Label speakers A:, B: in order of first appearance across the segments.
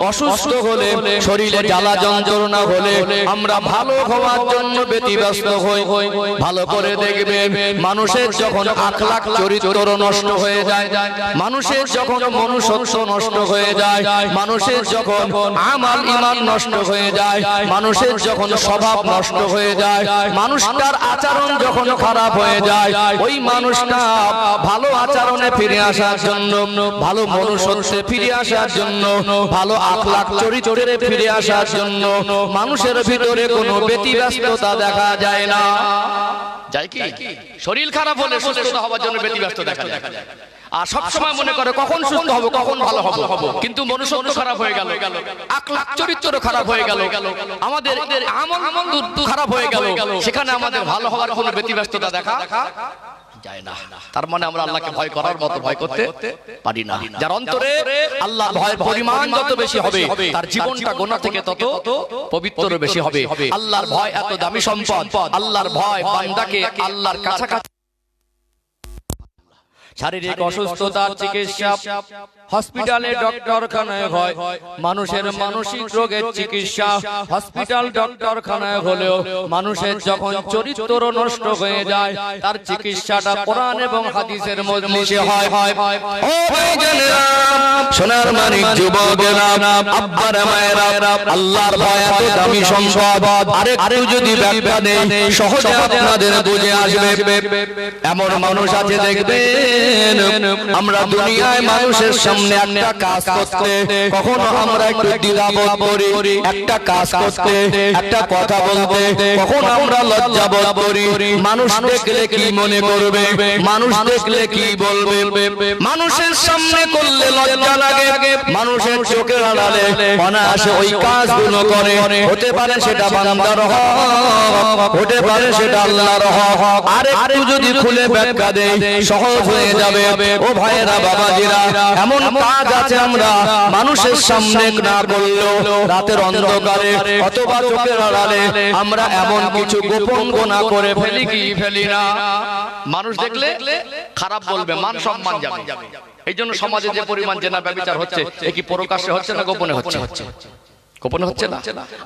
A: অসুস্থ হলে শরীরে জ্বালা যন্ত্রণা হলে আমরা ভালো হওয়ার জন্য ব্যতিব্যস্ত হই। ভালো করে দেখবেন, মানুষের যখন আখলাক চরিত্র নষ্ট হয়ে যায়, মানুষের যখন মনুষ্যত্ব নষ্ট হয়ে যায়, মানুষের যখন আমাল ঈমান নষ্ট হয়ে যায়, মানুষের যখন স্বভাব নষ্ট হয়ে যায়, মানুষটার আচরণ যখন খারাপ হয়ে যায়, ওই মানুষটা ভালো আচরণে ফিরে আসার জন্য, ভালো মনুষ্যত্বে ফিরে আসার জন্য, ভালো আখলাক চরিত্রে ফিরে আসার জন্য মানুষের ভিতরে কোনো ব্যতিব্যস্ততা দেখা যায় না। যায় কি? শরীর খারাপ হলে সুস্থ হওয়ার জন্য ব্যতিব্যস্ত দেখা যায়, আর সব সময় মনে করে কখন সুস্থ হব, কখন ভালো হব। কিন্তু মনুষ্যত্ব খারাপ হয়ে গেল, আখলাক চরিত্র খারাপ হয়ে গেল, আমাদের আমল খারাপ হয়ে গেল, সেখানে আমাদের ভালো হওয়ার কোনো ব্যতিব্যস্ততা দেখা যায় না। তার মানে আমরা আল্লাহকে ভয় করার মতো ভয় করতে পারি না। যার অন্তরে আল্লাহর ভয়ের পরিমাণ যত বেশি হবে, তার জীবনটা গুনাহ থেকে তত পবিত্র বেশি হবে। আল্লাহর ভয় এত দামি সম্পদ। আল্লাহর ভয় বান্দাকে আল্লাহর কাছাকাছি। শারীরিক অসুস্থতার চিকিৎসা হসপিটালে, ডক্টরখানায় হয়। মানুষের মানসিক রোগের চিকিৎসা হসপিটাল, ডক্টরখানায় হলেও মানুষের যখন চরিত্র নষ্ট হয়ে যায়, তার চিকিৎসাটা কোরআন এবং হাদিসের মজলিসে হয়। ও ভাইজানেরা, সোনার মানিক যুবকেরা, আব্বারা মায়েরা, আল্লাহর ভয় এত দামি সম্পদ। আরেকটু যদি ব্যাখ্যা দেই, সহজে আপনাদের বুঝে আসবে। এমন মানুষ আছে দেখবেন, আমরা দুনিয়ায় মানুষের সামনে একটা কাজ করতে কখনো আমরা একটু দ্বিধাবোধ করি, একটা কাজ করতে, একটা কথা বলতে কখনো আমরা লজ্জাবোধ করি। মানুষ দেখলে কি মনে করবে, মানুষ দেখলে কি বলবে, মানুষের সামনে করলে লজ্জা লাগে, মানুষের চোখের আড়ালে অনায়াসে ওই কাজগুলো করে। হতে পারে সেটা বান্দার হক, হতে পারে সেটা আল্লাহর হক। আরেকটু যদি খুলে ব্যাখ্যা দেই, সহজ হয়ে যাবে। ও ভাইয়েরা, বাবাজিরা, এমন কাজ আছে আমরা মানুষের সামনে না করলেও রাতের অন্ধকারে অথবা চোখের আড়ালে আমরা এমন কিছু গোপন গুনাহ করে ফেলি না। মানুষ দেখলে খারাপ বলবে, মান সম্মান যাবে। এই জন্য সমাজে যে পরিমাণ জেনা ব্যভিচার হচ্ছে, এ কি প্রকাশ্যে হচ্ছে না গোপনে হচ্ছে? গোপনে হচ্ছে না।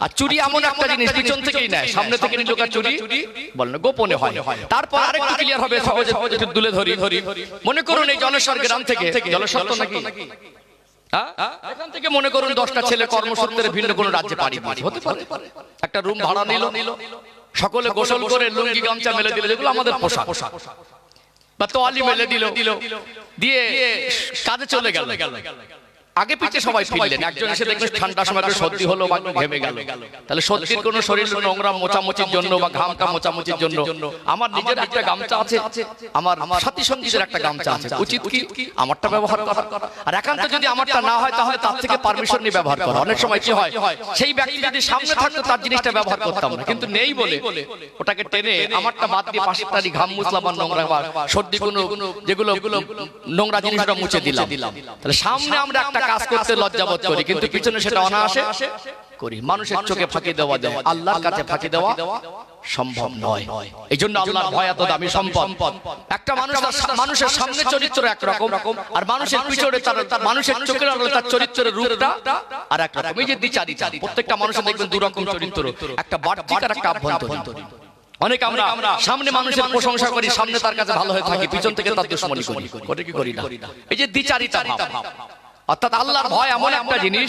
A: আর চুরি এমন একটা জিনিস, পিছন থেকেই নেয়, সামনে থেকে নিজ চুরি বল না, গোপনে হয়। তারপর আরেকটু ক্লিয়ার হবে, সহজে একটু তুলে ধরি। মনে করুন এই জলেশ্বর গ্রাম থেকে, জলেশ্বর তো নাকি, এখান থেকে মনে করুন 10টা ছেলে কর্মসূত্রে ভিন্ন কোনো রাজ্যে পাড়ি দিয়েছে, হতে পারে। একটা রুম ভাড়া নিল, সকলে গোসল করে লুঙ্গি গামছা মেলে দিল, যেগুলো আমাদের পোশাক, বা তোয়ালি মেলে দিল, দিয়ে কাজে চলে গেল। আগে পিছে সবাই ফিরলেন, একজন এসে দেখলেন ঠান্ডার সময় সর্দি হলো বা ঘেমে গেল। তাহলে সর্দির কোনো শরীর নোংরা মোচামুচির জন্য বা ঘামটা মোচামুচির জন্য আমার নিজের একটা গামছা আছে, আমার সাথী সঙ্গীদের একটা গামছা আছে, উচিত কি আমারটা ব্যবহার করা। আর একান্ত যদি আমারটা না হয়, তাহলে তার থেকে পারমিশন নিয়ে ব্যবহার করা। অনেক সময় কি হয়, সেই ব্যক্তি যদি সামনে থাকতো তার জিনিসটা ব্যবহার করতাম না, কিন্তু নেই বলে ওটাকে টেনে আমারটা বাদ দিয়ে পাশেরটারই ঘাম মুছলাম আর নোংরা বা সর্দি কোনো যেগুলো নোংরা জিনিসটা মুছে দিলাম। তাহলে সামনে আমরা একটা কাজ করতে লজ্জাবোধ করি, কিন্তু পিছনে সেটা অনায়াসে করি। মানুষের চোখে ফাঁকি দেওয়া যায়, আল্লাহর কাছে ফাঁকি দেওয়া সম্ভব নয়। এই জন্য আল্লাহর ভয় এত দামি সম্পদ। একটা মানুষের সামনে চরিত্র একরকম, আর মানুষের পিছনে তার মানুষের চোখের আড়ালে তার চরিত্রের রূপটা আর একরকম। এই যে দ্বিচারিতা, প্রত্যেকটা মানুষের দেখবেন দুরকম চরিত্র, একটা বাহ্যিক আর একটা আভ্যন্তরীণ। অনেক আমরা সামনে মানুষের প্রশংসা করি, সামনে তার কাছে ভালো হয়ে থাকি, পিছন থেকে তার দুশমনি করি, কি করি না? এই যে দ্বিচারিতা ভাব। অর্থাৎ আল্লাহর ভয় এমন একটা জিনিস,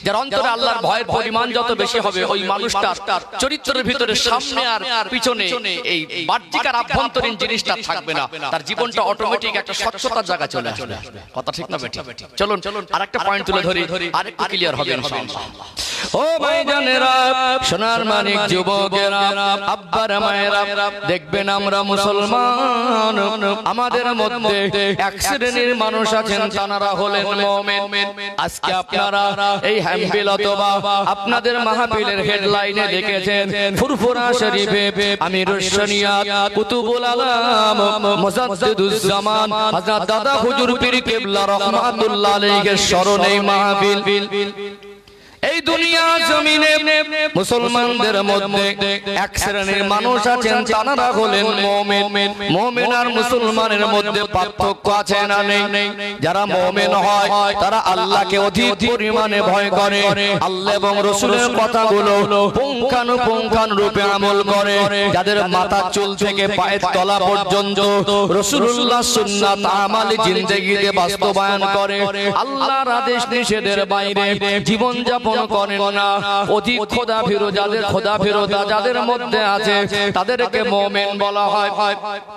A: যার অন্তরে আল্লাহর ভয়ের পরিমাণ যত বেশি হবে, ওই মানুষটার চরিত্রের ভিতরে সামনে আর পিছনে এই বাহ্যিক আর আভ্যন্তরীণ জিনিসটা থাকবে না। তার জীবনটা অটোমেটিক একটা স্বচ্ছতার জায়গা চলে আসবে। কথা ঠিক না বেঠিক? চলুন আরেকটা পয়েন্ট তুলে ধরি, আরেকটু ক্লিয়ার হবে ইনশাআল্লাহ। ও ভাইজানেরা, সোনার মানিক যুবকেরা, আব্বারা মায়েরা, দেখবেন আমরা মুসলমান, আমাদের মধ্যে এক শ্রেণীর মানুষ আছেন, তারা হলেন মুমিন। আজকে আপনারা এই হ্যাম্বিল অথবা আপনাদের মাহফিলের হেডলাইনে দেখেছেন, ফুরফুরা শরীফে আমিরুশ শরিয়াত কুতুবুল আলম মুজাদ্দিদুজ জামান হযরত দাদা হুজুর পীর কিবলা রাহমাতুল্লাহ আলাইহির স্মরণে মাহফিল। এই দুনিয়া জমিনে মুসলমানদের মধ্যে এক শ্রেণীর মানুষ আছেন, তারা হলেন মুমিন। মুমিন আর মুসলমানের মধ্যে পার্থক্য আছে না নেই? যারা মুমিন হয় তারা আল্লাহকে অধিক পরিমাণে ভয় করে, আল্লাহ এবং রাসূলের কথাগুলো পুঙ্খানুপুঙ্খানুরূপে আমল করে, যাদের মাথার চুল থেকে পায়ের তলা পর্যন্ত রাসূলুল্লাহ সুন্নাত আমালি জিন্দেগিতে বাস্তবায়ন করে, আল্লাহর আদেশ নিষেধের বাইরে জীবন যাপন করেন না। অধিক খোদাভীরু, যাদের খোদাভীরতা যাদের মধ্যে আছে তাদেরকে মুমিন বলা হয়।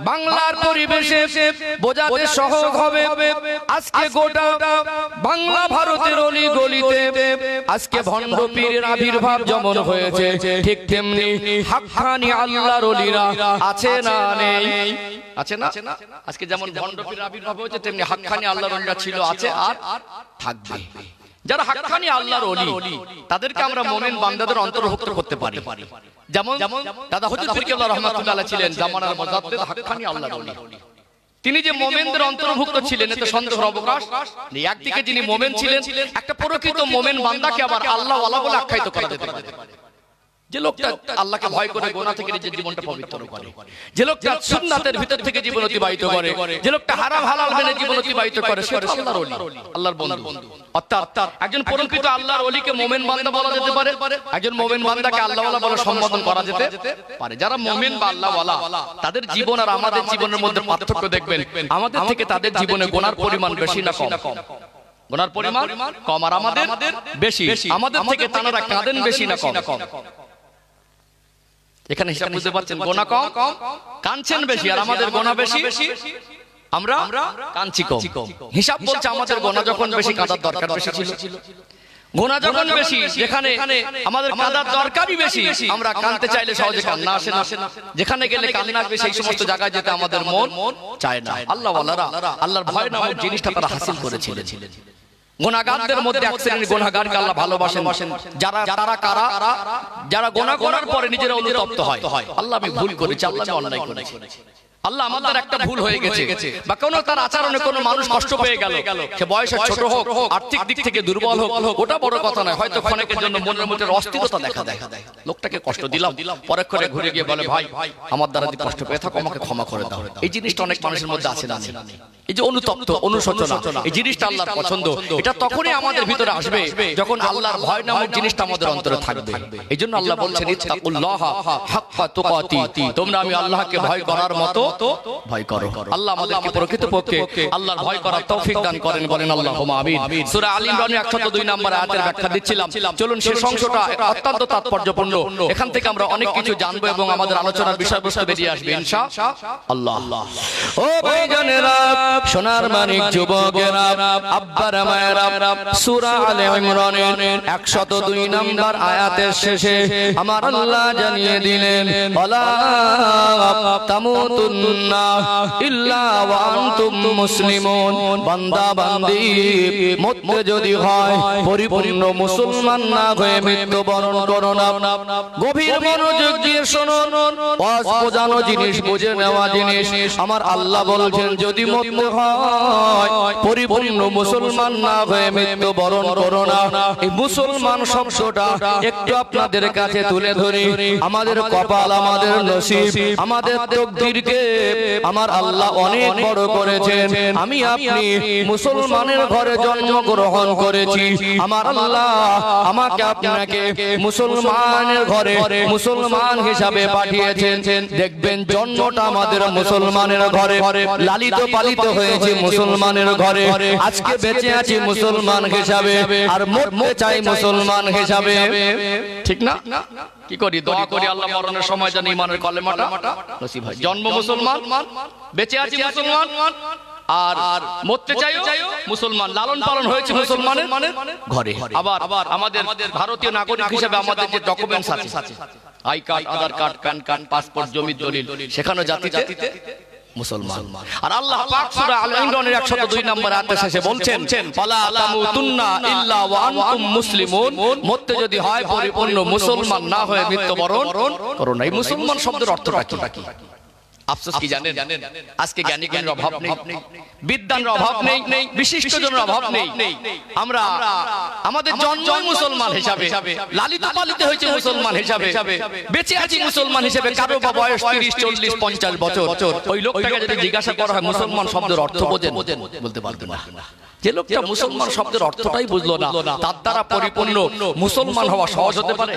A: বাংলার পরিবেশে বোঝাতে সহজ হবে, আজকে গোটা বাংলা ভারতের অলি গলিতে আজকে ভণ্ড পীরের আবির্ভাব যেমন হয়েছে, ঠিক তেমনি হাক্কানি আল্লাহর ওলিরা আছে না নেই? আছে না? আজকে যেমন ভণ্ড পীরের আবির্ভাব হয়েছে তেমনি হাক্কানি আল্লাহর ওলিরা ছিল, আছে আর থাকবে। যারা হাক্কানি আল্লাহর ওলি তাদেরকে আমরা মুমিন বান্দাদের অন্তর্ভুক্ত করতে পারি। যেমন দাদা হুজুর পীর কেবলা রাহমাতুল্লাহ আলাইহি ছিলেন জামানার মুজাদ্দিদ হাক্কানি আল্লাহর ওলি। তিনি যে মুমিনদের অন্তর্ভুক্ত ছিলেন এতে সন্দেহের অবকাশ নেই। একদিকে যিনি মুমিন ছিলেন, একটা প্রকৃত মুমিন বান্দাকে আবার আল্লাহ ওয়ালা বলে আখ্যায়িত করা যেতে পারে। যে লোকটা আল্লাহকে ভয় করে গুনাহ থেকে নিজের জীবনটা পবিত্র করে, যে লোকটা সুন্নাতের ভিতর থেকে জীবন অতিবাহিত করে, যে লোকটা হারাম হালাল মেনে জীবন অতিবাহিত করে, সে আল্লাহর ওলি, আল্লাহর বন্ধু। অর্থাৎ একজন প্রকৃত আল্লাহর ওলিকে মুমিন বান্দা বলা যেতে পারে, একজন মুমিন বান্দাকে আল্লাহ ওয়ালা বলে সম্বোধন করা যেতে পারে। যারা মুমিন বা আল্লাহ ওয়ালা তাদের জীবন আর আমাদের জীবনের মধ্যে পার্থক্য দেখবেন, আমাদের থেকে তাদের জীবনে গুনার পরিমাণ বেশি না কম? গুনার পরিমাণ কম আর আমাদের বেশি। আমাদের থেকে তারা কাঁদেন বেশি না কম? এখানে হিসাব বুঝতে পারছেন, গোনা কম কাঁদছেন বেশি, আর আমাদের গোনা বেশি, আমরা কাঁদছি কম। হিসাব বলছে আমাদের গোনা যখন বেশি কাঁদার দরকার বেশি ছিল, গোনা যখন বেশি যেখানে আমাদের কাঁদার দরকারই বেশি, আমরা কাঁদতে চাইলে সহজে কান্না আসে না। যেখানে গেলে কান্না আসবে সেই সমস্ত জায়গায় যেতে আমাদের মন চায় না। আল্লাহ ওয়ালারা আল্লাহর ভয় নামক জিনিসটা তারা হাসিল করেছিলেন। গুনাহগারদের মধ্যে এক শ্রেণীর গুনাহগারকে আল্লাহ ভালোবাসেন, যারা তারা কারা, যারা গুনাহ করার পরে নিজেরা অনুতপ্ত হয়, আল্লাহ আমি ভুল করেছি, আল্লাহ আমি অন্যায় করেছি, আল্লাহ আমাদের একটা ভুল হয়ে গেছে, বা কোনো তার আচরণে কোনো মানুষ কষ্ট পেয়ে গেল, সে বয়সে ছোট হোক, আর্থিক দিক থেকে দুর্বল হোক, ওটা বড় কথা নয়। হয়তো ক্ষণিকের জন্য মনের মধ্যে অস্থিরতা দেখা দেয়, লোকটাকে কষ্ট দিলাম, পরে করে ঘুরে গিয়ে বলে ভাই আমার দ্বারা যদি কষ্ট পেয়ে থাকো আমাকে ক্ষমা করে দাও। এই জিনিসটা অনেক মানুষের মধ্যে আছে না? এই যে অনুতপ্ত, অনুশোচনা, এই জিনিসটা আল্লাহর পছন্দ। এটা তখনই আমাদের ভিতরে আসবে যখন আল্লাহর ভয় নামক জিনিসটা আমাদের অন্তরে থাকবে। এই জন্য আল্লাহ বলছেন ইত্তাকুল্লাহা হাক্কা তুকাতি, তোমরা আমি আল্লাহকে ভয় করার মতো ভয় করো। আল্লাহ আমাদেরকে প্রকৃতপক্ষে আল্লাহর ভয় করার তৌফিক দান করেন, বলেন আল্লাহুম্মা আমিন। সূরা আল ইমরানের 102 নম্বর আয়াতের ব্যাখ্যা দিচ্ছিলাম, চলুন সেই অংশটা অত্যন্ত তাৎপর্যপূর্ণ। এখান থেকে আমরা অনেক কিছু জানবো এবং আমাদের আলোচনার বিষয়বস্তু বেরিয়ে আসবে ইনশাআল্লাহ। ও ভাইজানেরা, সোনার মানিক যুবকেরা, আব্বারা মায়েরা, সূরা আলে ইমরানের 102 নম্বর আয়াতের শেষে আমার আল্লাহ জানিয়ে দিলেন, ওয়ালা তামুতুন্না ইল্লা ওয়া আনতুম মুসলিমুন। বান্দা বান্দি মরতে যদি হয় পরিপূর্ণ মুসলমান না হয়ে মৃত্যুবরণ করো না। গভীর মনোযোগ দিয়ে শুনুন, ওয়াজ বোঝানো জিনিস, বুঝে নেওয়া জিনিস। আমার আল্লাহ বলছেন যদি মরতে হয় পরিপূর্ণ মুসলমান না হয়ে মৃত্যুবরণ করো না। এই মুসলমান শব্দটা একটু আপনাদের কাছে তুলে ধরি। আমাদের কপাল, আমাদের নসিব, আমাদের তাকদীরকে আমার আল্লাহ অনেক বড় করেছেন। আমি আপনি মুসলমানের ঘরে জন্মগ্রহণ করেছি। আমার আল্লাহ আমাকে আপনাকে মুসলমানের ঘরে মুসলমান হিসাবে পাঠিয়েছেন। দেখবেন জন্মটা আমাদের মুসলমানের ঘরে, লালিত পালিত হয়েছে মুসলমানের ঘরে, আজকে বেঁচে আছি মুসলমান হিসাবে, আর মরতে চাই মুসলমান হিসাবে। ঠিক না? কি করি? দোয়া করি আল্লাহ মরণের সময় যেন ঈমানের কলেমাটা নসিব হয়। জন্ম মুসলমান, বেঁচে আছি মুসলমান, আর মরতে চাইও মুসলমান, লালন পালন হয়েছে মুসলমানের ঘরে। আবার আমাদের ভারতীয় নাগরিক হিসেবে আমাদের যে ডকুমেন্টস আছে, I card, Aadhaar card, pan card, passport, জমির দলিল, সেখানে জাতিতে মুসলমান। আর আল্লাহ পাক সূরা আল ইমরানের 102 নম্বর আয়াতে শেষে বলছেন, ফালা তামুতুন্না ইল্লা ওয়া আনতুম মুসলিমুন। মরতে যদি হয় পরিপূর্ণ মুসলমান না হয়ে মৃত্যুবরণ করো না। এই মুসলমান শব্দের অর্থটা কি? আফসোস কি জানেন, আজকে জ্ঞানী জ্ঞানের অভাব নেই, বিদ্যানের অভাব নেই, বিশিষ্টজনের অভাব নেই। আমরা আমাদের জন্মই মুসলমান হিসাবে, লালিত পালিত হয়েছে মুসলমান হিসাবে, বেঁচে আছি মুসলমান হিসাবে। কারো বা বয়স 30, 40, 50 বছর, ওই লোকটাকে যদি জিজ্ঞাসা করা হয় মুসলমান শব্দের অর্থ বোঝেন, বলতে পারবে না। যে লোকটা মুসলমান শব্দের অর্থটাই বুঝলো না, তার দ্বারা পরিপূর্ণ মুসলমান হওয়া সহজ হতে পারে?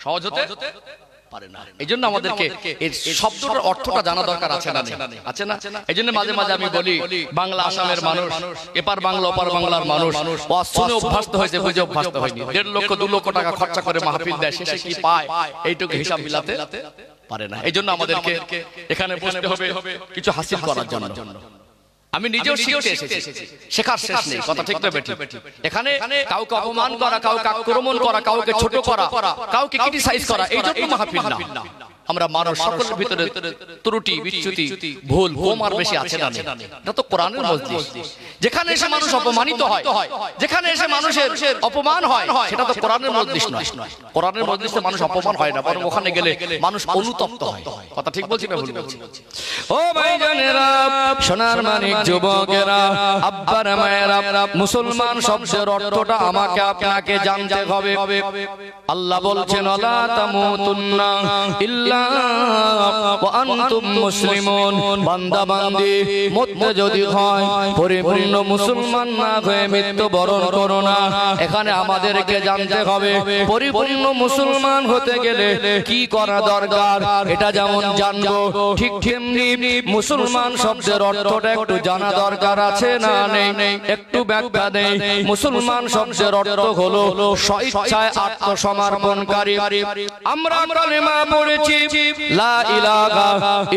A: সহজ হতে পারে না। এই জন্য আমাদেরকে এই শব্দটার অর্থটা জানা দরকার আছে না? আছে না? এই জন্য মাঝে মাঝে আমি বলি, বাংলা আসামের মানুষ, এপার বাংলা ওপার বাংলার মানুষ শুনে অভ্যস্ত হয়েছে, বুঝে অভ্যস্ত হয়নি। 1.5 লক্ষ 2 লক্ষ টাকা খরচা করে মাহফিল দেয়, শেষে কি পায় এইটুকু হিসাব মিলাতে পারে না। এই জন্য আমাদেরকে এখানে বসতে হবে কিছু হাসিল করার জন্য। আমি নিজেও শিখতে এসেছি, শেখার শেষ নেই, কথা ঠিক না বেঠিক? এখানে কাউকে অপমান করা, কাউকে আক্রমণ করা, কাউকে ছোট করা, কাউকে ক্রিটিসাইজ করা, এই জন্য মাহফিল না। আমরা মানুষ, সকলের ভিতরে ত্রুটি বিচ্যুতি ভুল কম আর বেশি আছে না? এটা তো কোরআনের মজলিস। যেখানে এসে মানুষ অপমানিত হয়, যেখানে এসে মানুষের অপমান হয়, সেটা তো কোরআনের মজলিস নয়। কোরআনের মজলিসে মানুষ অপমান হয় না, বরং ওখানে গেলে মানুষ অনুতপ্ত হয়। কথা ঠিক বলছি না ভুল বলছি? ও ভাইজানেরা, সোনার মানিক যুবকেরা, আব্বার মায়েরা, মুসলমান শব্দের অর্থটা আমাকে আপনাকে জানতে হবে। আল্লাহ বলছেন, আলা তামুতুন্না ইল্লা ওয়া আনতুম মুসলিমুন। বান্দা বান্দি মরতে যদি হয় পরিপূর্ণ মুসলমান না হয়ে মৃত্যুবরণ করো না। এখানে আমাদেরকে জানতে হবে পরিপূর্ণ মুসলমান হতে গেলে কি করা দরকার। এটা যেমন জানবো, ঠিক তেমনি মুসলমান শব্দের অর্থটা একটু জানা দরকার আছে না নেই? একটু ব্যাখ্যা দেই। মুসলমান শব্দের অর্থ হলো স্বেচ্ছায় আত্মসমর্পণকারী। আমরা কালেমা পড়েছি, লা ইলাহা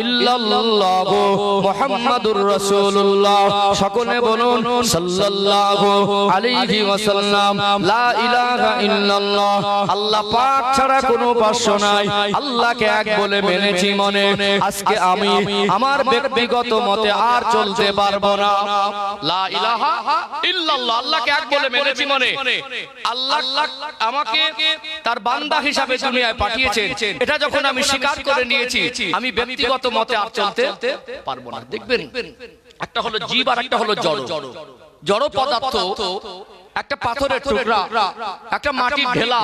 A: ইল্লাল্লাহু মুহাম্মাদুর রাসূলুল্লাহ। সকলে বলুন সাল্লাল্লাহু আলাইহি ওয়াসাল্লাম। লা ইলাহা ইল্লাল্লাহ, আল্লাহ পাক ছাড়া কোনো উপাস্য নাই, আল্লাহকে এক বলে মেনেছি মনে। আজকে আমি আমার ব্যক্তিগত মতে আর চলতে পারবো না। লা ইলাহা ইল্লাল্লাহ, আল্লাহকে এক বলে মেনেছি মনে। আল্লাহ আমাকে তার বান্দা হিসাবে দুনিয়ায় পাঠিয়েছেন, এটা যখন আমি স্বীকার করে নিয়েছি, আমি ব্যক্তিগত মতে আর চলতে পারবো না। দেখবেন, একটা হলো জীব আর একটা হলো জড়। জড় পদার্থ একটা পাথরের টুকরা, একটা মাটির ঢেলা,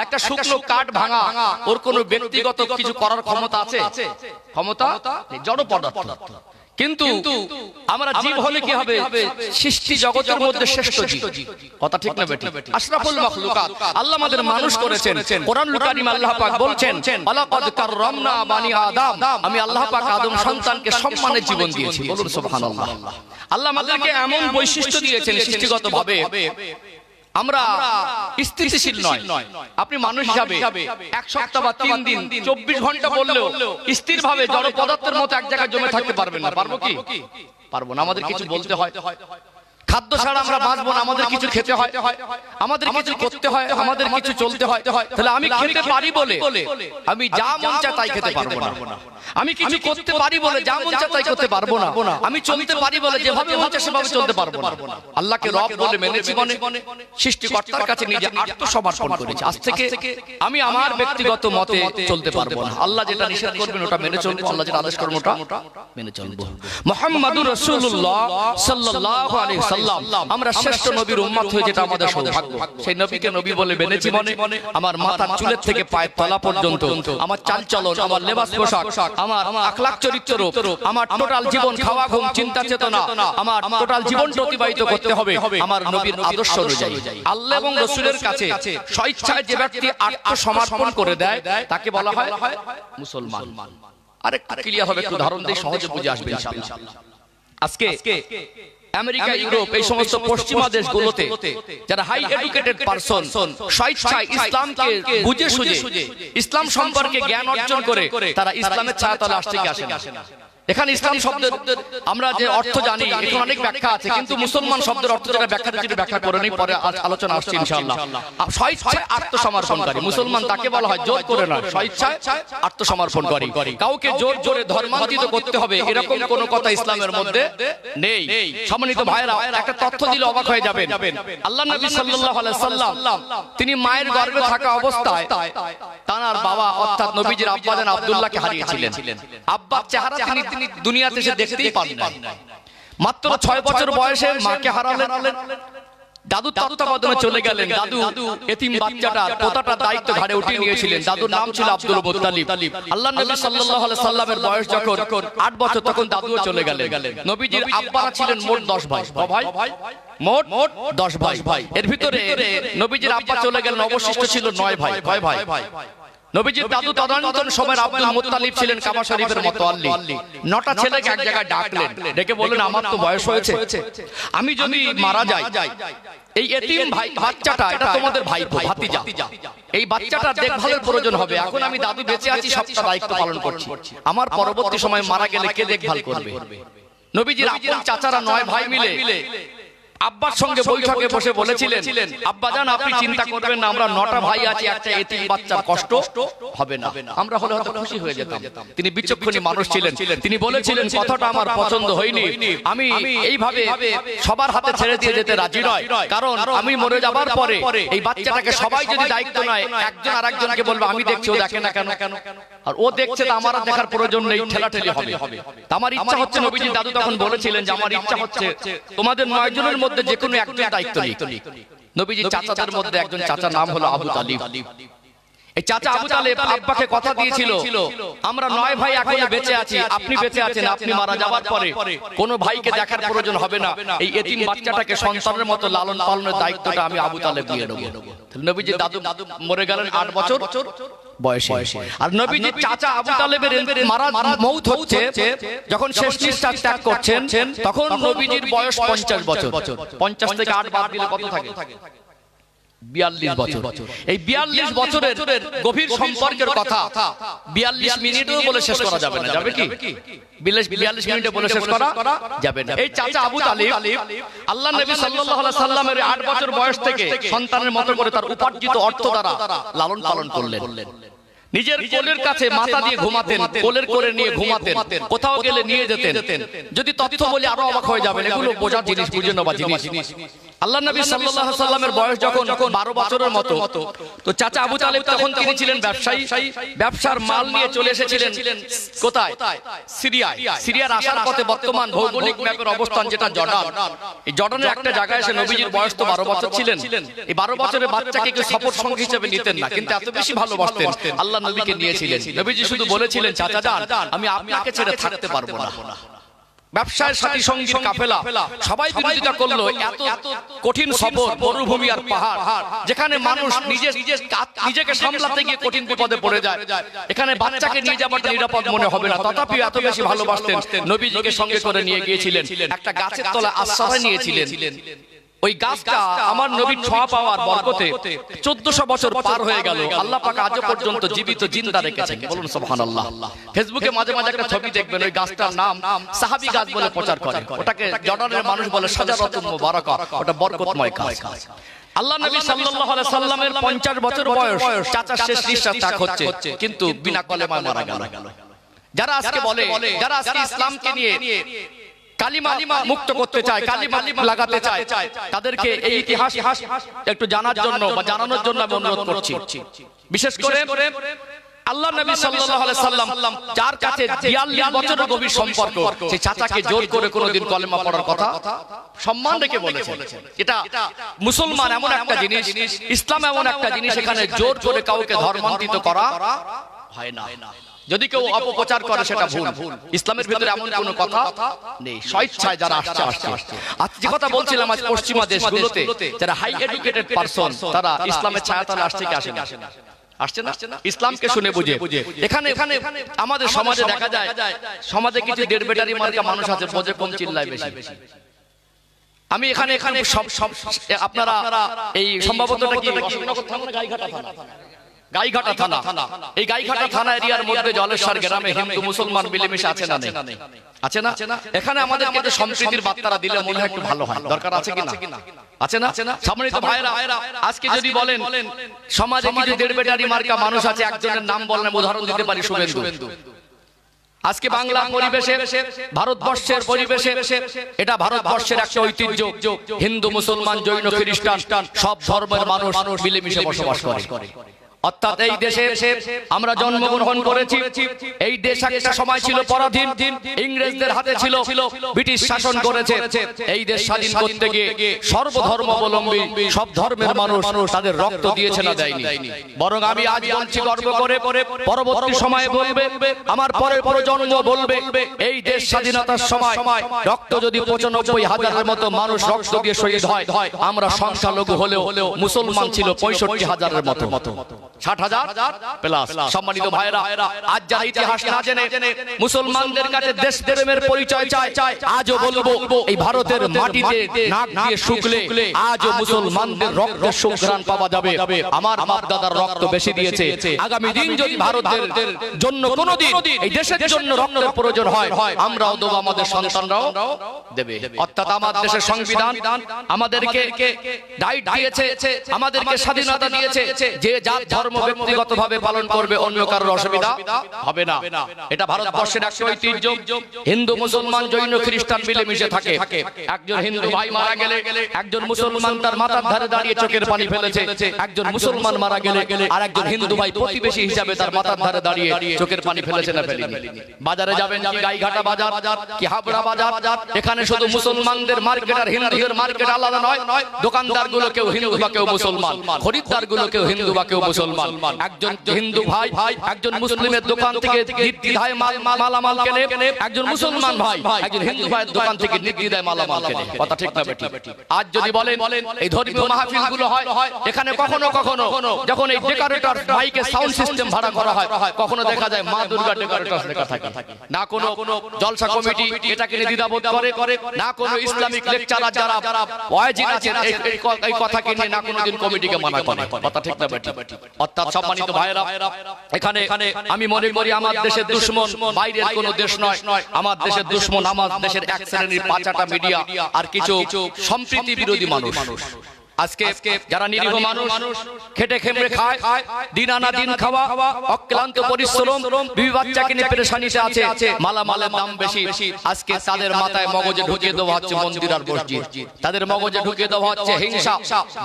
A: একটা শুকনো কাঠ ভাঙা, ওর কোনো ব্যক্তিগত কিছু করার ক্ষমতা আছে? ক্ষমতা জড় পদার্থ। কিন্তু আমরা জীব হলে কি হবে? সৃষ্টি জগতের মধ্যে শ্রেষ্ঠ জীব। কথা ঠিক না বেঠিক? আশরাফুল মাখলুকাত, আল্লাহ আমাদের মানুষ করেছেন। কোরআনুল কারীম আল্লাহ পাক বলছেন, ওয়ালাকাদ কাররামনা বানি আদম। আমি আল্লাহ পাক আদম সন্তানকে সম্মানের জীবন দিয়েছি। বলুন সুবহানাল্লাহ। আল্লাহ আমাদেরকে এমন বৈশিষ্ট্য দিয়েছেন সৃষ্টিগতভাবে, আমরা স্থিতিশীল নয়। আপনি মানুষ হিসাবে 1 সপ্তাহ বা 3 দিন 24 ঘন্টা বললেও স্থির ভাবে জড় পদার্থের মতো এক জায়গায় জমে থাকতে পারবেন না। পারবো কি? পারবো না। আমাদের কিছু বলতে হয়। খাদ্য ছাড়া আমরা বাঁচবো না, আমাদের কিছু খেতে হয়, আমাদের কিছু করতে হয়, আমাদের কিছু চলতে হয়। তাহলে আমি খেতে পারি বলে আমি যা মন চায় তাই খেতে পারবো না। আমি কিছু করতে পারি বলে যা মন চায় তাই করতে পারবো না। আমি চলতে পারি বলে যেভাবে মন চায় সেভাবে চলতে পারবো না। আল্লাহকে রব বলে মেনেছি মনে, সৃষ্টিকর্তার কাছে নিজে আত্মসমর্পণ করেছি। আজ থেকে আমি আমার ব্যক্তিগত মতে চলতে পারবো না। আল্লাহ যেটা নিষেধ করবেন ওটা মেনে চলবো, আল্লাহ যেটা আদেশ করবেন ওটা মেনে চলবো। মুহাম্মাদুর রাসূলুল্লাহ সাল্লাল্লাহু আলাইহি ওয়াসাল্লাম, আমরা শ্রেষ্ঠ নবীর উম্মত হয়ে যেটা আমাদের সৌভাগ্য, সেই নবীকে নবী বলে মেনেছি মনে। আমার মাথার চুলের থেকে পায়ের তলা পর্যন্ত, আমার চালচলন, আমার লেবাস পোশাক, আমার আখলাক চরিত্র, আমার টোটাল জীবন, খাওয়া ঘুম, চিন্তা চেতনা, আমার টোটাল জীবনটা অতিবাহিত করতে হবে আমার নবীর আদর্শ অনুযায়ী। আল্লাহ এবং রাসূলের কাছে স্বেচ্ছায় যে ব্যক্তি আত্মসমর্পণ করে দেয় তাকে বলা হয় মুসলমান। আরেকটা ক্লিয়ার হবে, একটু উদাহরণ দিয়ে সহজে বুঝে আসবে ইনশাআল্লাহ। আজকে আমেরিকা, ইউরোপ, এই সমস্ত পশ্চিমা দেশগুলোতে যারা হাই এডুকেটেড পারসন স্বেচ্ছায় ইসলামকে বুঝে সুঝে ইসলাম সম্পর্কে জ্ঞান অর্জন করে তারা ইসলামের ছায়াতলে আসছে কি আসে না? এখানে ইসলাম শব্দের আমরা যে অর্থ জানি এখানে অনেক ব্যাখ্যা আছে, কিন্তু মুসলমান শব্দের অর্থ যেটা ব্যাখ্যা দিচ্ছি ব্যাখ্যা করে নেই, পরে আলোচনা আসছে ইনশাআল্লাহ। স্বইচ্ছায় আত্মসমর্পণকারী মুসলমান তাকে বলা হয়, জোর করে নয়, স্বইচ্ছায় আত্মসমর্পণকারী। কাউকে জোর জোরে ধর্মান্তরিত করতে হবে এরকম কোনো কথা ইসলামের মধ্যে নেই। সম্মানিত ভাইরা, একটা তথ্য দিলে অবাক হয়ে যাবেন। আল্লাহ নবী সাল্লাল্লাহু আলাইহি সাল্লাম তিনি মায়ের গর্ভে থাকা অবস্থায় তার বাবা অর্থাৎ নবীজির আব্বাজান আব্দুল্লাহকে হারিয়েছিলেন। আব্বার চেহারা তিনি দুনিয়াতে এসে দেখতেই পান না। মাত্র 6 বছর বয়সে মাকে হারালেন। দাদু তত্ত্বাবধানে চলে গেলেন। দাদু এতিম বাচ্চাটার পোতাটার দায়িত্ব ঘাড়ে উঠিয়ে নিয়েছিলেন। দাদুর নাম ছিল আব্দুল মুত্তালিব। আল্লাহ নবী সাল্লাল্লাহু আলাইহি সাল্লামের বয়স যখন 8 বছর তখন দাদুও চলে গেলেন। নবীজির আব্বারা ছিলেন মোট 10 ভাই। মোট 10 ভাই। এর ভিতরে নবীজির আব্বা চলে গেলেন, অবশিষ্ট ছিল 9 ভাই। কয় ভাই? নবীজির দাদু তদানীন্তন সময়ের আব্দুল মুত্তালিব ছিলেন কাবা শরীফের মুতাওয়াল্লি। 9টা ছেলেকে এক জায়গায় ডাকলেন, ডেকে বললেন, আমার তো বয়স হয়েছে, আমি যদি মারা যাই এই এতিম ভাই বাচ্চাটা এটা তোমাদের ভাইপো ভাতিজা, এই বাচ্চাটার দেখভালের প্রয়োজন হবে। এখন আমি দাদু বেঁচে আছি, সবটা দায়িত্ব পালন করছি, আমার পরবর্তী সময় মারা গেলে কে দেখভাল করবে? নবীজির আপন চাচারা 9 ভাই মিলে আব্বার সঙ্গে বৈঠকে বসে বলেছিলেন, আব্বাজান আপনি চিন্তা করবেন না, আমরা 9টা ভাই আছি, একটা এতিম বাচ্চার কষ্ট হবে না। আমরা হলে হয়তো খুশি হয়ে যেতাম। তিনি বিচক্ষণী মানুষ ছিলেন। তিনি বলেছিলেন, কথাটা আমার পছন্দ হয়নি, আমি এইভাবে সবার হাতে ছেড়ে দিয়ে যেতে রাজি নয়, কারণ আমি মরে যাবার পরে এই বাচ্চাটাকে সবাই যদি দায়িত্ব নেয়, একজন আরেকজনকে বলবে আমি দেখছি, ও দেখে না কেন, আর ও দেখছে তো আমার দেখার প্রয়োজন নেই, ঠেলাঠেলি হবে। আমার ইচ্ছা হচ্ছে, নবীজি দাদু তখন বলেছিলেন যে আমার ইচ্ছা হচ্ছে তোমাদের 9 জনের মধ্যে যে কোনো একজন দায়িত্ব নিক। নবীজি চাচাদের মধ্যে একজন চাচার নাম হলো আবু তালিব। এই চাচা আবু তালেব আব্বাকে কথা দিয়েছিল, আমরা 9 ভাই এখনো বেঁচে আছি, আপনি বেঁচে আছেন, আপনি মারা যাওয়ার পরে কোনো ভাইকে দেখার প্রয়োজন হবে না, এই এতিম বাচ্চাটাকে সন্তানের মতো লালন পালনের দায়িত্বটা আমি আবু তালেব দিয়ে নেব। নবীজি দাদু মরে গেলেন 8 বছর বয়সে। আর নবীজির চাচা আবু তালেবের মারা মৌত হচ্ছে, যখন শেষ নিঃশ্বাস ত্যাগ করছেন, তখন নবীজির বয়স 50 বছর। 50 থেকে 8 বাদ দিলে কত থাকে? 42 বছর। এই 42 বছরের গভীর সম্পর্কের কথা 42 মিনিটেও বলে শেষ করা যাবে না। যাবে কি? 42 মিনিটে বলে শেষ করা যাবে না। এই চাচা আবু তালিব আল্লাহ নবী সাল্লাল্লাহু আলাইহি সাল্লামের 8 বছর বয়স থেকে সন্তানের মতো করে তার উপার্জিত অর্থ দ্বারা লালন পালন করলেন। নিজের কোলের কাছে মাথা দিয়ে ঘুমাতেন, কোলের করে নিয়ে ঘুমাতেন, কোথাও গেলে নিয়ে যেতেন। যদি তথ্য বলি আরো অবাক হয়ে যাবেন, এগুলো বোঝার জিনিস, বুঝে নেওয়া জিনিস। আল্লাহ নবী সাল্লাল্লাহু আলাইহি সাল্লামের বয়স যখন 12 বছরের মতো, তো চাচা আবু তালেব তখন তিনি ছিলেন ব্যবসায়ী। ব্যবসার মাল নিয়ে চলে এসেছিলেন কোথায়? সিরিয়ায়। সিরিয়ার আসার পথে বর্তমান ভৌগোলিক ম্যাপের অবস্থান যেটা জর্ডান, এই জর্ডানের একটা জায়গায় এসে নবীজির বয়স তো 12 বছর ছিলেন। এই 12 বছরের বাচ্চাকে কেউ সফর সঙ্গী হিসেবে নিতেন না, কিন্তু এত বেশি ভালোবাসতেন, আল্লাহ নবীকে নিয়েছিলেন। নবীজি শুধু বলেছিলেন, চাচা যান, আমি আপনাকে ছেড়ে থাকতে পারবো না। ব্যবসার সাথী সঙ্গীর কাফেলা সবাই বিরোধিতা করলো। এত কঠিন সফর, মরুভূমি আর পাহাড়, যেখানে মানুষ নিজেকে সামলাতে গিয়ে কঠিন বিপদে পড়ে যায়, এখানে বাচ্চাকে নিয়ে যাওয়াটা নিরাপদ মনে হবে না। তথাপি এত বেশি ভালোবাসতেন, নবীজিকে সঙ্গে করে নিয়ে গিয়েছিলেন, একটা গাছের তলায় আশ্রয় নিয়েছিলেন। ওই গাছটা আমার নবীর ছোঁয়া পাওয়ার বরকতে 1400 বছর পার হয়ে গেল, আল্লাহ পাক আজও পর্যন্ত জীবিত জিন্দা রেখেছেন। বলুন সুবহানাল্লাহ। ফেসবুকে মাঝে মাঝে একটা ছবি দেখবেন, ওই গাছটার নাম সাহাবী গাছ বলে প্রচার করে, ওটাকে জর্ডানের মানুষ বলে শাজারাতুন মুবারাকা, ওটা বরকতময় গাছ। আল্লাহ নবী সাল্লাল্লাহু আলাইহি সাল্লামের 50 বছর বয়স, চাচার শেষ নিঃশ্বাস ত্যাগ হচ্ছে, কিন্তু বিনা কলেমায় মারা গেল। যারা আজকে বলে, যারা আজকে ইসলামকে নিয়ে কালিমা মুক্ত করতে চায়, কালিমা লাগাতে চায়, তাদেরকে এই ইতিহাস একটু জানার জন্য বা জানানোর জন্য আমি অনুরোধ করছি। বিশেষ করে আল্লাহ নবী সাল্লাল্লাহু আলাইহি সাল্লাম যার কাছে 42 বছরের গভীর সম্পর্ক, সেই চাচাকে জোর করে কোনোদিন কলেমা পড়ার কথা সম্মান রেখে বলেছেন। এটা মুসলমান এমন একটা জিনিস, ইসলাম এমন একটা জিনিস, এখানে জোর করে কাউকে ধর্মান্তরিত করা হয় না। যদি কেউ অপপ্রচার করে সেটা ভুল। ইসলামের ভিতরে এমন কোনো কথা নেই। স্বেচ্ছায় যারা আসছে। আজ যে কথা বলছিলাম, আজ পশ্চিমা দেশগুলোতে যারা হাই এডুকেটেড পারসন, তারা ইসলামের ছায়াতলে আসছে কি আসে না? আসছে না? ইসলামকে শুনে বুঝে। এখানে আমাদের সমাজে দেখা যায়, সমাজে কিছু দেড় বেটারি মার্কা মানুষ আছে, বোঝে কম, চিল্লায় বেশি। আমি এখানে সব আপনারা এই সম্ভবতটা কি গাইঘাটা থানা, গাইঘাটা থানা, এই গাইঘাটা থানা এরিয়ার মধ্যে জলেশ্বর গ্রামে হিন্দু মুসলমান মিলেমিশে আছে না নেই? আছে না? এখানে আমাদেরকে একটু সম্প্রীতির বার্তাটা দিলে মনে হয় একটু ভালো হয়, দরকার আছে কি না? আছে না? সম্মানিত ভাইরা, আজকে যদি বলেন সমাজে কিছু দেড় বেটারি মার্কা মানুষ আছে, একজনের নাম বললেন, উদাহরণ দিতে পারি শুভেন্দু। আজকে বাংলা পরিবেশে, ভারতবর্ষের পরিবেশে, এটা ভারতবর্ষের একটা ঐতিহ্য, হিন্দু মুসলমান জৈন খ্রিস্টান সব ধর্মের মানুষ মিলেমিশে বসবাস করে। অর্থাৎ এই দেশে আমরা জন্মগ্রহণ করেছি, এই দেশ একটা সময় ছিল পরাধীন, ইংরেজদের হাতে ছিল, ব্রিটিশ শাসন করেছে। এই দেশ স্বাধীন করতে গিয়ে সর্বধর্মাবলম্বী সব ধর্মের মানুষ তাদের রক্ত দিয়েছে না দেয়নি? বরং আমি আজ বলছি গর্ব করে, পরবর্তী সময়ে বলবে, আমার পরের প্রজন্ম বলবে, এই দেশ স্বাধীনতার সময় রক্ত যদি ৯৫,০০০-এর মতো মানুষ রক্ত দিয়ে শহীদ হয়, আমরা সংখ্যালঘু হলেও মুসলমান ছিল ৬৫,০০০-এর মতো, ৬০,০০০ প্লাস। সম্মানিত ভাইরা, আজ যারা ইতিহাস না জেনে মুসলমানদের কাছে দেশ প্রেমের পরিচয় চায়, আজও বলবো এই ভারতের মাটিতে নাক দিয়ে শুকলে আজও মুসলমানদের রক্তের সুঘ্রাণ পাওয়া যাবে। আমার বাপ দাদার রক্ত বেশি দিয়েছে, আগামী দিন যদি ভারতের জন্য কোনোদিন এই দেশের জন্য রক্তের প্রয়োজন হয়, আমরাও দেবো, আমাদের সন্তানরাও দেবে। অর্থাৎ আমার দেশের সংবিধান আমাদেরকে রাইট দিয়েছে, আমাদেরকে স্বাধীনতা দিয়েছে, যে যার ধর্ম ব্যক্তিগতভাবে পালন করবে, অন্য কারোর অসুবিধা হবে না। এটা ভারতবর্ষের একটা ঐতিহ্য। হিন্দু মুসলমান জৈন খ্রিস্টান মিলেমিশে থাকে। একজন হিন্দু ভাই মারা গেলে একজন মুসলমান তার মাথার ধারে দাঁড়িয়ে চোখের পানি ফেলেছে, একজন মুসলমান মারা গেলে আর একজন হিন্দু ভাই প্রতিবেশী হিসাবে তার মাথার ধারে দাঁড়িয়ে চোখের পানি ফেলেছে না ফেলেনি? বাজারে যাবেন, গাইঘাটা বাজার কি হাবড়া বাজার, এখানে শুধু মুসলমানদের মার্কেট আর হিন্দুদের মার্কেট আলাদা নয়। দোকানদার গুলো কেউ হিন্দু বা কেউ মুসলমান, খরিদ্দার গুলো কেউ হিন্দু বা কেউ মুসলমান। একজন হিন্দু ভাই একজন মুসলিমের দোকান থেকে নির্দ্বিধায় মালামাল কেনে, একজন মুসলমান ভাই একজন হিন্দু ভাইয়ের দোকান থেকে নির্দ্বিধায় মালামাল কেনে। কথা ঠিক না বেঠিক? আজ যদি বলেন এই ধর্মীয় মাহফিল গুলো হয়, এখানে কখনো কখনো যখন এই ডেকোরেটর মাইকে সাউন্ড সিস্টেম ভাড়া করা হয়, কখনো দেখা যায় মা দুর্গা ডেকোরেটর লেখা থাকে না, কোনো জলসা কমিটি এটাকে দ্বিধাবোধ করে না, কোনো ইসলামিক লেকচারার যারা ওয়াজিব আছেন এই কথাকে নিয়ে না কোনোদিন কমিটিকে মানা করে। কথা ঠিক না বেঠিক? অর্থাৎ সম্মানিত ভাইরা, এখানে আমি মনে করি আমার দেশের দুশমন বাইরের কোনো দেশ নয়, আমার দেশের দুশমন আমার দেশের এক শ্রেণীর পাঁচাটা মিডিয়া আর কিছু সম্প্রীতি বিরোধী মানুষ। আজকে যারা নিরীহ মানুষ খেটে খেমড়ে খায়, দিন আনা দিন খাওয়া, অক্লান্ত পরিশ্রম, দুই বাচ্চাকে নিয়ে পেরেশানিতে আছে, মালামালের দাম বেশি, আজকে তাদের মাথায় মগজে ঢুকিয়ে দেওয়া হচ্ছে মন্দির আর মসজিদ, তাদের মগজে ঢুকিয়ে দেওয়া হচ্ছে হিংসা,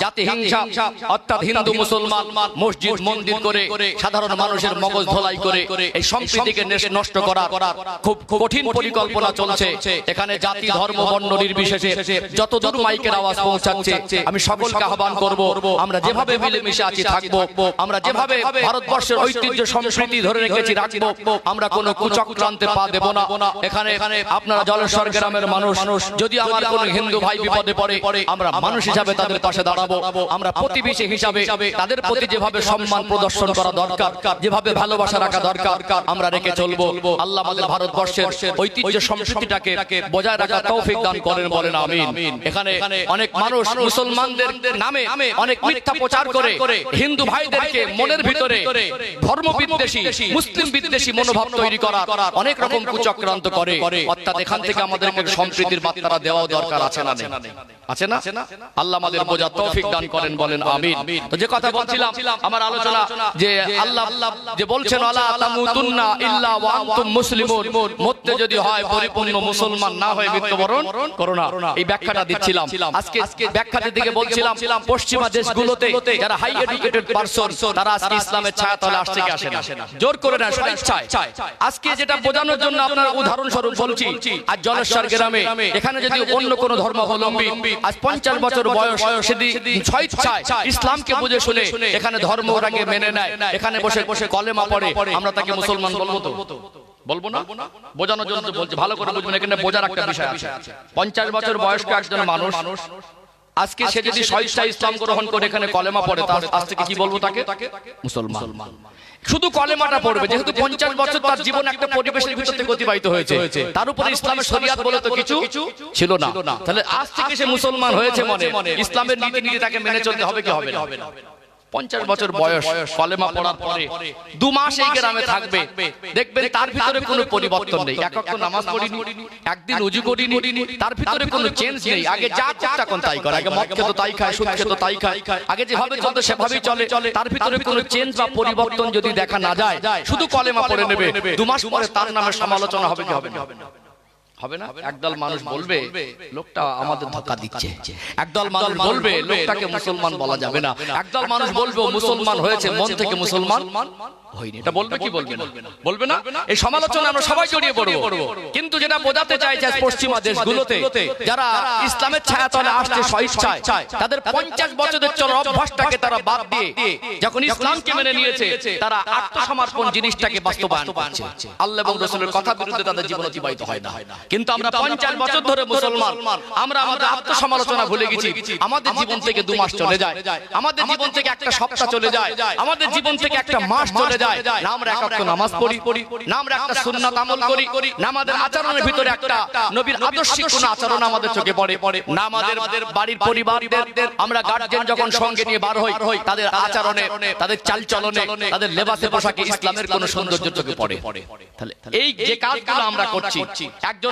A: জাতি হিংসা। অর্থাৎ হিন্দু মুসলমান মসজিদ মন্দির করে সাধারণ মানুষের মগজ ধোলাই করে এই সম্প্রীতিকে নষ্ট করার খুব কঠিন পরিকল্পনা চলছে। এখানে জাতি ধর্ম বর্ণ নির্বিশেষে যতদূর মাইকের আওয়াজ পৌঁছাচ্ছে, আমি সকলকে আহ্বান করব, আমরা যেভাবে মিলেমিশে আছি থাকবো, আমরা যেভাবে ভারতবর্ষের ঐতিহ্য সংস্কৃতি ধরে রেখেছি রাখবো, আমরা কোনো কুচক্রান্তে পা দেব না। এখানে আপনারা জলেশ্বর গ্রামের মানুষ, যদি আমার কোনো হিন্দু ভাই বিপদে পড়ে, আমরা মানুষ হিসাবে তাদের পাশে দাঁড়াবো, আমরা প্রতিবেশী হিসাবে তাদের প্রতি যেভাবে সম্মান প্রদর্শন করা দরকার, যেভাবে ভালোবাসা রাখা দরকার, আমরা রেখে চলবো। আল্লাহ আমাদের ভারতবর্ষের ঐতিহ্য সংস্কৃতিটাকে বজায় রাখা তৌফিক দান করেন, বলেন আমিন। এখানে অনেক মানুষ মুসলমানদের নামে অনেক মিথ্যা প্রচার করে হিন্দু ভাইদেরকে মনের ভিতরে ধর্ম বিদ্বেষী, মুসলিম বিদ্বেষী মনোভাব তৈরি করা অনেক রকম কুচক্রান্ত করে। অর্থাৎ এখান থেকে আমাদেরকে সম্প্রীতির বার্তা দেওয়া দরকার আছে না? আছে না? আল্লাহ আমাদের বোঝার তৌফিক দান করেন, বলেন আমিন। তো যে কথা বলছিলাম আমার আলোচনা, যে আল্লাহ যে বলছেন আলা তামুতুন্না ইল্লা ওয়া আনতুম মুসলিমুন, মরতে যদি হয় পরিপূর্ণ মুসলমান না হয়ে মৃত্যুবরণ করো না। এই ব্যাখ্যাটা দিচ্ছিলাম। আজকে ব্যাখ্যাটা দিকে বলছিলাম পশ্চিমা দেশগুলোতে যারা হাই এডুকেটেড পারসন, তারা আজকে ইসলামের ছায়াতলে আসছে কি আসে না? জোর করে না, স্বেচ্ছায়। আজকে যেটা বোঝানোর জন্য আপনার উদাহরণ স্বরূপ বলছি, আজ জলেশ্বর গ্রামে এখানে যদি অন্য কোনো ধর্মাবলম্বী আজ 50 বছর বয়স যদি স্বেচ্ছায় ইসলামকে বুঝে শুনে এখানে ধর্মটাকে মেনে নেয়, এখানে বসে বসে কলেমা পড়ে, আমরা তাকে মুসলমান বলবো তো? বলবো না? বোঝানোর জন্য বলছি, ভালো করে বুঝবেন, এখানে বোঝার একটা বিষয় আছে। 50 বছর বয়স্ক একজন মানুষ আজকে সে যদি স্বেচ্ছায় ইসলাম গ্রহণ করে এখানে কলেমা পড়ে, তার আজ থেকে কি বলবো তাকে? মুসলমান। শুধু কলেমাটা পড়বে, যেহেতু 50 বছর তার জীবন একটা পরিবেশের ভিতর থেকে অতিবাহিত হয়েছে, তার উপরে ইসলামের শরিয়াত বলে তো কিছু ছিল না। তাহলে আজ থেকে সে মুসলমান হয়েছে, মনে ইসলামের নীতি তাকে মেনে চলতে হবে কি হবে না? 50 বছর বয়স, কলেমা পড়ার পরে 2 মাস এই গ্রামে থাকবে, দেখবেন তার ভিতরে কোনো পরিবর্তন নেই। এক ওয়াক্ত নামাজ পড়িনি, একদিন ওযু করিনি, তার ভিতরে কোনো চেঞ্জ নেই। আগে যা করতে কোন তাই করে, আগে মদ খেত তাই খায়, সুদ খেত তাই খায়, আগে যেভাবে চলতো সেভাবেই চলে। তার ভিতরে কোনো চেঞ্জ বা পরিবর্তন যদি দেখা না যায়, শুধু কলেমা পড়ে নেবে, 2 মাস পরে তার নামে সমালোচনা হবে কি হবে না? হবে না? একদল মানুষ বলবে লোকটা আমাদের ধোঁকা দিচ্ছে, একদল মানুষ বলবে লোকটাকে মুসলমান বলা যাবে না, একদল মানুষ বলবে মুসলমান হয়েছে মন থেকে মুসলমান হয়নি। এটা বলবে কি বলবে না? বলবে না? এই সমালোচনা আমরা সবাই জড়িয়ে পড়ব। কিন্তু যেটা বোঝাতে চাইছে পশ্চিমা দেশগুলোতে যারা ইসলামের ছায়াতলে আসছে স্বইচ্ছায়, তাদের 50 বছরের চলা অভ্যাসটাকে তারা বাদ দিয়ে যখন ইসলামকে মেনে নিয়েছে, তারা আত্মসমর্পণ জিনিসটাকে বাস্তবায়ন করছে। আল্লাহ এবং রাসূলের কথা বিরুদ্ধে তাদের জীবন অতিবাহিত হয় না। কিন্তু আমরা 50 বছর ধরে মুসলমান, আমরা আমাদের আত্মসমালোচনা ভুলে গেছি। আমাদের জীবন থেকে 2 মাস চলে যায়, আমাদের জীবন থেকে একটা সপ্তাহ চলে যায়, আমাদের জীবন থেকে একটা মাস চলে যায়, না আমরা এক ওয়াক্ত নামাজ পড়ি, না আমরা একটা সুন্নাত আমল করি, না আমাদের আচরণের ভিতরে একটা নবীর আদর্শিক কোন আচরণ আমাদের চোখে পড়ে, না আমাদের বাড়ির পরিবারদের আমরা গার্জিয়ান যখন সঙ্গে নিয়ে বার হই, তাদের আচরণে, তাদের চালচলনে, তাদের লেবাসে পোশাকে ইসলামের কোন সৌন্দর্য চোখে পড়ে। তাহলে এই যে কাজগুলো আমরা করছি, একজন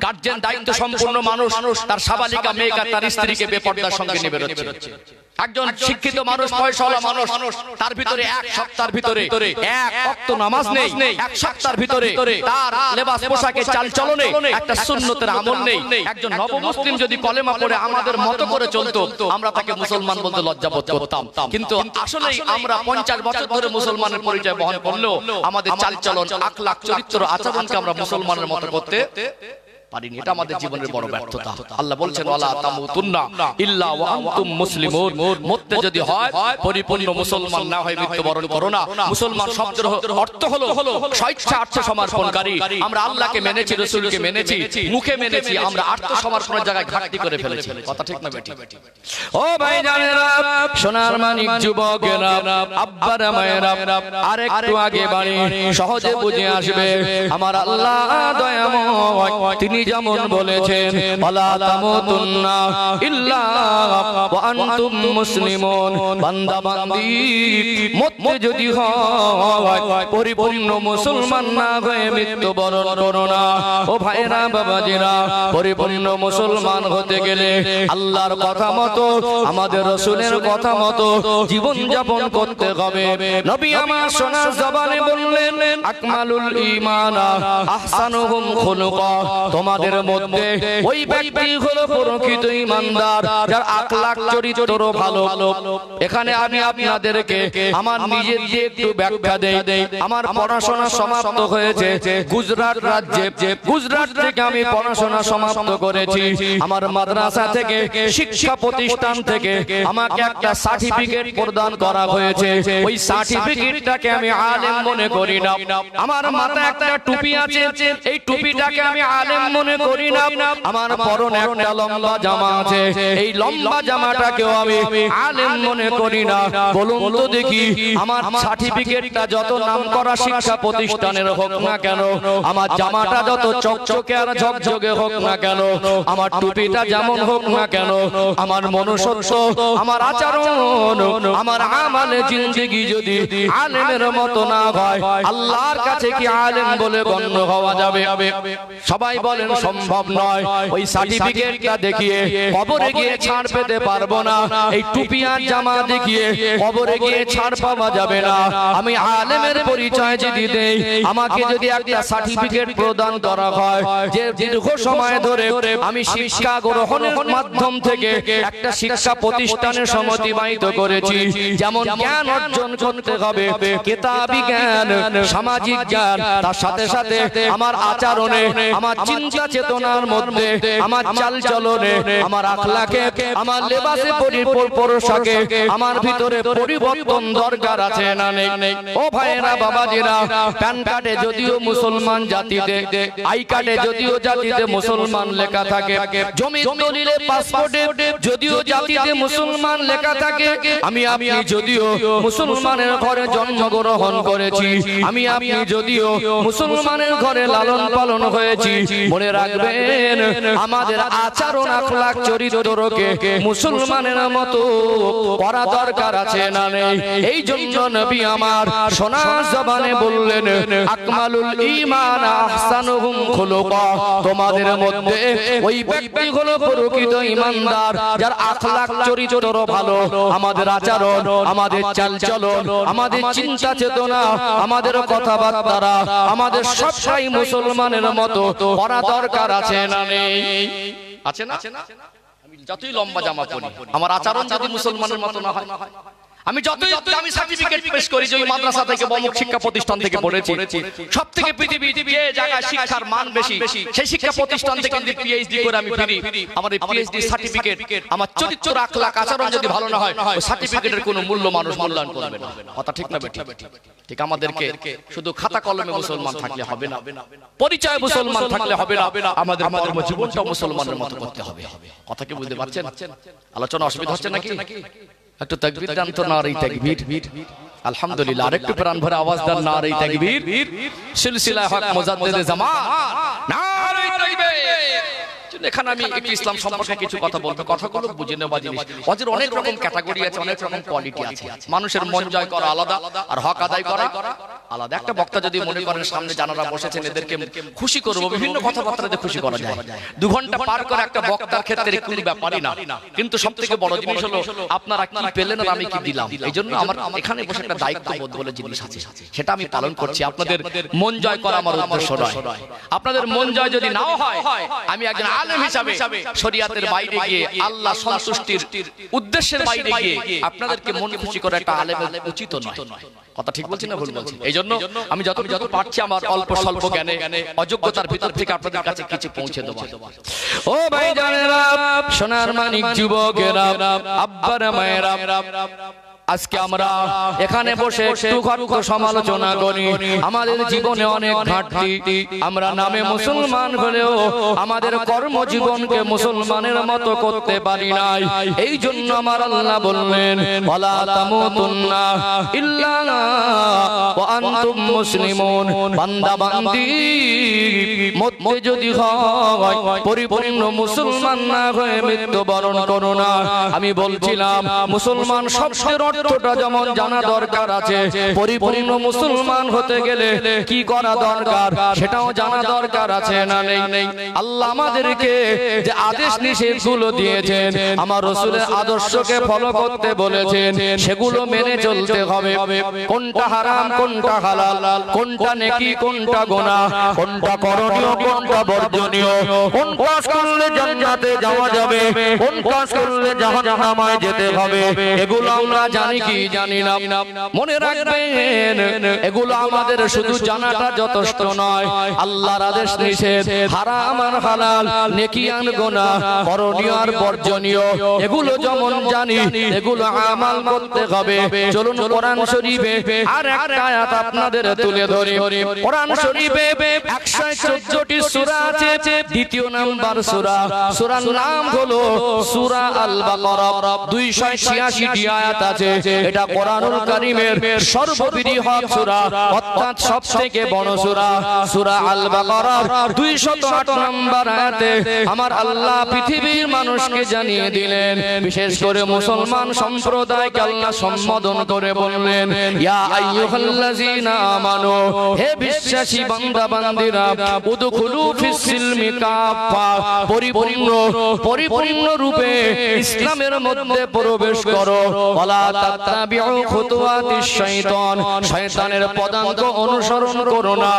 A: গার্জিয়ান দায়িত্ব সম্পন্ন মানুষ তার সাবালিকা মেয়েকে, তার স্ত্রীকে বেপরদার সঙ্গে নিয়ে বেরোচ্ছে। একজন শিক্ষিত মানুষ, পয়সাওয়ালা মানুষ, তার ভিতরে এক সপ্তাহের ভিতরে এক ওয়াক্ত নামাজ নেই, এক সপ্তাহের ভিতরে তার লেবাস পোশাকে চালচলনে একটা সুন্নতের আমল নেই। একজন নবমুসলিম যদি কলেমা পড়ে আমাদের মতো করে চলতো, আমরা তাকে মুসলমান বলতে লজ্জা বোধ করতাম। কিন্তু আসলেই আমরা 50 বছর ধরে মুসলমানের পরিচয় বহন করলেও আমাদের চালচলন, আখলাক, চরিত্র, আচরণকে আমরা মুসলমানের মতো করতে পারিনি। এটা আমাদের জীবনের বড় ব্যর্থতা। আল্লাহ বলছেন ওয়ালা তামুতুন্না ইল্লা ওয়া আনতুম মুসলিমুন, মরতে যদি হয় পরিপূর্ণ মুসলমান না হয় মৃত্যুবরণ করো না। মুসলমান শব্দের অর্থ হলো স্বেচ্ছা আত্মসমর্পণকারী। আমরা আল্লাহকে মেনেছি, রাসূলকে মেনেছি, মুখে মেনেছি, আমরা আত্মসমর্পণের জায়গায় ঘাটতি করে ফেলেছি। কথা ঠিক না বেটি? ও ভাই জানেরা, সোনার মানিক যুবকেরা, আব্বারা মায়েরা, আরেকটু আগে বাড়ি সহজে বুঝে আসবে। আমার আল্লাহ দয়াময়, তিনি যেমন বলেছেন ওয়ালা তামুতুন্না ইল্লা ওয়া আনতুম মুসলিমুন, বান্দা বান্দি মরতে যদি হয় পরিপূর্ণ মুসলমান না হয়ে মৃত্যুবরণ করো না। ও ভাইরা, বাবাজিরা, পরিপূর্ণ মুসলমান হতে গেলে আল্লাহর কথা মতো, আমাদের রাসূলের কথা মতো জীবন যাপন করতে হবে। নবী আমার সোনার জবানে বললেন আকমালুল ঈমানা আহসানুহুম খুলুকা, তোমাদের মধ্যে ওই ব্যক্তি হলো প্রকৃত ঈমানদার যার আখলাক, চরিত্র ভালো। এখানে আমি আপনাদেরকে আমার নিজের দিয়ে একটু ব্যাখ্যা দেই। আমার পড়াশোনা সমাপ্ত হয়েছে গুজরাট রাজ্যে, গুজরাট থেকে আমি পড়াশোনা সমাপ্ত করেছি। আমার মাদ্রাসা থেকে, শিক্ষা প্রতিষ্ঠান থেকে আমাকে একটা সার্টিফিকেট প্রদান করা হয়েছে। ওই সার্টিফিকেটটাকে আমি আলেম মনে করি না। আমার মাথায় একটা টুপি আছে, এই টুপিটাকে আমি আলেম মনে করি না। আমার পরনে একটা লম্বা জামা আছে, এই লম্বা জামাটাকেও আমি আলেম মনে করি না। বলুন তো দেখি, আমার সার্টিফিকেটটা যত নামকরা শিক্ষা প্রতিষ্ঠানের হোক না কেন, আমার জামাটা যত চকচকে আর ঝকঝকে হোক না কেন, আমার টুপিটা যেমন হোক না কেন, আমার মনুষ্যত্ব, আমার আচরণ, আমার আমালে জিন্দেগি যদি আলেমের মতো না হয়, আল্লাহর কাছে কি আলেম বলে গণ্য হওয়া যাবে? সবাই বলেন সম্ভব নয়। ওই সার্টিফিকেটটা দেখিয়ে কবরে গিয়ে ছাড় পেতে পারবো না, এই টুপি আর জামা দেখিয়ে কবরে গিয়ে ছাড় পাওয়া যাবে না। আমি আলেমের পরিচয় যদি দেই, আমাকে যদি একটা সার্টিফিকেট প্রদান করা হয় যে দীর্ঘ সময় ধরে আমি শিক্ষা গ্রহণের মাধ্যম থেকে একটা শিক্ষা প্রতিষ্ঠানের সময় অতিবাহিত করেছি, যেমন জ্ঞান অর্জন করতে হবে, কিতাবী জ্ঞান, সামাজিক জ্ঞান, তার সাথে সাথে আমার আচরণে, আমার চিন্তা চেতনার মধ্যে, আমার চালচলনে, আমার আখলাকে, আমার লেবাসে, পোশাকে আমার ভিতরে পরিবর্তন দরকার আছে না নেই? ও ভাইরা, বাবাজিরা, প্যান কার্ডে যদিও মুসলমান জাতিতে, আই কার্ডে যদিও জাতিতে মুসলমান লেখা থাকে, জমি দলিলে, পাসপোর্টে যদিও জাতিতে মুসলমান লেখা থাকে, আমি আপনি যদিও মুসলমানের ঘরে জন্মগ্রহণ করেছি, আমি আপনি যদিও মুসলমানের ঘরে লালন পালন হয়েছি, মনে মনে রাখবেন আমাদের আচরণ আখলাক চরিত্রকে মুসলমানের মতো করা দরকার আছে না নেই। এই জন্য নবী আমার সোনা জবানে বললেন আকমালুল ঈমান আহসানুহুম খুলুকা, তোমাদের মধ্যে ওই ব্যক্তি হলো প্রকৃত ঈমানদার যার আখলাক চরিত্র ভালো, আমাদের আচরণ, আমাদের চালচলন, আমাদের চিন্তা চেতনা, আমাদের কথাবার্তা, আমাদের সবটাই মুসলমানের মতো করা দরকার আছে না নেই? আছে না? আমি যতই লম্বা জামা পরি, আমার আচরণ যদি মুসলমানের মতো না হয়, আমি যতই দামি সার্টিফিকেট পেশ করি যে মাদ্রাসা থেকে বা অমুক শিক্ষা প্রতিষ্ঠান থেকে পড়েছি, সব থেকে পৃথিবীর যে জায়গায় শিক্ষার মান বেশি সেই শিক্ষা প্রতিষ্ঠান থেকে যদি পিএইচডি করে আমি ফিরি, আমার এই পিএইচডি সার্টিফিকেট, আমার চরিত্র আখলাক আচরণ যদি ভালো না হয়, ওই সার্টিফিকেটের কোনো মূল্য মানুষ মূল্যায়ন করবে না। কথা ঠিক না বেঠিক? ঠিক। আমাদেরকে শুধু খাতা কলমে মুসলমান থাকলে হবে না, পরিচয় মুসলমান থাকলে হবে না, আমাদের জীবনটা মুসলমানের মতো করতে হবে। কথা কি বুঝতে পারছেন? আলোচনা অসুবিধা হচ্ছে নাকি? একটু তাকবীর দেন তো, নারে তাকবীর। আলহামদুলিল্লাহ, আরেকটু প্রাণ ভরে আওয়াজ দেন, নারে তাকবীর। সিলসিলা হক মুজাদ্দিদে জামান, নারে তাকবীর। এখানে আমি একটু ইসলাম সম্পর্কে কিছু কথা বলবো, কথাগুলো বুঝে নেওয়া জিনিস। ওদের অনেক রকম ক্যাটাগরি আছে, অনেক রকম কোয়ালিটি আছে। মানুষের মন জয় করা আলাদা, আর হক আদায় করা আলাদা। একটা বক্তা যদি মনে করেন সামনে জানারা বসেছেন এদেরকে খুশি করবো, বিভিন্ন কথাবার্তাতে খুশি করা যায়। 2 ঘন্টা পার করে একটা বক্তার ক্ষেত্রে কোনো ব্যাপারই না, কিন্তু সব থেকে বড় জিনিস হলো আপনারা কি পেলেন আর আমি কি দিলাম। এই জন্য আমার এখানে বসে একটা দায়িত্ববোধ বলে জিনিস আছে, সেটা আমি পালন করছি। আপনাদের মন জয় করা আমার উদ্দেশ্য নয়। আপনাদের মন জয় যদি নাও হয়, আমি একজন আলেম হিসাবে শরীয়তের বাইরে গিয়ে, আল্লাহ সন্তুষ্টির উদ্দেশ্যের বাইরে গিয়ে আপনাদেরকে মন খুশি করা একটা আলেমের উচিত নয়। কথা ঠিক বলছি না ভুল বলছি? এই জন্য আমি যত পারছি আমার অল্প স্বল্প জ্ঞানে, অযোগ্যতার ভিতর থেকে আপনাদের কাছে কিছু পৌঁছে দেব। ও ভাই জানেরা, সোনার মানিক যুবকেরা, আব্বার মায়েরা, আজকে আমরা এখানে বসে একটু ঘটক সমালোচনা করি। আমাদের জীবনে অনেক ঘাটতি, আমরা নামে মুসলমান হলেও আমাদের কর্মজীবনকে মুসলমানের মতো করতে পারি নাই। এই জন্য আমার আল্লাহ বললেন ওয়ালা তামুতুন্না ইল্লা ওয়া আনতুম মুসলিমুন। বান্দা বান্দি মধ্যে যদি হয় পরিপূর্ণ মুসলমান না হয়ে মৃত্যুবরণ করো না। আমি বলছিলাম মুসলমান শব্দের অর্থটা যেমন জানা দরকার আছে, পরিপূর্ণ মুসলমান হতে গেলে কি করা দরকার সেটাও জানা দরকার আছে না নেই? আল্লাহ আমাদেরকে যে আদেশ নিষেধগুলো দিয়েছেন, আমার রাসূলের আদর্শকে ফলো করতে বলেছেন, সেগুলো মেনে চলতে হবে। কোনটা হারাম, কোনটা হালাল, কোনটা নেকি, কোনটা গুনাহ, কোনটা করণীয়, কোনটা বর্জনীয়, কোন কাজ করলে জান্নাতে যাওয়া যাবে, কোন কাজ করলে জাহান্নামে যেতে হবে, এগুলো আমরা জানি কি জানি না? মনে রাখবেন এগুলো আমাদের শুধু জানাটা যথেষ্ট নয়। আল্লাহর আদেশ নিষেধ, হারাম আর হালাল, নেকি আর গুনাহ, করণীয় আর বর্জনীয়, এগুলো যেমন জানি এগুলো আমল করতে হবে। চলুন কোরআন শরীফে আর একটা আয়াত আপনাদের তুলে ধরি। কোরআন শরীফে 114টি সূরা আছে, দ্বিতীয় নাম্বার সূরা, সূরার নাম হলো সূরা আল বাকারা। 286টি আয়াত আছে। এটা কোরআনুল কারীমের সর্ববৃহৎ সূরা, অর্থাৎ সবথেকে বড় সূরা। সূরা আল বাকারার 208 নম্বর আয়াতে আমার আল্লাহ পৃথিবীর মানুষকে জানিয়ে দিলেন, বিশেষ করে মুসলমান সম্প্রদায়কে আল্লাহ সম্বোধন করে বললেন ইয়া আইয়ুহাল্লাযীনা আমানু, হে বিশ্বাসী বান্দা বান্দীরা, উদখুলু ফিস সিলমি কাফা, পরিপূর্ণ রূপে ইসলামের মধ্যে প্রবেশ করো। ওয়ালা তাত্তাবিউ খুতুওয়াতিশ শাইতান, শয়তানের পদাঙ্ক অনুসরণ করো না।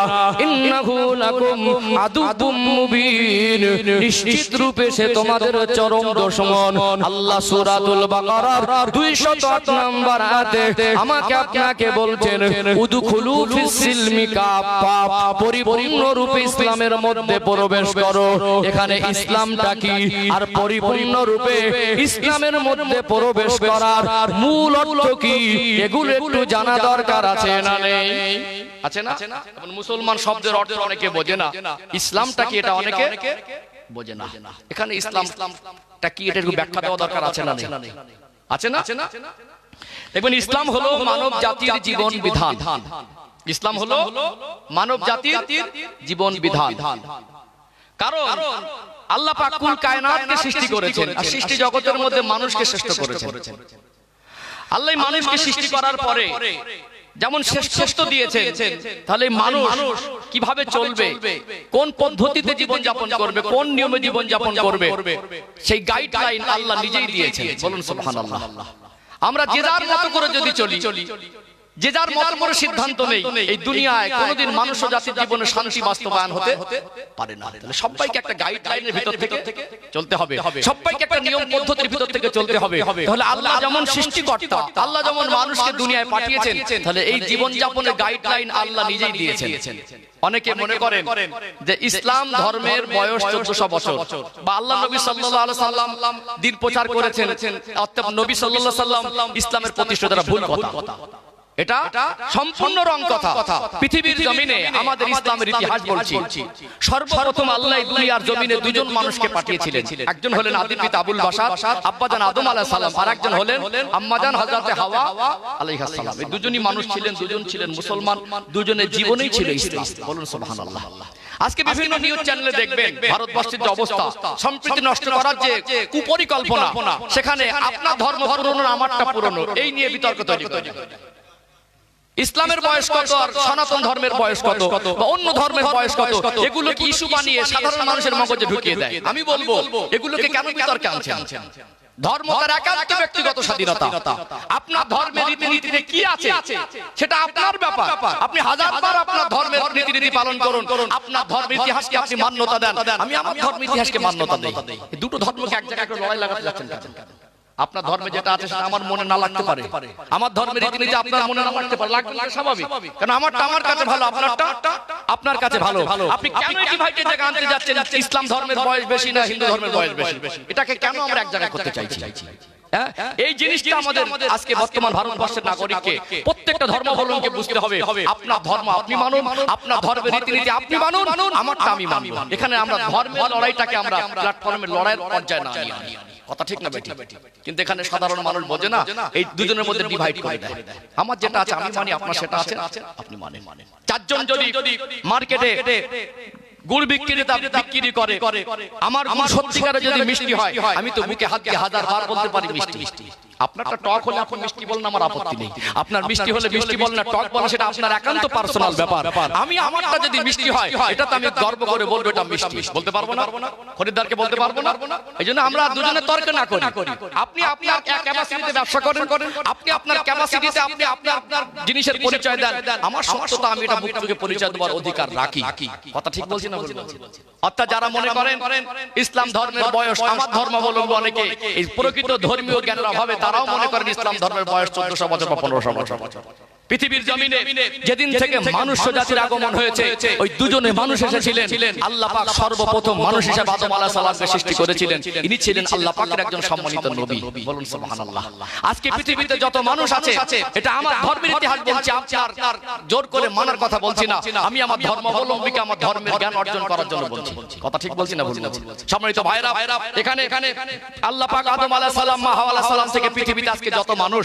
A: ইন্নাহু লাকুম আদুউম মুবিন, নিশ্চিত রূপে সে তোমাদের চরম দুশমন। আল্লাহ সূরাতুল বাকারার 208 নম্বর আয়াতে আমাকে আপনাকে বলছেন উদখুলু ফিস সিলমি কাফা, পরিপূর্ণ রূপে ইসলামের মধ্যে প্রবেশ করো। এখানে ইসলামটা কি আর পরিপূর্ণ রূপে ইসলামের মধ্যে প্রবেশ করার মূল অর্থ কি, এগুলো একটু জানা দরকার আছে না নেই? আছে না? মুসলমান শব্দের অর্থ অনেকে বোঝে না, ইসলামটা কি এটা অনেকে বোঝে না। এখানে ইসলামটা কি এটা একটু ব্যাখ্যা দেওয়া দরকার আছে না নেই? আছে না? দেখবেন ইসলাম হলো মানব জাতির জীবন বিধান। ইসলাম হলো মানব জাতির জীবন বিধান। কারণ আল্লাহ পাক কুল কায়নাতকে সৃষ্টি করেছেন আর সৃষ্টি জগতের মধ্যে মানুষকে শ্রেষ্ঠ করেছেন। আল্লাহ মানুষকে সৃষ্টি করার পরে যেমন শ্রেষ্ঠত্ব দিয়েছেন, তাহলে মানুষ কিভাবে চলবে, কোন পদ্ধতিতে জীবন যাপন করবে, কোন নিয়মে জীবন যাপন করবে, সেই গাইডলাইন আল্লাহ নিজেই দিয়েছেন। বলুন সুবহানাল্লাহ। আমরা যে যার মতো করে যদি চলি, যে যার মতো করে সিদ্ধান্ত নেই, এই দুনিয়ায় কোনোদিন মানুষ জাতির জীবনে শান্তি বাস্তবায়ন হতে পারে না। তাহলে সবাইকে একটা গাইডলাইনের ভিতর থেকে চলতে হবে, সবাইকে একটা নিয়ম পদ্ধতির ভিতর থেকে চলতে হবে। তাহলে আল্লাহ যেমন সৃষ্টিকর্তা, আল্লাহ যেমন মানুষকে দুনিয়ায় পাঠিয়েছেন, তাহলে এই জীবন যাপনের গাইডলাইন আল্লাহ নিজেই দিয়েছেন। অনেকে মনে করেন যে ইসলাম ধর্মের বয়স 1400 বছর, বা আল্লাহ নবী সাল্লাল্লাহু আলাইহি সাল্লাম দিন প্রচার করেছেন, অর্থাৎ নবী সাল্লাল্লাহু আলাইহি সাল্লাম ইসলামের প্রতিষ্ঠাতা। ভুল কথা, এটা সম্পূর্ণ রং কথা। পৃথিবীর জমিনে আমাদের ইসলামের ইতিহাস বলছি, সর্বপ্রথম আল্লাহ দুনিয়ার জমিনে দুজন মানুষকে পাঠিয়েছিলেন। একজন হলেন আদি পিতা আবুল বাশার, আব্বাজান আদম আলাইহিস সালাম, আর একজন হলেন আম্মাজান হযরতে হাওয়া আলাইহিস সালাম। এই দুজনই মানুষ ছিলেন, দুজন ছিলেন মুসলমান, দুজনের জীবনেই ছিল ইসলাম। বলুন সুবহানাল্লাহ। আজকে বিভিন্ন নিউজ চ্যানেলে দেখবেন ভারতবর্ষের যে অবস্থা, সম্প্রীতি নষ্ট করার যে কুপরিকল্পনা, সেখানে আপনার ধর্ম পুরনো আমারটা পুরনো, এই নিয়ে বিতর্ক তৈরি করে। ইসলামের বয়স কত আর সনাতন ধর্মের বয়স কত বা অন্য ধর্মের বয়স কত, এগুলো কি ইস্যু বানিয়ে সাধারণ মানুষের মগজে ঢুকিয়ে দেয়। আমি বলবো এগুলোকে কেন বিতর্কে আনছেন? ধর্ম তার একান্ত ব্যক্তিগত স্বাধীনতা। আপনার ধর্মের রীতিনীতিতে কি আছে সেটা আপনার ব্যাপার। আপনি হাজারবার আপনার ধর্মের রীতিনীতি পালন করুন, আপনার ধর্মের ইতিহাসকে আপনি মান্যতা দেন, আমি আমার ধর্মের ইতিহাসকে মান্যতা দেই। দুটো ধর্মকে এক জায়গায় লড়াই লাগাতে যাচ্ছেন কেন? আপনার ধর্মে যেটা আছে সেটা আমার মনে না লাগতে পারে, আমার ধর্মের রীতিনীতি আপনার মনে না লাগতে পারে, লাগবে না, স্বাভাবিক। কারণ আমারটা আমার কাছে ভালো, আপনারটা আপনার কাছে ভালো। আপনি কেন ডিভাইডেড জায়গা আনতে যাচ্ছেন? ইসলাম ধর্মের বয়স বেশি না হিন্দু ধর্মের বয়স বেশি, এটাকে কেন আমরা এক জায়গায় করতে চাইছি? এই জিনিসটা আমাদের আজকে বর্তমান ভারতবর্ষের নাগরিককে, প্রত্যেকটা ধর্মাবলম্বীকে বুঝতে হবে। আপনার ধর্ম আপনি মানুন, আপনার ধর্মের রীতিনীতি আপনি মানুন, আমারটা আমি মানব। এখানে আমরা ধর্মের লড়াইটাকে আমরা প্ল্যাটফর্মের লড়াইয়ের পর্যায়ে না নিয়ে আনি। কথা ঠিক না বেটি? কিন্তু এখানে সাধারণ মানুষ বোঝে না, এই দুজনের মধ্যে ডিভাইড করে দেয়। আমার যেটা আছে আমি মানি, আপনার সেটা আছে আপনি মানেন। চারজন যদি মার্কেটে গুড় বিক্রি করে, আমার গুড় সত্যিকারে যদি মিষ্টি হয়, আমি তো মুখে হাত দিয়ে হাজারবার বলতে পারি মিষ্টি। আপনারটা টক হলে আপনি মিষ্টি বলেন, আমার আপত্তি নেই। আপনার মিষ্টি হলে মিষ্টি বলেন, না টক বলেন, সেটা আপনার একান্ত পার্সোনাল ব্যাপার। আমি আমারটা যদি মিষ্টি হয়, এটা তো আমি গর্ব করে বলবো এটা মিষ্টি। বলতে পারবো না, খরিদ্দারকে বলতে পারবো না। এই জন্য আমরা দুজনে তর্ক না করি। আপনি আপনার ক্যাপাসিটিতে ব্যবসা করেন, আপনি আপনার ক্যাপাসিটিতে আপনি আপনার জিনিসের পরিচয় দেন। আমার সত্যতা আমি এটা মুখ থেকে পরিচয় দেওয়ার অধিকার রাখি। কথা ঠিক বলছি না? অর্থাৎ যারা মনে করেন ইসলাম ধর্মের বয়স, আমার ধর্মাবলম্বী অনেকে এই প্রকৃত ধর্মীয় জ্ঞানের অভাবে তারাও মনে করেন ইসলাম ধর্মের বয়স 1400 বছর বা 1500 বছর। পৃথিবীর জমিনে যেদিন থেকে মানুষ জাতির আগমন হয়েছে, ওই দুজনে মানুষ এসেছিলেন। আল্লাহ পাক সর্বপ্রথম মানুষ হিসেবে আদম আলাইহিস সালামকে সৃষ্টি করেছিলেন। ইনি ছিলেন আল্লাহ পাকের একজন সম্মানিত নবী। বলুন সুবহানাল্লাহ। আজকে পৃথিবীতে যত মানুষ আছে, এটা আমার ধর্মের ইতিহাস বলছি, আপনার জোর করে মানার কথা বলছি না। আমি আমার ধর্মাবলম্বীকে আমার ধর্মের জ্ঞান অর্জন করার জন্য বলছি। কথা ঠিক বলছি না? ভুল বলছি? সম্মানিত ভাইরা, এখানে আল্লাহ পাক আদম আলাইহিস সালাম, মা হাওয়া আলাইহিস সালাম থেকে পৃথিবীতে আজকে যত মানুষ,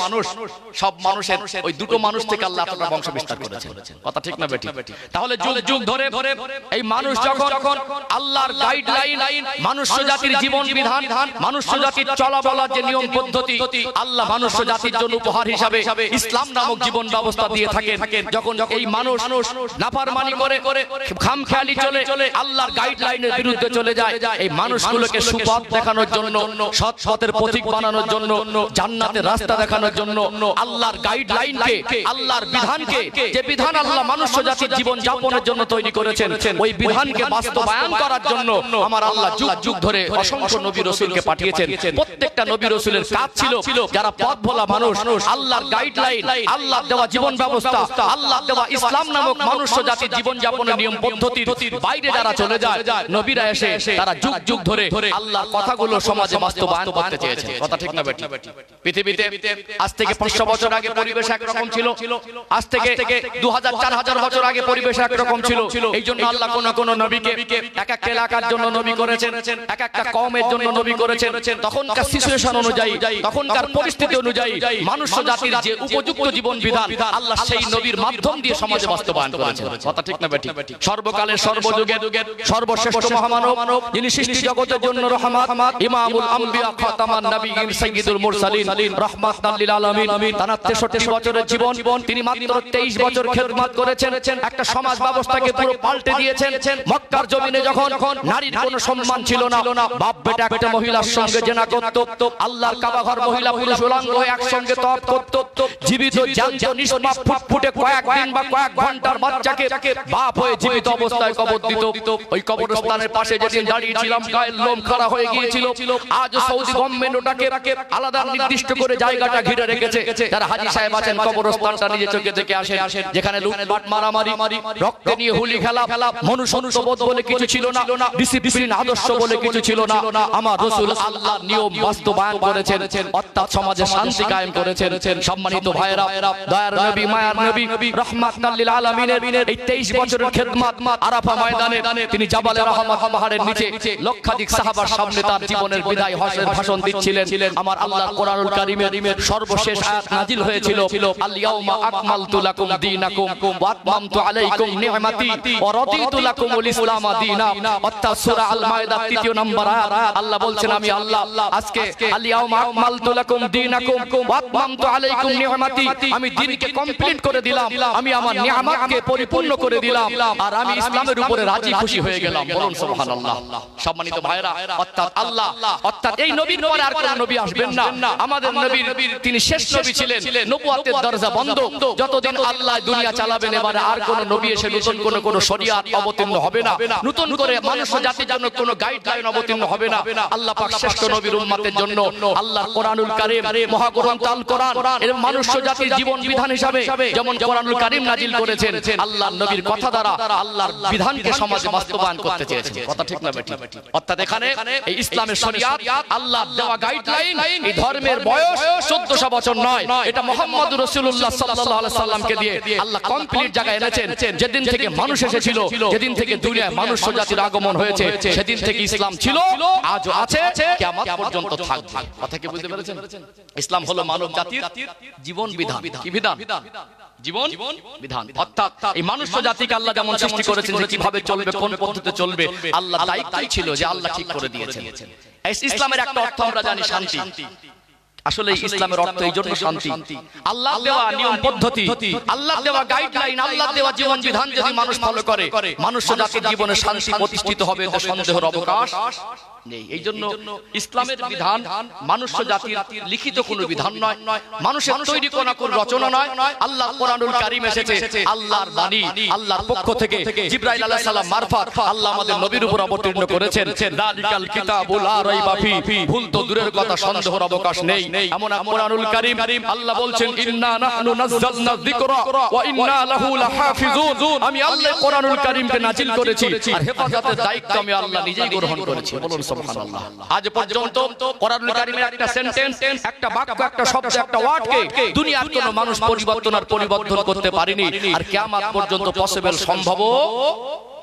A: সব মানুষের ওই দুটো মানুষ থেকে আল্লাহ তাআলা বংশ বিস্তার করেছেন। কথা ঠিক না বেটি? তাহলে যুগ যুগ ধরে এই মানুষ যখন আল্লাহর গাইডলাইন, মনুষ্য জাতির জীবন বিধান, মনুষ্য জাতির চলা বলার যে নিয়ম পদ্ধতি আল্লাহ মনুষ্য জাতির জন্য উপহার হিসাবে ইসলাম নামক জীবন ব্যবস্থা দিয়ে থাকেন। যখন এই মানুষ নাফরমানি করে, খামখেয়ালি চলে, আল্লাহর গাইডলাইনের বিরুদ্ধে চলে যায়, এই মানুষগুলোকে সুপথ দেখানোর জন্য, সৎ পথের পথিক বানানোর জন্য, জান্নাতের রাস্তা দেখানোর জন্য আল্লাহর গাইডলাইনকে, আল্লাহর বিধানকে, যে বিধান আল্লাহ মানুষ্য জাতির জীবন যাপনের জন্য তৈরি করেছেন, ওই বিধানকে বাস্তবায়ন করার জন্য আমার আল্লাহ যুগ যুগ ধরে অসংখ্য নবী রাসূলকে পাঠিয়েছেন। প্রত্যেকটা নবী রাসূলের কাজ ছিল যারা পথ ভোলা মানুষ, আল্লাহর গাইডলাইন, আল্লাহর দেওয়া জীবন ব্যবস্থা, আল্লাহর দেওয়া ইসলাম নামক মানুষ্য জাতির জীবন যাপনের নিয়ম পদ্ধতির বাইরে যারা চলে যায়, নবীরা এসে তারা যুগ যুগ ধরে আল্লাহর কথাগুলো সমাজে বাস্তবায়ন করতে চেয়েছেন। কথা ঠিক না বেটি? পৃথিবীতে আজ থেকে 500 বছর আগে পরিবেশ একরকম ছিল, আজ থেকে 2000-4000 বছর আগে পরিবেশ একরকম ছিল। এই জন্য আল্লাহ কোন কোন নবীকে এক এক এলাকার জন্য নবী করেছেন, এক একটা কওমের জন্য নবী করেছেন। তখনকার সিচুয়েশন অনুযায়ী, তখনকার পরিস্থিতি অনুযায়ী মানুষ জাতির যে উপযুক্ত জীবন বিধান আল্লাহ সেই নবীর মাধ্যম দিয়ে সমাজে বাস্তবায়ন করেছেন। কথা ঠিক না বেঠিক? সর্বকালের সর্বযুগের সর্বশ্রেষ্ঠ মহামানব, যিনি সৃষ্টি জগতের জন্য রহমত, ইমামুল আম্বিয়া খাতামান নবিয়্যিন সাইয়্যিদুল মুরসালিন রাহমাতাল লিল আলামিন। তার 63 বছরের জীবন, তিনি মাত্র 23 বছর খেদমত করেছেন, একটা সমাজ ব্যবস্থাকে পুরো পাল্টে দিয়েছেন। মক্কার জমিনে যখন নারীর কোনো সম্মান ছিল না, বাপ বেটা একটা মহিলার সঙ্গে জেনা করত, আল্লাহর কাবা ঘর মহিলা পুরুষ উলঙ্গ হয়ে একসঙ্গে তওয়াফ করত, জীবিত জ্যান্ত নিষ্পাপ ফুটফুটে কয়েকদিন বা কয়েক ঘন্টার বাচ্চাকে বাপ হয়ে জীবিত অবস্থায় কবর দিত। ওই কবরস্থানের পাশে যেদিন দাঁড়িয়ে ছিলাম গায়ের লোম খাড়া হয়ে গিয়েছিল। আজ সৌদি গভর্নমেন্ট ওটাকে আলাদা নির্দিষ্ট করে জায়গাটা ঘিরে রেখেছে। যারা হাজী সাহেব আছেন কবরস্থানটা নিজে চোখে দেখে আসেন, যেখানে লুটপাট মারামারি, রক্ত নিয়ে হুলি খেলা, মনুষ্যত্ববোধ বলে কিছু ছিল না, ডিসিপ্লিন আদর্শ বলে কিছু ছিল না। আমার রাসূল আল্লাহর নিয়ম বাস্তবায়ন করেছেন, অর্থাৎ সমাজে শান্তি কায়েম করেছেন। সম্মানিত ভাইয়েরা, দয়ার নবী মায়ার নবী রাহমাতাল লিল আলামিনের এই 23 বছরের খেদমত আরাফা ময়দানে তিনি জাবালে রহমত পাহাড়ের নিচে লক্ষাধিক সাহাবার সামনে তার জীবনের বিদায় ভাষণ দিচ্ছিলেন। আমার আল্লাহর কোরআনুল কারীমের সর্বশেষ আয়াত নাজিল হয়েছিল, আল ইয়াউমা আকমালতু লাকুম দীনাকুম ওয়া আতমামতু আলাইকুম নি'মাতি ওয়া রাদিতু লাকুমুল ইসলাম দীনা। অর্থাৎ সূরা আল মায়েদা 3 নম্বর আয়াত। আল্লাহ বলছেন, আমি আল্লাহ আজকে আল ইয়াউমা আকমালতু লাকুম দীনাকুম ওয়া আতমামতু আলাইকুম নি'মাতি, আমি দ্বীনকে কমপ্লিট করে দিলাম, আমি আমার নিয়ামতকে পরিপূর্ণ করে দিলাম, আর আমি ইসলামের উপরে রাজি খুশি হয়ে গেলাম। বলুন সুবহানাল্লাহ। সম্মানিত ভাইরা, অর্থাৎ আল্লাহ, অর্থাৎ এই নবীর পরে আর কোন নবী আসবেন না। আমাদের নবীর তিনি শেষ নবী ছিলেন, নবুয়তের দরজা বন্ধ। যতদিন আল্লাহ দুনিয়া চালাবেন, এবারে আর কোন নবী এসে নতুন কোন শরিয়াত অবতীর্ণ হবে না, নতুন করে মানুষ জাতির জন্য কোন গাইডলাইন অবতীর্ণ হবে না। আল্লাহ পাক শ্রেষ্ঠ নবীর উম্মতের জন্য আল্লাহর কোরআনুল কারীম মহাগ্রন্থ আল কোরআন এর মানুষ জাতির জীবন বিধান হিসাবে যেমন কোরআনুল কারীম নাজিল করেছেন, আল্লাহর নবীর কথা দ্বারা আল্লাহর বিধানকে সমাজে বাস্তবায়ন করতে চেয়েছেন। কথা ঠিক না বেঠিক? অর্থাৎ এখানে এই ইসলামের শরিয়াত, আল্লাহর দেওয়া গাইডলাইন, এই ধর্মের বয়স 1400 বছর নয়, এটা মুহাম্মদুর রাসূলুল্লাহ সাল্লাল্লাহু আলাইহি সাল্লামকে দিয়ে আল্লাহ কমপ্লিট জায়গায় এনেছেন। যেদিন থেকে মানুষ এসেছিল, যেদিন থেকে দুনিয়ায় মানুষ জাতির আগমন হয়েছে, সেদিন থেকে ইসলাম ছিল, আজও আছে, কিয়ামত পর্যন্ত থাকবে। কথা কি বুঝতে পেরেছেন? ইসলাম হলো মানব জাতির জীবন বিধান। কি বিধান? জীবন বিধান। অর্থাৎ এই মানুষ জাতিকে আল্লাহ যেমন সৃষ্টি করেছেন, যে কিভাবে চলবে, কোন পদ্ধতিতে চলবে, আল্লাহ দায়িত্বই ছিল যে আল্লাহ ঠিক করে দিয়েছেন। ইসলামের একটা অর্থ আমরা জানি শান্তি। আসলে ইসলামের অর্থ এই জন্য শান্তি। আল্লাহ দেওয়া নিয়ম পদ্ধতি, আল্লাহ দেওয়া গাইডলাইন, আল্লাহ দেওয়া জীবন বিধান যদি মানুষ ফলো করে, মানুষ জাতির জীবনে শান্তি প্রতিষ্ঠিত হবে, এতে সন্দেহের অবকাশ নেই। এই জন্য ইসলামের বিধান মানুষ জাতির লিখিত কোনো বিধান নয়, মানুষের তৈরি কোনো রচনা নয়। আল্লাহ কোরআনুল কারীম এসেছে আল্লাহর বাণী, আল্লাহর পক্ষ থেকে জিবরাইল আলাইহিস সালাম মারফত আল্লাহ আমাদের নবীর উপর অবতীর্ণ করেছেন। যালিকাল কিতাবুল লা রাইবা ফি, ভুল তো দূরের কথা, সন্দেহের অবকাশ নেই। এমন কোরআনুল কারীম আল্লাহ বলছেন, ইন্না নাহনু নাযালনা যিকরা ওয়া ইন্না লাহু লাহাফিজুন, আমি আল্লাহ কোরআনুল কারীমকে নাজিল করেছি আর হেফাজতের দায়িত্ব আমি আল্লাহ নিজেই গ্রহণ করেছি। বলুন সুবহানাল্লাহ। আজ পর্যন্ত কোরআনুল কারীমের একটা সেন্টেন্স, একটা বাক্য, একটা শব্দ, একটা ওয়ার্ডকে দুনিয়ার কোনো মানুষ পরিবর্তন করতে পারেনি, আর কিয়ামত পর্যন্ত পসিবল সম্ভব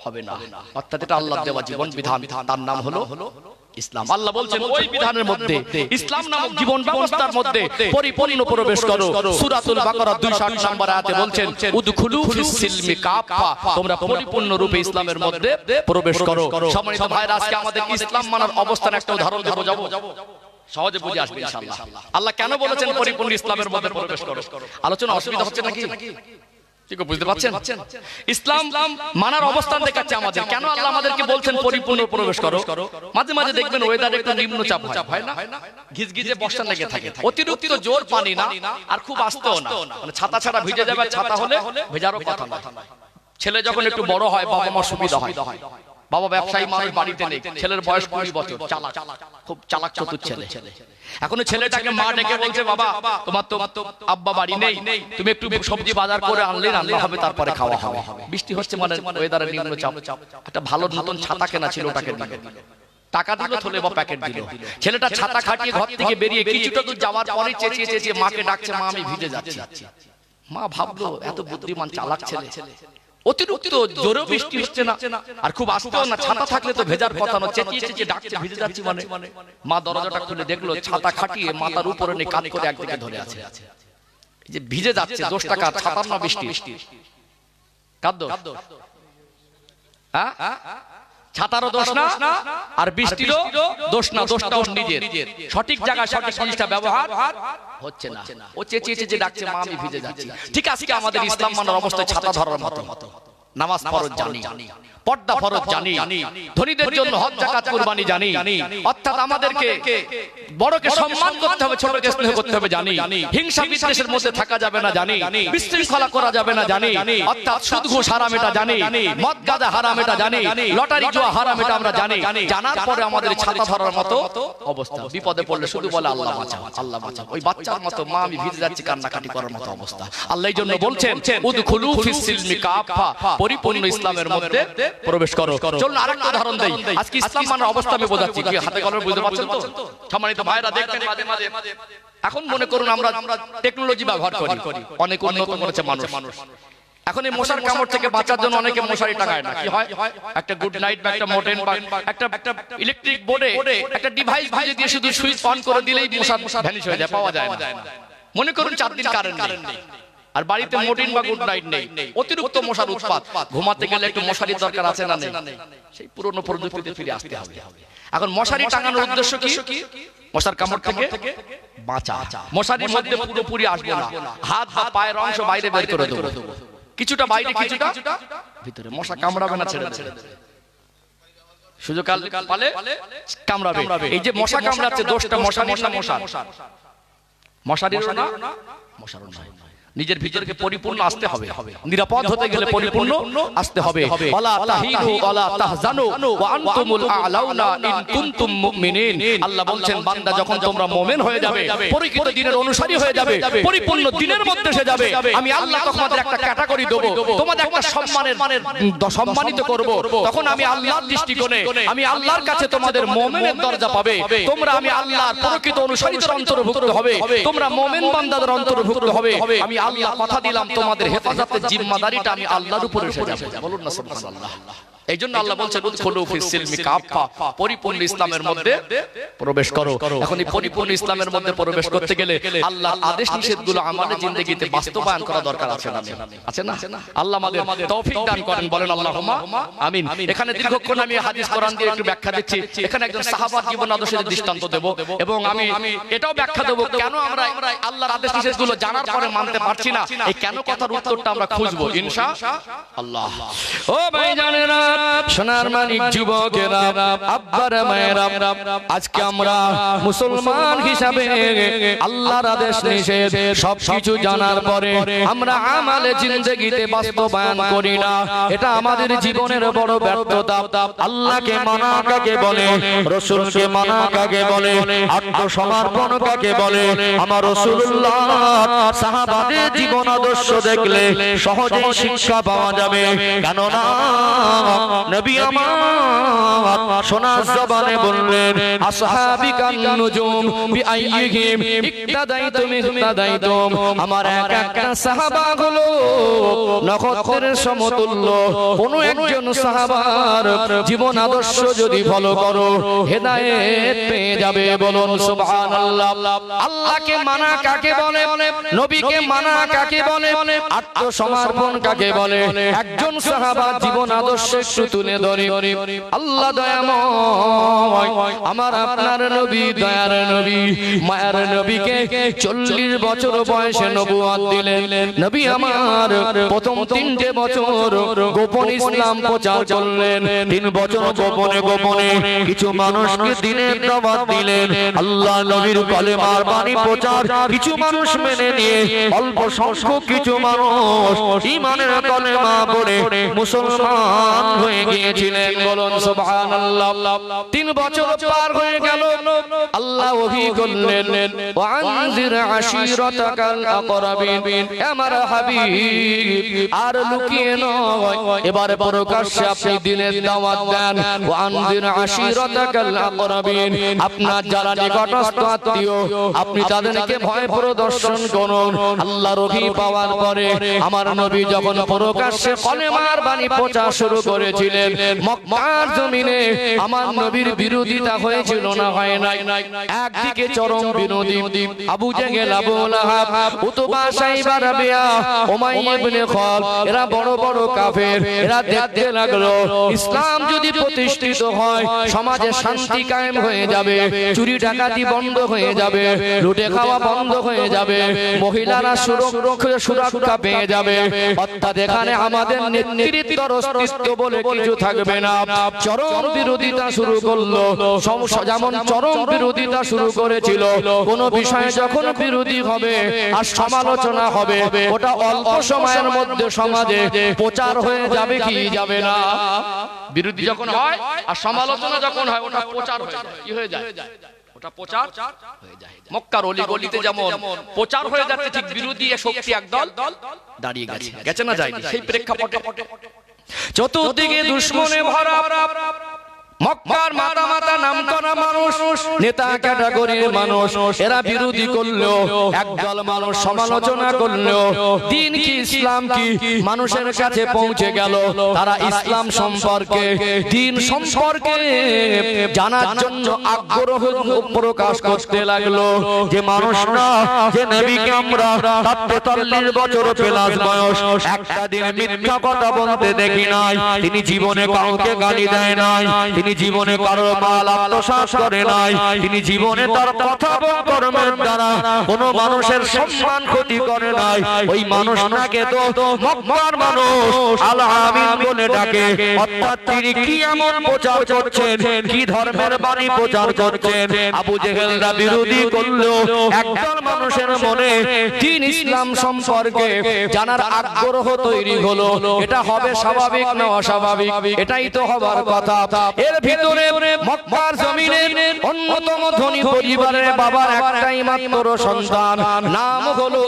A: হবে না। অর্থাৎ এটা আল্লাহর দেওয়া জীবন বিধান, তার নাম হলো ইসলাম। আল্লাহ বলছেন ওই বিধানের মধ্যে, ইসলাম নামক জীবন ব্যবস্থার মধ্যে পরিপূর্ণ প্রবেশ করো। সূরাতুল বাকারা 208 নম্বর আয়াতে বলছেন, উদখুলু ফিস সিলমি কাফা, তোমরা পরিপূর্ণ রূপে ইসলামের মধ্যে প্রবেশ করো। সম্মানিত ভাইরা, আজকে আমাদের ইসলাম মানার অবস্থান একটা উদাহরণ দেব, সহজে বুঝে আসবে ইনশাআল্লাহ। আল্লাহ কেন বলেছেন পরিপূর্ণ ইসলামের মধ্যে প্রবেশ করো? আলোচনা অসুবিধা হচ্ছে নাকি? ঠিক বুঝতে পারছেন? ইসলাম মানার অবস্থান দেখাচ্ছে আমাদের। কেন আল্লাহ আমাদেরকে বলছেন পরিপূর্ণ প্রবেশ করো? মাঝে মাঝে দেখবেন ওয়েদারে একটু নিম্নচাপ হয় না, ঘিজঘিজে বর্ষা লেগে থাকে, অতিরিক্ত জোর পানি না আর খুব আস্তেও না, মানে ছাতা ছাড়া ভিজে যাবে, ছাতা হলে ভেজারও কথা না। ছেলে যখন একটু বড় হয়, বাবা মার সুবিধা হয়। বাবা ব্যবসায়ী মানুষ, বাড়িতে নেই, ছেলের বয়স 20 বছর, চালাক, খুব চালাক চতুর ছেলে। এখন ছেলেটাকে মা ডেকে বলছে, বাবা তোমার তো আব্বা বাড়ি নেই, তুমি একটু সবজি বাজার করে আনলে রান্না হবে, তারপরে খাওয়া হবে। বৃষ্টি হচ্ছে, মানে ওয়েদারের নিম্নচাপ, একটা ভালো নতুন ছাতা কেনা ছিল, ওটাকে টাকা দিল, থলে বা প্যাকেট দিল। ছেলেটা ছাতা খাটিয়ে ঘর থেকে বেরিয়ে কিছুটা দূর যাওয়ার পরে চেঁচিয়ে মাকে ডাকছে, মা আমি ভিজে যাচ্ছি। মা ভাবলো এত বুদ্ধিমান চালাক ছেলে, অতিরিক্ত জোরে বৃষ্টি হচ্ছে না আর খুব আসতেও না, ছাতা থাকলে তো ভেজার কথা না, চেঁচিয়ে চেঁচিয়ে ডাকছে ভিজে যাচ্ছি মানে। মা দরজাটা খুলে দেখলো ছাতা খাটিয়ে মাথার উপরে নিয়ে কাঁধ করে একদিকে ধরে আছে, এই যে ভিজে যাচ্ছে, দোষটা কার? ছাতার না বৃষ্টি? কার দোষ? হ্যাঁ, ছাতারও দোষ না আর বৃষ্টিরও দোষ না, দোষটা ওর নিজের। সঠিক জায়গায় সঠিক জিনিসটা ব্যবহার হচ্ছে না, ও চেঁচিয়ে চেঁচিয়ে ডাকছে মা আমি ভিজে যাচ্ছি। ঠিক আছে, আমাদের ইসলাম মানার অবস্থায় ছাতা ধরার মতো, নামাজ ফরজ জানি, পর্দা ফরজ জানি, ধনীদের জন্য হজ যাকাত কুরবানি জানি, অর্থাৎ আমাদেরকে বড়কে সম্মান করতে হবে, ছোটকে স্নেহ করতে হবে জানি, হিংসা বিদ্বেষের মধ্যে থাকা যাবে না জানি, বিশৃঙ্খলা করা যাবে না জানি, অর্থাৎ সুদ ঘুষ হারাম এটা জানি, মদ গাঁজা হারাম এটা জানি, লটারি জুয়া হারাম এটা আমরা জানি। জানার পরে আমাদের ছাতা ধরার মতো অবস্থা, বিপদে পড়লে শুধু বলে আল্লাহ বাঁচাও আল্লাহ বাঁচাও, ওই বাচ্চার মতো মা আমি ভিজে যাচ্ছি কান্নাকাটি করার মতো অবস্থা। আল্লাহ এই জন্য বলছেন উদখুলু ফিস সিলমি কাফা, পরিপূর্ণ ইসলামের মধ্যে প্রবেশ করো। চলুন আরেকটা উদাহরণ দেই, আজকে ইসলাম মানার অবস্থা আমি বোঝাচ্ছি, কি হাতে কলমে বুঝতে পারছেন তো? সম্মানিত ভাইরা দেখবেন মাঝে মাঝে এখন মনে করুন আমরা টেকনোলজি ব্যবহার করি, অনেক উন্নত করেছে মানুষ। এখন এই মশার কামড় থেকে বাঁচার জন্য অনেকে মশারি টাঙায় না, কি হয়? একটা গুড নাইট বা একটা মডার্ন বা একটা ইলেকট্রিক বোর্ডে একটা ডিভাইস ভিজে দিয়ে শুধু সুইচ অন করে দিলেই মশা ভ্যানিশ হয়ে যায়, পাওয়া যায় না। মনে করুন 4 দিন কারেন্ট নেই আর বাড়িতে মর্টিন বা গুড নাইট নেই, অতিরিক্ত মশার উৎপাত, ঘুমাতে গেলে একটু মশারির দরকার আছে না নেই? সেই পুরনো প্রযুক্তিতে ফিরে আসতে হবে। এখন মশারি টাঙানোর উদ্দেশ্য কি? মশার কামড় থেকে বাঁচা। মশারির মধ্যে পুরোপুরি আসবে না, হাত বা পায়ের অংশ বাইরে বের করে দেবো, কিছুটা বাইরে কিছুটা ভিতরে, মশা কামড়াবে না, ছেড়ে দেবে, সুযোগ পালে কামড়াবে। এই যে মশা কামড়াচ্ছে দোষটা মশারির না মশারিরও না মশারও নয়, নিজের ভিতরকে পরিপূর্ণ আসতে হবে, নিরাপদ হতে গেলে পরিপূর্ণ আসতে হবে। ওয়ালা তাহিনু ওয়ালা তাহজানু ওয়া আনতুমুল আ'লাউনা ইন কুনতুম মুমিনিন। আল্লাহ বলছেন বান্দা যখন তোমরা মুমিন হয়ে যাবে, পরিচিত দ্বীনের অনুসারী হয়ে যাবে, পরিপূর্ণ দ্বীনের মধ্যে এসে যাবে, আমি আল্লাহ তোমাদের একটা ক্যাটাগরি দেব, তোমাদের একটা সম্মানিত করব। তখন আমি আল্লাহর দৃষ্টিকোণে, আমি আল্লাহর কাছে তোমাদের মুমিনের দরজা পাবে, তোমরা আমি আল্লাহর প্রকৃত অনুসারীদের অন্তর্ভুক্ত হবে, তোমরা মুমিন বান্দাদের অন্তর্ভুক্ত হবে। আমি আল্লাহ কথা দিলাম তোমাদের হেফাজতের জিম্মাদারিটা আমি আল্লাহর উপরে এসে যাবে, বলুন না সুবহানাল্লাহ। এই জন্য আল্লাহ বলছেন উদখুলু ফিস সিলমি কাফা, পরিপূর্ণ ইসলামের মধ্যে প্রবেশ করো। এখন এই পরিপূর্ণ ইসলামের মধ্যে প্রবেশ করতে গেলে আল্লাহর আদেশ নিষেধগুলো আমাদের জিন্দেগিতে বাস্তবায়ন করা দরকার আছে না? আছে না? আল্লাহ আমাদের তৌফিক দান করেন, বলেন আল্লাহুম্মা আমিন। এখানে দীর্ঘক্ষণ আমি হাদিস কোরআন দিয়ে একটু ব্যাখ্যা দিচ্ছি, এখানে একজন সাহাবার জীবন আদর্শের দৃষ্টান্ত দেব এবং আমি এটাও ব্যাখ্যা দেব কেন আমরা আল্লাহর আদেশ নিষেধগুলো জানার পরে মানতে পারছি না, এই কেন কথার উত্তরটা আমরা খুঁজবো ইনশাআল্লাহ। ও ভাইজানেরা, সোনার মানিক যুবকেরা, আব্বার মায়েরা, আজকে আমরা মুসলমান হিসাবে আল্লাহর আদেশ নিষেধ সবকিছু জানার পরে আমরা আমালে জিন্দেগিতে বাস্তবায়ন করি না, এটা আমাদের জীবনের বড় ব্যর্থতা। আল্লাহকে মানা কাকে বলে, রাসূলকে মানা কাকে বলে, আত্মসমর্পণ কাকে বলে? আমার রাসূলুল্লাহ সাহাবাদের জীবন আদর্শ দেখলে সহজেই শিক্ষা পাওয়া যাবে, কেননা নবী আমার সোনার জবানে বললেন আসহাবি কান নুজুম বিআইয়িহিম ইক্তাদাইতুম ইক্তাদাইতুম, আমার এক একটা সাহাবা হলো নক্ষত্রের সমতুল্য, কোন একজন সাহাবার জীবন আদর্শ যদি ফলো করো হেদায়েত পেয়ে যাবে, বলুন সুবহানাল্লাহ। আল্লাহকে মানা কাকে বলে, নবীকে মানা কাকে বলে, আত্মসমর্পণ কাকে বলে? একজন সাহাবা জীবন আদর্শ তুলে ধরি। আল্লাহ দয়াময়, আমার আপনার নবী দয়ার নবী, মায়ার নবীকে 40 বছর বয়সে নবুয়ত দিলেন। নবী আমার প্রথম 3 বছর গোপন ইসলাম প্রচার করলেন, 3 বছর গোপনে গোপনে কিছু মানুষকে দ্বীনের দাওয়াত দিলেন। আল্লাহ নবীর কলেমার বাণী প্রচার কিছু মানুষ মেনে নিয়ে অল্প সংখ্যক কিছু মানুষ ঈমানের কলেমা পড়ে মুসলমান হয়ে গিয়েছিলেন। বলুন সুবহানাল্লাহ। 3 বছর পার হয়ে গেল, আল্লাহ ওহী করলেন, ওয়ানজির আশিরাতাকাল আকরাবিন। আমার হাবিব আর লুকিয়ে নয়, এবারে প্রকাশ্যে আপনি দিনের দাওয়াত দেন। ওয়ানজির আশিরাতাকাল আকরাবিন, আপনার যারা নিকটস্থ আত্মীয় আপনি তাদেরকে ভয় প্রদর্শন করুন। আল্লাহর ওহী পাওয়ার পরে আমার নবী যখন প্রকাশ্যে কলেমার বাণী প্রচার শুরু করেছিলেন, মক্কার জমিনে আমার নবীর বিরোধিতা হয়েছিল না হয় নাই? একদিকে চরম বিরোধী আবু জেহেল, আবু লাহাব, উতবা, সাইবা, রাবিয়া, উমাইয়া ইবনে খালদ, এরা বড় বড় কাফের। এরা দেখতে লাগলো ইসলাম যদি প্রতিষ্ঠিত হয় সমাজে শান্তি কায়েম হয়ে যাবে, চুরি ডাকাতি বন্ধ হয়ে যাবে, লুটে খাওয়া বন্ধ হয়ে যাবে, মহিলারা সুরক্ষা পেয়ে যাবে, অর্থাৎ এখানে আমাদের নেতৃত্বের অস্তিত্ব বলে কিছু থাকবে না। চরম বিরোধিতা শুরু করলো। যেমন চরম বিরোধিতা শুরু করেছিল, কোন বিষয়ে যখন বিরোধী হবে আর সমালোচনা হবে, ওটা অল্প সময়ের মধ্যে সমাজে প্রচার হয়ে যাবে কি যাবে না? বিরোধী যখন হয় আর সমালোচনা যখন হয়, ওটা প্রচার হয়ে যায়। কি হয়ে যায়? ওটা প্রচার হয়ে যায়। মক্কার অলি গলিতে যেমন প্রচার হয়ে যাচ্ছে, ঠিক বিরোধী শক্তি একদল দাঁড়িয়ে গেছে না যায়নি? সেই প্রেক্ষাপটে চতুর্দিকে দুশমনে ভরা মক্কার মাতা মাতা নামকরা মানুষ, নেতা ক্যাটাগরির মানুষ, এরা বিরোধী করলো। একদল মানুষ সমালোচনা করলো। দিন কি, ইসলাম কি মানুষের কাছে পৌঁছে গেল। তারা ইসলাম সম্পর্কে, দিন সম্পর্কে জানার জন্য আগ্রহ প্রকাশ করতে লাগলো। যে মানুষরা, যে নবীকে আমরা ৪৩ বছর প্লাস বয়স একটা দিন মিথ্যা কথা বলতে দেখি নাই, তিনি জীবনে কাউকে গালি দেয় নাই, তিনি জীবনে কারো মাল আত্মসাৎ করে নাই, তিনি জীবনে তার কথা এবং কর্মের দ্বারা কোন মানুষের সম্মান ক্ষতি করে নাই, ওই মানুষটাকে তো মক্কার মানুষ আল আমিন বলে ডাকে। অর্থাৎ তিনি কি এমন প্রচার করছেন, কি ধর্মের বাণী প্রচার করছেন। আবু জেহেলরা বিরোধী করলো। একদল মানুষের মনে দিন ইসলাম সম্পর্কে জানার আগ্রহ তৈরি হলো। এটা হবে স্বাভাবিক না অস্বাভাবিক? এটাই তো হবার কথা। এর ভিতরে মক্কার জমিনের অন্যতম ধনী পরিবারের বাবার একটাই মাত্র সন্তান, নাম হলো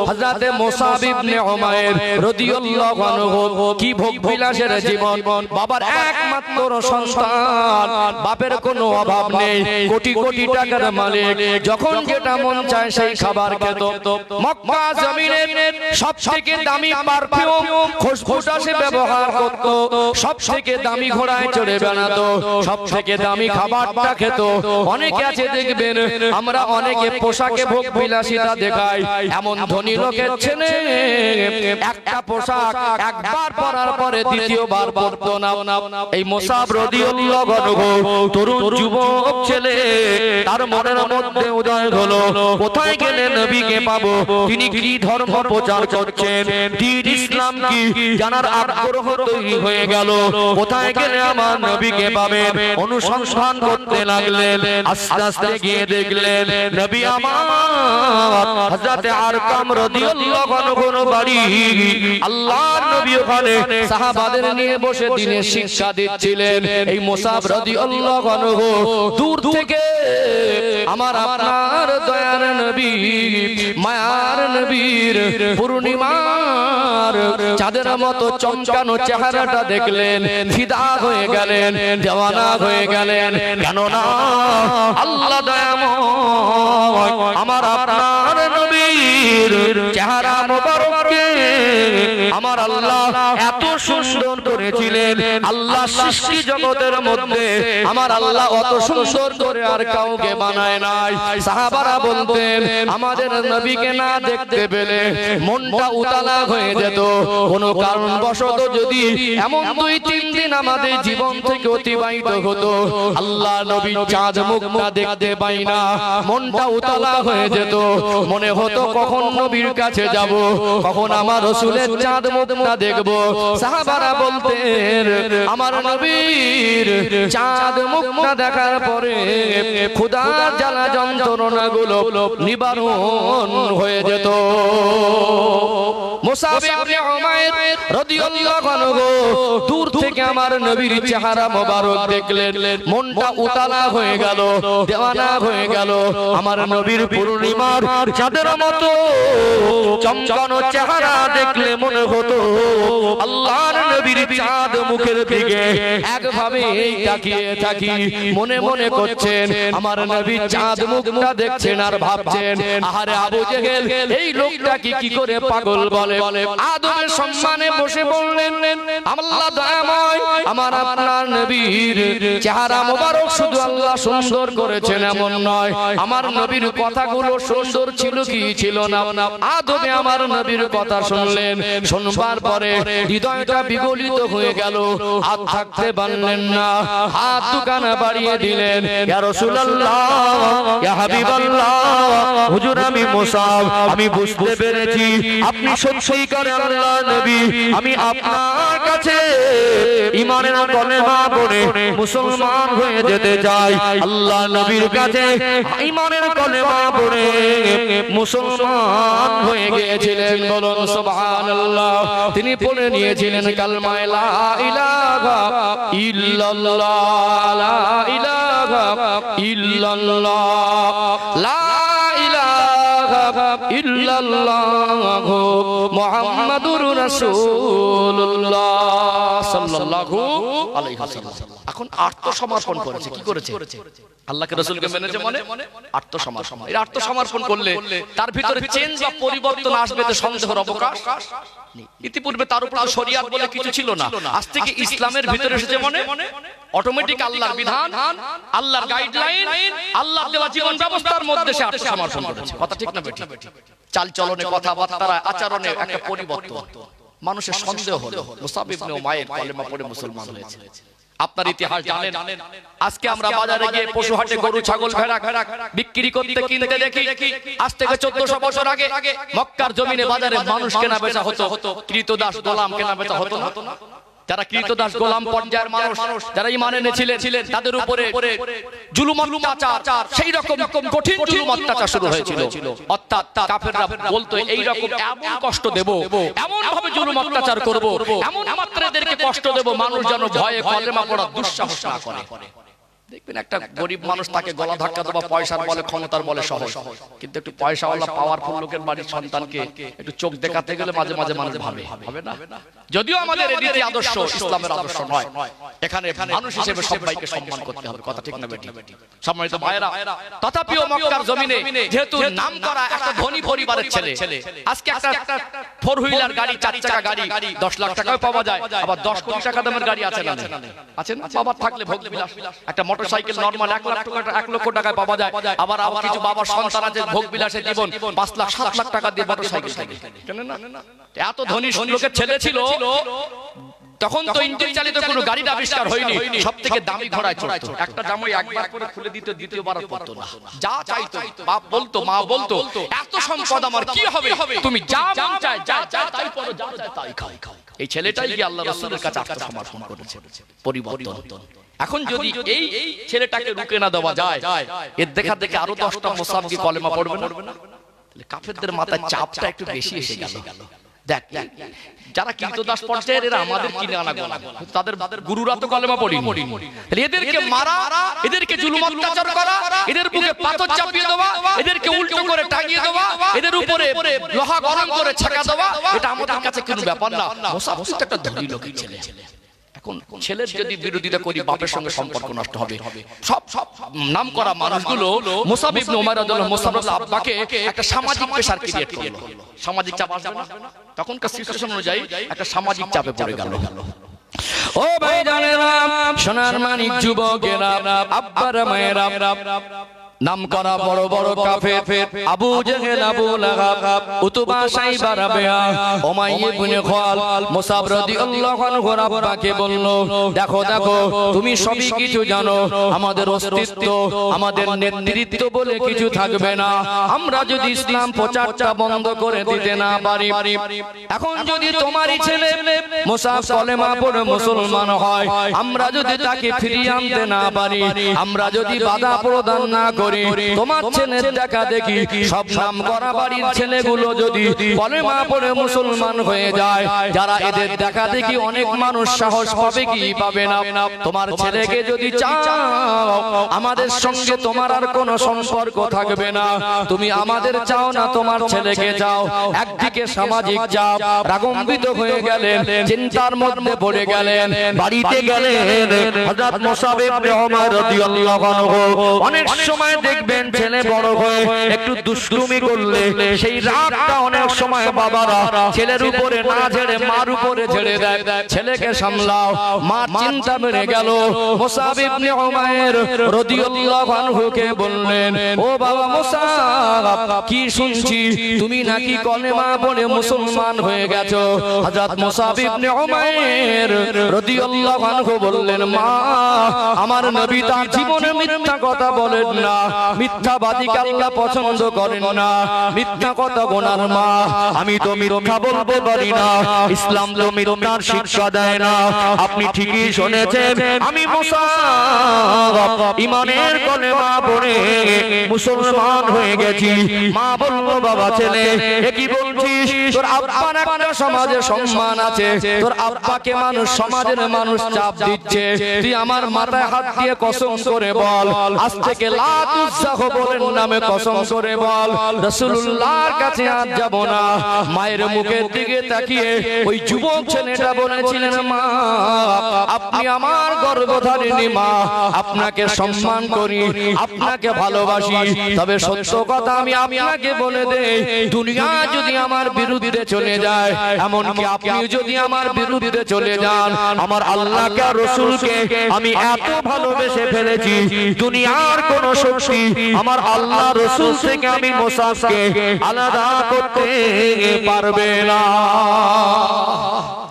A: হযরত মুসাব ইবনে উমাইর রাদিয়াল্লাহু আনহু। কি ভোগ বিলাসের জীবন, বাবার একমাত্র সন্তান, বাপের কোনো অভাব নেই, কোটি কোটি টাকার মালিক, যখন যেটা মন চায় সেই খাবার খেত। মক্কা জমিনের সবথেকে দামি পারফিউম খুশবুটা সে ব্যবহার করত, সবথেকে দামি ঘোড়ায় চড়ে বেড়াতো, সবথেকে দামি খাবারটা খেত। অনেকে আছে দেখবেন, আমরা অনেকে পোশাকে ভোগ বিলাসিতা দেখাই। এমন ধনী লোকের ছেলে একটা পোশাক একবার পরার পরে দ্বিতীয়বার পরতো না। এই মুসাব রাদিয়াল্লাহু আনহু তরুণ যুবক ছেলে, তার মনের মধ্যে উদয় হলো, কোথায় গেলে নবীকে পাবো, তিনি কি ধর্ম প্রচার করছেন, দিন ইসলাম কি জানার আগ্রহ তৈরি হয়ে গেল। কোথায় গেলে আমার নবীকে পাবেন, অনুসন্ধান করতে লাগলেন। আস্তে আস্তে গিয়ে দেখলেন নবী আমার হযরত আরকাম রাদিয়াল্লাহু আনহুর বাড়ি। আল্লাহর নবী ওখানে সাহাবাদের নিয়ে বসে দিনের শিক্ষা দিচ্ছিলেন। এই মুসাব রাদিয়াল্লাহু আনহু দূর থেকে আমার আপনার দয়ার নবী, মায়ার নবীর পূর্ণিমার চাঁদের মতো চমকানো চেহারাটা দেখলেন, ফিদা হয়ে গেলেন, দেওয়ানা হয়ে গেলেন। কেননা আল্লাহ দয়াময় আমার আপনার নবীর চেহারা মোবারককে আমার আল্লাহ এত সুন্দর করেছিলেন। আল্লাহ সৃষ্টি জগতের মধ্যে আমার আল্লাহ অত সুন্দর করে আর কাউকে বানায় নাই। সাহাবারা বলতেন, আমাদের নবীকে না দেখতে পেলে মনটা উতালা হয়ে যেত। কোন কারণবশত যদি এমন 2-3 দিন আমাদের জীবন থেকে অতিবাহিত হতো, আল্লাহ নবী চাঁদ মুখটা দেখতে পাই না, মনটা উতালা হয়ে যেত। মনে হতো কখন নবীর কাছে যাব, কখন আমার রাসূলের চাঁদ মুখটা দেখবো। সাহাবারা বলতেন আমার নবীর চাঁদ মুখটা দেখার পরে খোদার জ্বালা যন্ত্রণাগুলো নিবারণ হয়ে যেত। মুসাব ইবনে উমাইর রাদিয়াল্লাহু আনহু দূর থেকে আমার নবীর চেহারা মোবারক দেখলেন, মনটা উতালা হয়ে গেল, দেওয়ানা হয়ে গেল। আমার নবীর পূর্ণিমার চাঁদের মতো চমকানো চেহারা দেখলে মনে হতো আল্লাহর নবীর চাঁদ মুখের দিকে একভাবে তাকিয়ে থাকি। মনে মনে করছেন আমার নবীর চাঁদ মুখটা দেখছেন আর ভাবছেন আহারে আবু জেহেল এই লোকটা কি করে পাগল বলে। আদমের সম্মানে বসে বললেন আল্লাহ দয়াময় আমার আপনার নবীর চেহারা মোবারক শুধু আল্লাহ সুন্দর করেছেন এমন নয়, আমার নবীর কথাগুলো সুন্দর ছিল কি ছিল না। আদমে আমার নবীর কথা শুনলেন, শুনবার পরে হৃদয়টা বিগলিত হয়ে গেল, হাত থাকতে পারলেন না, হাত দুখানা বাড়িয়ে দিলেন। ইয়া রাসূলুল্লাহ, ইয়া হাবিবাল্লাহ, হুজুর আমি মুসাব, আমি বুঝতে পেরেছি আপনি সত্যিকারের আল্লাহর নবী। আমি আপনার কাছে ঈমানের কলেমা পড়ে মুসলমান হয়ে যেতে চাই। আল্লাহ নবীর কাছে ঈমানের কলেমা পড়ে মুসলমান হয়ে গিয়েছিলেন। বলুন সুবহানাল্লাহ। তিনি পড়ে নিয়েছিলেন কালমা লা ইলাহা ইল্লাল্লাহ, লা ইলাহা ইল্লাল্লাহ, লা ইলাহা ইল্লাল্লাহ মুহাম্মাদুর রাসূলুল্লাহ সাল্লাল্লাহু আলাইহি ওয়াসাল্লাম। এখন আত্মসমর্পণ করেছে, কি করেছে? আল্লাহকে রাসূলকে মেনেছে, মানে আত্মসমর্পণ। এই আত্মসমর্পণ করলে তার ভিতরে চেঞ্জ বা পরিবর্তন আসবে, তো সন্দেহের অবকাশ নেই। ইতিপূর্বে তার উপর শরিয়াত বলে কিছু ছিল না, আজ থেকে ইসলামের ভিতরে এসেছে, মানে অটোমেটিক আল্লাহর বিধান, আল্লাহর গাইডলাইন, আল্লাহর দেওয়া জীবন ব্যবস্থার মধ্যে সে আত্মসমর্পণ করেছে। কথা ঠিক না বেঠিক? চাল চলনে, কথাবার্তা, আচরণে একটা পরিবর্তন। মানুষের সন্দেহ হলো মুসাব ইবনে উমাইর কলেমা পড়ে মুসলমান হয়েছে। আপনার ইতিহাস জানেন। আজকে আমরা বাজারে গিয়ে পশু হাটে গরু ছাগল ভেড়া বিক্রি করতে কিনতে দেখি। আজ থেকে 1400 বছর আগে মক্কার জমিনে বাজারে মানুষ কেনা বেচা হতো, কৃতদাস গোলাম কেনা বেচা হতো না। যারা কৃতদাস গোলাম পর্যায়ের মানুষ, যারা ঈমান এনেছিলেন, তাদের উপরে জুলুম অত্যাচার, সেই রকম কঠিন জুলুম অত্যাচার শুরু হয়েছিল। অর্থাৎ কাফেররা বলতো এই রকম এমন কষ্ট দেব, এমন ভাবে জুলুম অত্যাচার করব, এমন মাত্রা এদেরকে কষ্ট দেব, মানুষ যেন ভয়ে কলেমা পড়ার দুঃসাহস না করে। দেখবেন একটা গরিব মানুষ, তাকে গলা ধাক্কা দেওয়া পয়সার বলে, ক্ষমতার বলে সহজ, কিন্তু একটু পয়সাওয়ালা পাওয়ারফুল লোকের বাড়ির সন্তানকে একটু চোখ দেখাতে গেলে মাঝে মাঝে মানুষ ভাবে, হবে না? যদিও আমাদের রীতি আদর্শ ইসলামের আদর্শ নয়, এখানে মানুষ হিসেবে সবাইকে সম্মান করতে হবে। কথা ঠিক না বেঠিক? সম্মানিত ভাইরা, তথাপিও মক্কার জমিনে যেহেতু নামকরা একটা ধনী পরিবারের ছেলে, আজকে একটা ফোর হুইলার গাড়ি, 4 চাকা গাড়ি 10 লাখ টাকায় পাওয়া যায়, আবার 10 কোটি টাকা দামের গাড়ি আছে না? আছে না? বাবার থাকলে ভোগ বিলাস, একটা মোটরসাইকেল নরমাল 1 লক্ষ টাকায় পাওয়া যায়। আবার কিছু বাবার সন্তান আছে ভোগ বিলাসে জীবন 5 লাখ 7 লাখ টাকা দিয়ে মোটরসাইকেল কিনে, কেন না? এত ধনী লোকের ছেলে ছিল, তখন তো ইঞ্জিন চালিত কোনো গাড়ির আবিষ্কার হয়নি, সবথেকে দামি ঘোড়ায় চড়তো। একটা জামাই একবার করে খুলে দিতে, দ্বিতীয়বার পড়তো না, যা চাইতো বাপ বলতো, মা বলতো এত সম্পদ আমার কি হবে, তুমি যা মন চায় যা চায় তাই পড়ো, যা চায় তাই খাও। এই ছেলেটাই কি আল্লাহ রাসূলের কাছে আত্মসমর্পণ করেছে, পরিবর্তন। এখন যদি এই ছেলেটাকে রুকে না দেওয়া যায়, এর দেখা দেখে আরো 10টা মুসাব কি কলেমা পড়বে না? তাহলে কাফেরদের মাথায় চাপটা একটু বেশি এসে গেল। দেখ, যারা কৃতদাস পর্যায়ের, এরা আমাদের কিনে আনা গোলা, তাদের গুরুরা তো কলেমা পড়েনি। এদেরকে মারা, এদেরকে জুলুম অত্যাচার করা, এদের বুকে পাথর চাপিয়ে দেওয়া, এদেরকে উল্টো করে টাঙিয়ে দেওয়া, এদের উপরে লোহা গরম করে ছাকা দেওয়া, এটা আমাদের কাছে কোনো ব্যাপার না। মুসাব তো একটা ধনী লোকের ছেলে। এখন ছেলের যদি বিরোধিতা করি, বাপের সঙ্গে সম্পর্ক নষ্ট হবে। সব নাম করা মানুষগুলো মুসাব ইবনে উমাইর রাদিয়াল্লাহু মুসাব আব্বাকে একটা সামাজিক প্রেসার ক্রিয়েট করলো। সামাজিক চাপ আসবে না? তখনকার সিচুয়েশন অনুযায়ী একটা সামাজিক চাপে পড়ে গেল। ও ভাই জানেরা, সোনার মানিক যুবকেরা, আব্বার মায়েরা, নাম করা বড় বড় কাফের আবু জেহেল, আবু লাহাব, উতবা, সাইবা, রাবিয়া, উমাইয়া ইবনে খালদ, মুসাব রাদিয়াল্লাহু আনহু আব্বাকে বলল, দেখো দেখো তুমি সবই কিছু জানো, আমাদের অস্তিত্ব, আমাদের নেতৃত্ব বলে কিছু থাকবে না আমরা যদি ইসলাম প্রচারটা বন্ধ করে দিতে না পারি। এখন যদি তোমারই ছেলে মুসাব কলেমা পড়ে মুসলমান হয়, আমরা যদি তাকে ফিরিয়ে আনতে না পারি, আমরা যদি বাধা প্রদান না করি, তোমার ছেলের দেখা দেখি সব নাম করা বাড়ির ছেলেগুলো যদি কলেমা পড়ে মুসলমান হয়ে যায়, যারা এদের দেখা দেখি অনেক মানুষ সাহস পাবে কি পাবে না? তোমার ছেলেকে যদি চাও আমাদের সঙ্গে তোমার আর কোনো সম্পর্ক থাকবে না, তুমি আমাদের চাও না তোমার ছেলেকে চাও। একদিকে সামাজিক চাপ, রাগম্বিত হয়ে গেলেন, চিন্তার মধ্যে পড়ে গেলেন, বাড়িতে গেলেন হযরত মুসাব ইবনে উমার রাদিয়াল্লাহু আনহু। অনেক সময় দেখবেন ছেলে বড় হয়ে একটু দুষ্টুমি করলে সেই রাগটা অনেক সময় বাবারা ছেলের উপরে না ঝেড়ে মার উপরে ঝেড়ে দেয়, ছেলেকে সামলাও। মা চিন্তা বেড়ে গেল, মুসাব ইবনে উমাইর রাদিয়াল্লাহু আনহুকে বললেন, ও বাবা মুসাব, কি শুনছি তুমি নাকি কলেমা পড়ে মুসলমান হয়ে গেছো? হযরত মুসাব ইবনে উমাইর রাদিয়াল্লাহু আনহু বললেন, মা আমার নবী তার জীবনে মিথ্যা কথা বলেন না, মিথ্যাবাদীকে আল্লাহ পছন্দ করেন না, মিথ্যা কথা গোনার মা, আমি তো মিথ্যা বলতে পারি না, ইসলাম তো মিথ্যার শিক্ষা দেয় না। আপনি ঠিকই শুনেছেন, আমি মুসাব ঈমানের কলেমা পড়ে মুসলমান হয়ে গেছি। মা বলল, বাবা ছেলে এ কি বলছিস? তোর আব্বার একটা সমাজে সম্মান আছে, তোর আব্বাকে মানুষ সমাজের মানুষ চাপ দিচ্ছে, তুই আমার মাথায় হাত দিয়ে কসম করে বল, আজ থেকে লা তুযাহ বলেন নামে কসম করে বল রাসূলুল্লাহর কাছে আর যাব না। মায়ের মুখের দিকে তাকিয়ে ওই যুবক ছেলেটা বলেছিলেন, মা আপনি আমার গর্ভধারিণী মা, আপনাকে সম্মান করি, আপনাকে ভালোবাসি, তবে সত্য কথা আমি আপনাকে বলে দেই, দুনিয়া যদি আমার বিরুদ্ধে চলে যায়, এমনকি আপনি যদি আমার বিরুদ্ধে চলে যান, আমার আল্লাহকে আর রাসূলকে আমি এত ভালোবেসে ফেলেছি, দুনিয়ার কোন শক্তি আমার আল্লাহ রাসূল থেকে আমি মুসাবকে আলাদা করতে পারবে না।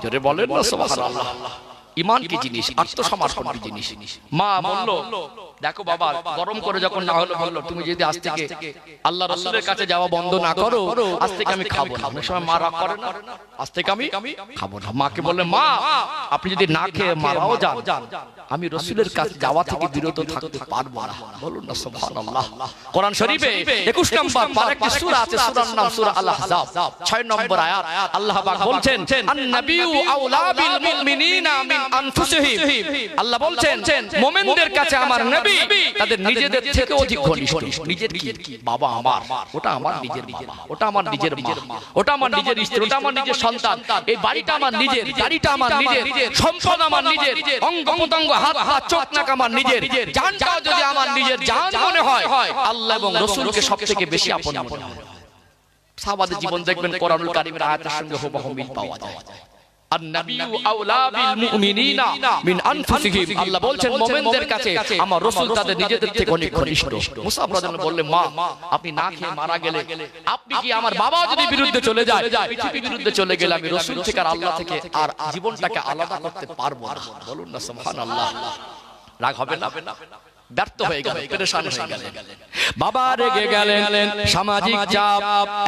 A: জোরে বলেন না সুবহানাল্লাহ। ঈমান কি জিনিস? আত্মসমর্পণ কি জিনিস? মা বলল, দেখো বাবা, গরম করে যখন না হলো বললো, তুমি যদি আজ থেকে আল্লাহ রাসূলের কাছে যাওয়া বন্ধ না করো, আজ থেকে আমি খাবো না। অনেক সময় মা রাগ করে না, আজ থেকে আমি খাবো না। মাকে বললেন, মা আপনি যদি না খেয়ে মারাও যান, আমি রাসূলের কাছে যাওয়া থেকে বিরত থাকতে পারবো না। বলুন না সুবহানাল্লাহ। কোরআন শরীফে 21 নম্বর পারা একটি সূরা আছে, সূরার নাম সূরা আল আহজাব, 6 নম্বর আয়াত। আল্লাহ পাক বলছেন, আন-নাবিয়্যু আওলা বিল মুমিনিনা মিন আনফুসিহিম। আল্লাহ বলছেন, মুমিনদের কাছে আমার নবী তাদের নিজেদের থেকে অধিক ঘনিষ্ঠ। নিজের কি? বাবা আমার, ওটা আমার নিজের বাবা, ওটা আমার নিজের মা, ওটা আমার নিজের স্ত্রী, ওটা আমার নিজের সন্তান, এই বাড়িটা আমার নিজের, গাড়িটা আমার নিজের, সম্পদ আমার নিজের, অঙ্গ প্রত্যঙ্গ হাত হাত চোখ নাক আমার নিজের, জানটাও যদি আমার নিজের জান মনে হয়, আল্লাহ এবং রাসূলকে সবথেকে বেশি আপন মনে হয়। সাহাবাদের জীবন দেখবেন কোরআনুল কারীমের আয়াতের সঙ্গে হুবহু মিল পাওয়া যায়। আন-নাবিয়্যু আওলা বিল মুমিনিনা মিন আনফুসিহিম। আল্লাহ বলছেন মুমিনদের কাছে আমার রাসূল তাদের নিজেদের থেকে অনেক ঘনিষ্ঠ। মুসা রাদিয়াল্লাহু বললেন, মা আপনি না খেয়ে মারা গেলে, আপনি কি আমার বাবা যদি বিরুদ্ধে চলে যায়, পৃথিবীর বিরুদ্ধে চলে গেলে, আমি রাসূল থেকে আর আল্লাহ থেকে আর জীবনটাকে আলাদা করতে পারবো না। বলুন না সুবহানাল্লাহ। রাগ হবে না? ব্যর্থ হয়ে গেল, পেরেশান হয়ে গেলেন, বাবা রেগে গেলেন। সামাজিক চাপ,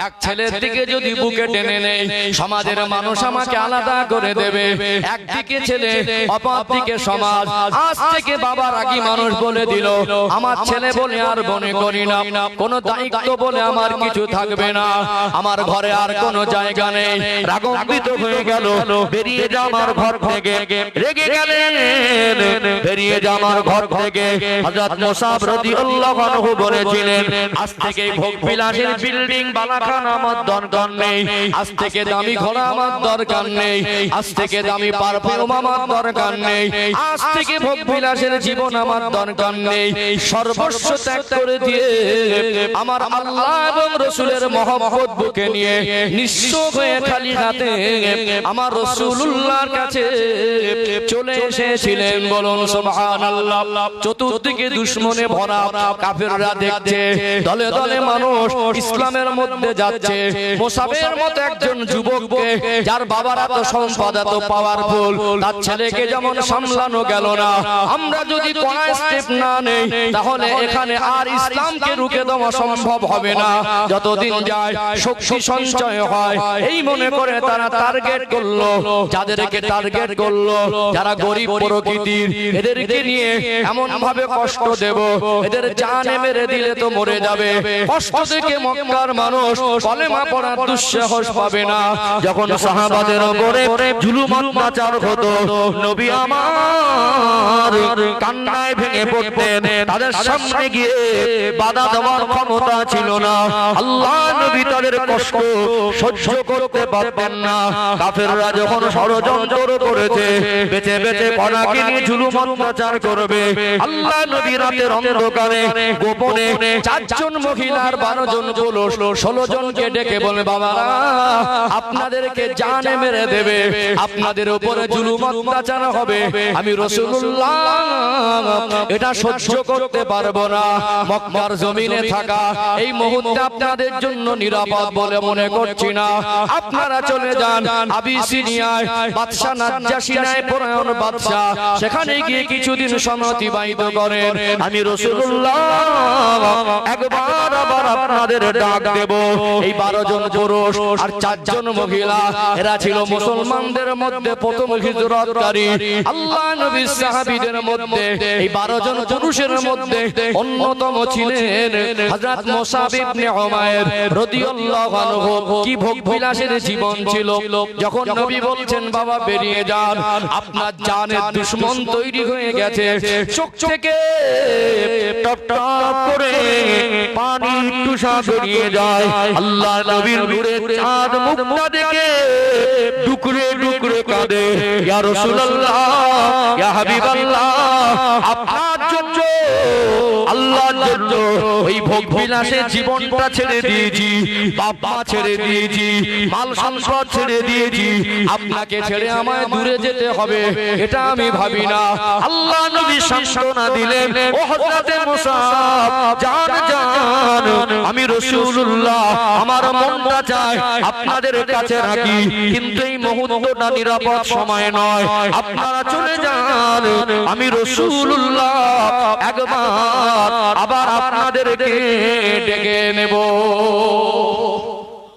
A: এক ছেলের দিকে যদি বুকে টেনে নেই, সমাজের মানুষ আমাকে আলাদা করে দেবে, একদিকে ছেলে অপরদিকে সমাজ। আজ থেকে বাবা রাগী মানুষ বলে দিল, আমার ছেলে বলে আর মনে করি না, কোনো দায়িত্ব বলে আমার কিছু থাকবে না, আমার ঘরে আর কোনো জায়গা নেই। রাগান্বিত হয়ে গেল, বেরিয়ে যা আমার ঘর থেকে। রেগে গেলেন, বেরিয়ে যা আমার ঘর থেকে। হযরত মুসাব রাদিয়াল্লাহু আনহু বলেছিলেন, আজ থেকে ভোগ বিলাসের বিল্ডিং বালাখানা আমার দরকার নেই, আজ থেকে দামি ঘোড়া আমার দরকার নেই, আজ থেকে দামি পারফিউম আমার দরকার নেই, আজ থেকে ভোগ বিলাসের জীবন আমার দরকার নেই। সর্বস্ব ত্যাগ করে দিয়ে আমার আল্লাহ এবং রাসূলের মহব্বত বুকে নিয়ে নিঃস্ব হয়ে খালি হাতে আমার রাসূলুল্লাহর কাছে চলে এসেছিলেন। বলুন সুবহানাল্লাহ। চতুর্দিকে চতুর্দিকে দুশমনে ভরা কাফেররা দেখছে দলে দলে মানুষ ইসলামের মধ্যে যাচ্ছে মুসাবের মতো একজন যুবককে যার বাবার এত সম্পদ এত পাওয়ারফুল তার ছেলেকে যেমন সামলানো গেল না আমরা যদি কোনো স্টেপ না নেই তাহলে এখানে আর ইসলামকে রুখে দেওয়া সম্ভব হবে না যতদিন যায় শক্তি সঞ্চয় হয় এই মনে করে তারা টার্গেট করলো যাদেরকে টার্গেট করলো যারা গরিব প্রকৃতির এদেরকে নিয়ে এমন ভাবে কষ্ট দেব এদের জানে মেরে দিলে তো মরে যাবে কষ্ট থেকে মক্কার মানুষ কলেমা পড়ার দুঃসাহস পাবে না যখন সাহাবাদের উপরে জুলুম অত্যাচার হতো নবী আমার কান্নায় ভেঙে পড়তেন তাদের সামনে গিয়ে বাধা দেওয়ার ক্ষমতা ছিল না আল্লাহ নবী তাদের কষ্ট সহ্য করতে পারতেন না কাফেররা যখন ষড়যন্ত্র করেছে বেঁচে বেঁচে কণাকে নিয়ে জুলুম অত্যাচার করবে আল্লাহ নবী রাতের অন্ধকারে গোপনে 4 জন মহিলার 12 জন বলো 16 জনকে ডেকে বলে বাবারা আপনাদেরকে জানে মেরে দেবে আপনাদের উপরে জুলুম অত্যাচার হবে আমি রাসূলুল্লাহ এটা সহ্য করতে পারবো না মক্কার জমিনে থাকা এই মুহূর্তে আপনাদের জন্য নিরাপদ বলে মনে করছি না আপনারা চলে যান আবিসিনিয়ায় বাদশা নাজ্জাশী ন্যায় পরায়ণ বাদশা সেখানে গিয়ে কিছুদিন সময় অতিবাহিত করেন আমি রাসূলুল্লাহ একবার আবার আপনাদের ডাক দেব এই 12 জন পুরুষ আর 4 জন মহিলা এরা ছিল মুসলমানদের মধ্যে প্রথম হিজরতকারী আল্লাহ নবীর সাহাবীদের মধ্যে এই 12 জন পুরুষের মধ্যে অন্যতম ছিলেন হযরত মুসাব ইবনে উমাইর রাদিয়াল্লাহু আনহু কি ভোগ বিলাসের জীবন ছিল যখন নবী বলছেন বাবা বেরিয়ে যান আপনার জানের দুশমন তৈরি হয়ে গেছে চোখ থেকে টপ টপ করে পানি টুসা গড়িয়ে যায় আল্লাহ নবীর নূরে চাঁদ মুক্তা দেখে টুকরে টুকরে কাঁদে ইয়া রাসূলুল্লাহ ইয়া হাবিবাল্লাহ আপনার জন্য আল্লাহর জন্য ওই ভোগ বিলাসে জীবনটা ছেড়ে দিয়েছি বাবা ছেড়ে দিয়েছি মাল সম্পদ ছেড়ে দিয়েছি আপনাকে ছেড়ে আমায় দূরে যেতে হবে এটা আমি ভাবি না আল্লাহ নবী সান্ত্বনা দিলেন ও হযরতে মুসাব জান জান আমি রাসূলুল্লাহ আমার মনটা চায় আপনাদের কাছে রাখি কিন্তু এই মুহূর্তটা নিরাপদ সময় নয় আপনারা চলে যান আমি রাসূলুল্লাহ একবার আবার আপনাদেরকে ডেকে নেব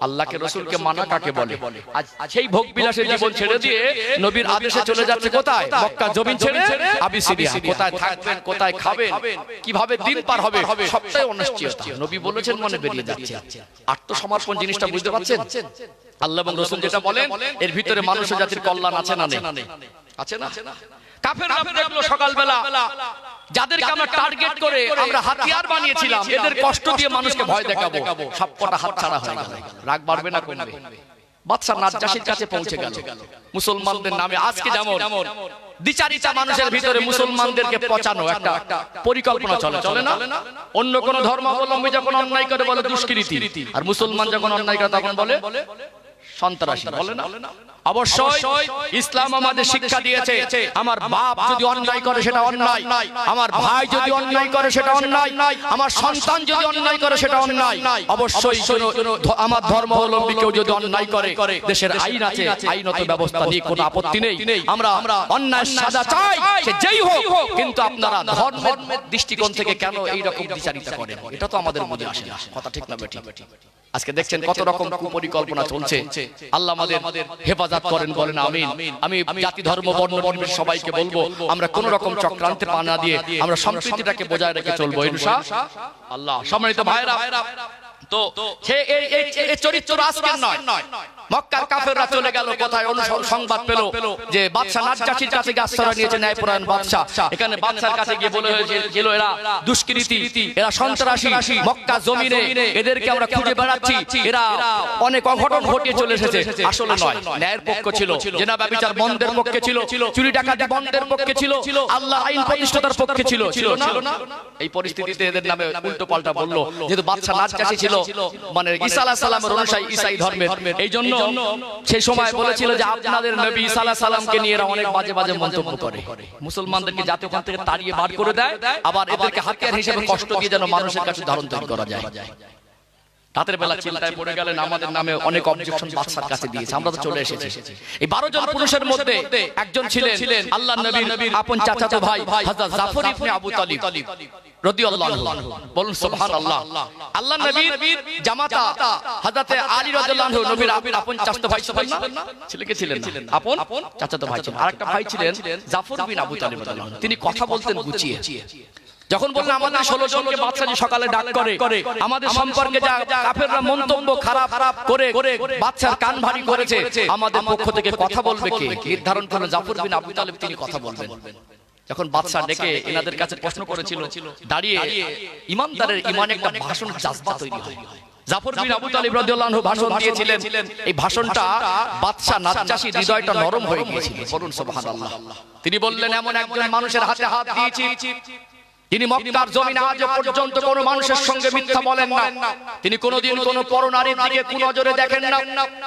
A: আল্লাহকে রাসূলকে মানা কাকে বলে আজ সেই ভোগ বিলাসের জীবন ছেড়ে দিয়ে নবীর আদেশে চলে যাচ্ছে কোথায় মক্কা জমিন ছেড়ে আবিসিনিয়া কোথায় থাকবেন কোথায় খাবেন কিভাবে দিন পার হবে সবটাই অনিশ্চয়তা নবী বলেছেন মনে বেরিয়ে যাচ্ছে আত্মসমর্পণ জিনিসটা বুঝতে পারছেন আল্লাহ এবং রাসূল যেটা বলেন এর ভিতরে মানুষ জাতির কল্যাণ আছে না নেই আছে না কাফেররা দেখলো সকালবেলা যাদেরকে আমরা টার্গেট করে আমরা হাতিয়ার বানিয়েছিলাম এদের কষ্ট দিয়ে মানুষকে ভয় দেখাবো সবকটা হাতছাড়া হয়ে গেল রাগ বাড়বে না কমবে বাদশা নাজ্জাশীর কাছে পৌঁছে গেল মুসলমানদের নামে আজকে যেমন দ্বিচারিতা মানুষের ভিতরে মুসলমানদেরকে পচানো একটা পরিকল্পনা চলে না অন্য কোন ধর্মাবলম্বী যখন অন্যায় করে বলে দুষ্কৃতী আর মুসলমান যখন অন্যায় করে তখন বলে সন্ত্রাসী বলে না অবশ্যই ইসলাম আমাদের শিক্ষা দিয়েছে আমার বাপ যদি অন্যায় করে সেটা অন্যায় আমার ভাই যদি অন্যায় করে সেটা অন্যায় আমার সন্তান যদি অন্যায় করে সেটা অন্যায় অবশ্যই আমার ধর্মাবলম্বী কেউ যদি অন্যায় করে দেশের আইন আছে আইনত ব্যবস্থা দিয়ে কোনো আপত্তি নেই আমরা অন্যায় সাজা চাই সে যেই হোক কিন্তু আপনারা ধর্মের দৃষ্টিকোণ থেকে কেন এই রকম বিচারিতা করেন এটা তো আমাদের বুঝে আসে না কথা ঠিক না বেঠিক আজকে দেখছেন কত রকম কুপরিকল্পনা চলছে আল্লাহ আমাদের হেফাজত করেন বলেন আমিন আমি জাতি ধর্ম বর্ণ নির্বিশেষে সবাইকে বলবো আমরা কোন রকম চক্রান্তে পা না দিয়ে আমরা সম্প্রীতিটাকে বজায় রেখে চলবো ইনশাআল্লাহ সম্মানিত ভাইরা তো এই চরিত্র আজকের নয় মক্কার কাফেররা চলে গেল কোথায় সংবাদ পেল যে বাদশা নাজ্জাশীর কাছে আশ্রয় নিয়েছে ন্যায়পরায়ণ বাদশা এখানে বাদশার কাছে গিয়ে বলে হয়েছে গেল এরা দুষ্কৃতী এরা সন্ত্রাসী মক্কা জমিনে এদেরকে আমরা খুঁজে বেড়াচ্ছি এরা অনেক অঘটন ঘটিয়ে চলে এসেছে আসলে নয় ন্যায়ের পক্ষ ছিল জেনা ব্যভিচার বন্ধের পক্ষে ছিল চুরি ডাকাতি বন্ধের পক্ষে ছিল আল্লাহ আইন প্রতিষ্ঠাতার পক্ষে ছিল না এই পরিস্থিতিতে এদের নামে উল্টো পাল্টা বলল যেহেতু বাদশা নাজ্জাশী ছিল মানে ঈসা আলাইহিস সালামের অনুসারী ঈসাই ধর্মের এইজন্য সেই সময় বলেছিল যে আপনাদের নবী ঈসা আলাইহিস সালামকে নিয়ে এরা অনেক বাজে বাজে মন্তব্য করে, মুসলমানদেরকে যাতে ওখান থেকে তাড়িয়ে বার করে দেয়, আবার এদেরকে হাতিয়ার হিসেবে কষ্ট দিয়ে যেন মানুষের কাছে ধারণ তৈরি করা যায়। রাতের বেলা চিন্তায় পড়ে গেলেন, আমাদের নামে অনেক অবজেকশন বাদশার কাছে দিয়েছে, আমরা তো চলে এসেছি। এই 12 জন পুরুষের মধ্যে একজন ছিলেন আল্লাহর নবীর আপন চাচাতো ভাই হযরত জাফর ইবনে আবু তালিব রাদিয়াল্লাহু আনহু। বলুন সুবহানাল্লাহ। আল্লাহর নবীর জামাতা হযরত আলী রাদিয়াল্লাহু আনহু নবীর আপন চাচাতো ভাই ছিলেন না? ছিলেন না? আপন চাচাতো ভাই ছিলেন। আরেকটা ভাই ছিলেন জাফর বিন আবু তালিব রাদিয়াল্লাহু আনহু। তিনি কথা বলতেন গুছিয়ে। যখন বললেন আমাদের 16 জনকে বাদশা যে সকালে ডাক করে আমাদের সম্পর্কে যা কাফেররা মন্তব্য খারাপ করে বাদশার কান ভারী করেছে, আমাদের পক্ষ থেকে কথা বলবে কে? নির্ধারণ করলেন জাফর বিন আবু তালিব তিনি কথা বলবেন। যখন বাদশা ডেকে এনাদের কাছে প্রশ্ন করেছিল, দাঁড়িয়ে ইমানদারের ইমানে একটা ভাষণ জাজবা তৈরি হয়। জাফর বিন আবু তালিব রাদিয়াল্লাহু আনহু ভাষণ দিয়েছিলেন। এই ভাষণটা বাদশা নাজ্জাশীর হৃদয়টা নরম হয়ে গিয়েছিল। বলুন সুবহানাল্লাহ। তিনি বললেন, এমন একজন মানুষের হাতে হাত দিয়েছি তিনি মক্কার জমিনে আজ পর্যন্ত কোনো মানুষের সঙ্গে মিথ্যা বলেন না, তিনি কোনোদিন কোনো পরনারীর দিকে কুনজরে দেখেন না,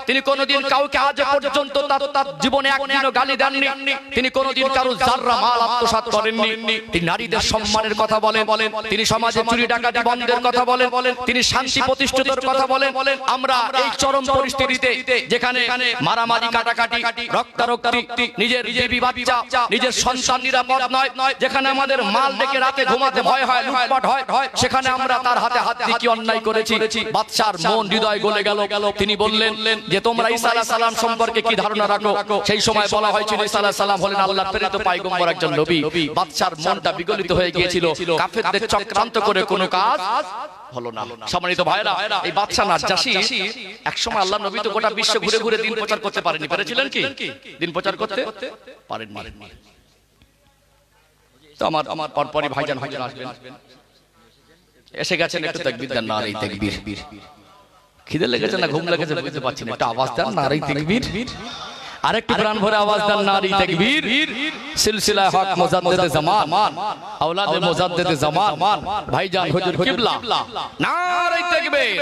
A: তিনি কোনোদিন কাউকে আজ পর্যন্ত তার জীবনে একদিনও গালি দেননি, তিনি কোনোদিন কারো যাররা মাল আত্মসাৎ করেননি, তিনি নারীদের সম্মানের কথা বলেন, তিনি সমাজে চুরি ডাকাতি বন্ধের কথা বলেন, তিনি শান্তি প্রতিষ্ঠিতর কথা বলেন। আমরা এই চরম পরিস্থিতিতে যেখানে মারামারি কাটাকাটি রক্তারক্তি, নিজের বিবি বাচ্চা নিজের সন্তান নিরাপদ নয়, যেখানে আমাদের মাল ডেকে রাতে ঘুমাতে ভয় হয়, লুটপাট হয়, সেখানে আমরা তার হাতে হাত দিয়ে কি অন্যায় করেছি? বাদশার মন হৃদয় গলে গেল। তিনি বললেন যে তোমরা ঈসা আলাইহিস সালাম সম্পর্কে কি ধারণা রাখো? সেই সময় বলা হয়েছিল ঈসা আলাইহিস সালাম হলেন আল্লাহর প্রেরিত পয়গম্বর, একজন নবী। বাদশার মনটা বিগলিত হয়ে গিয়েছিল, কাফেরদের চক্রান্ত করে কোনো কাজ হলো না। সম্মানিত ভাইরা, এই বাদশা নাজ্জাশী একসময় আল্লাহর নবী তো গোটা বিশ্ব ঘুরে ঘুরে দিন প্রচার করতে পারেনি, পেরেছিলেন কি? দিন প্রচার করতে পারেননি। তো আমার পরপরই ভাইজান আসবেন, এসে গেছেন, একটু তাকবীর দেন, নারে তাকবীর। খিদে লেগেছে না ঘুম লেগেছে বুঝতে পারছি না, একটা আওয়াজ দেন, নারে তাকবীর। আরেকটু প্রাণ ভরে আওয়াজ দেন, নারে তাকবীর। সিলসিলা হক মুজাদ্দিদে জামান, আওলাদে মুজাদ্দিদে জামান ভাইজান হুজুর কিবলা, নারে তাকবীর।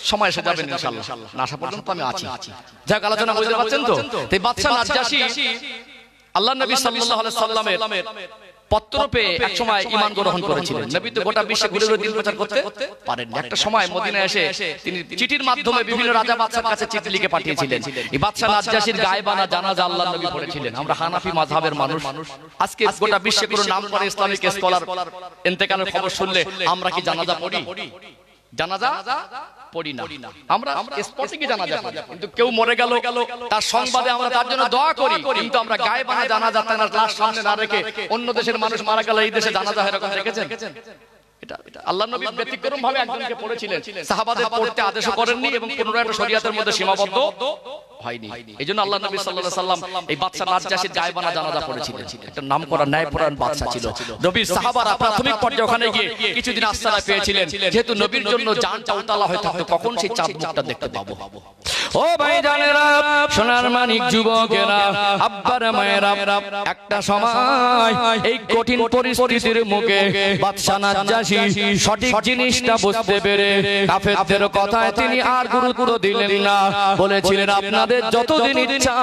A: সময় এসে যাবেন ইনশাআল্লাহ, না আসা পর্যন্ত আমি আছি। যাক, আলোচনা বুঝতে পারছেন তো? এই বাদশা নাজ্জাশী আল্লাহর নবী সাল্লাল্লাহু আলাইহি সাল্লামের পত্র পেয়ে এক সময় ঈমান গ্রহণ করেছিলেন। নবী তো গোটা বিশ্বে ঘুরে ঘুরে দিন প্রচার করতে পারেননি। একটা সময় মদিনায় এসে তিনি চিঠির মাধ্যমে বিভিন্ন রাজা বাদশার কাছে চিঠি লিখে পাঠিয়েছিলেন। এই বাদশা নাজ্জাশীর গায়বানা জানাজা আল্লাহর নবী পড়েছিলেন। আমরা হানাফি মাযহাবের মানুষ, আজকে গোটা বিশ্বে কোনো নাম করে ইসলামিক স্কলার ইন্তেকালের খবর শুনলে আমরা কি জানাজা পড়ি? জানাজা পড়ি না, আমরা স্পটে কি জানাজা পড়ি। কিন্তু কেউ মরে গেল, তার সংবাদে আমরা তার জন্য দোয়া করি, কিন্তু আমরা গায়েবানা জানাজা তার লাশ সামনে না রেখে অন্য দেশের মানুষ মারা গেল এই দেশে জানাজা এরকম দেখেছেন? এটা আল্লাহর নবী ব্যতিক্রম ভাবে একজনকে পড়েছিলেন, সাহাবাদের পড়তে আদেশ করেননি এবং কোন একটা শরীয়তের মধ্যে সীমাবদ্ধ হয়নি। এইজন্য আল্লাহর নবী সাল্লাল্লাহু আলাইহি সাল্লাম এই বাদশা নাজ্জাশীর গায়বানা জানাজা পড়েছিলেন। একটা নামকরা ন্যায়পরায়ণ বাদশা ছিল। নবীর সাহাবারা প্রাথমিক পর্যায়ে ওখানে গিয়ে কিছুদিন আশ্রয় পেয়েছিলেন, যেহেতু নবীর জন্য জানটা উতালা হয়ে থাকতো, কখন সেই চাঁদ মুখটা দেখতে পাবো। ও ভাইজানেরা, সোনার মানিক যুবকেরা, আব্বার মায়েরা, একটা সময় এই কঠিন পরিস্থিতির মুখে বাদশা নাজ্জাশী সঠিক জিনিসটা বুঝতে পেরে কাফেরদের কথায় তিনি আর গুরুত্ব দিলেন না। বলেছিলেন, আপনাদের যতদিন ইচ্ছা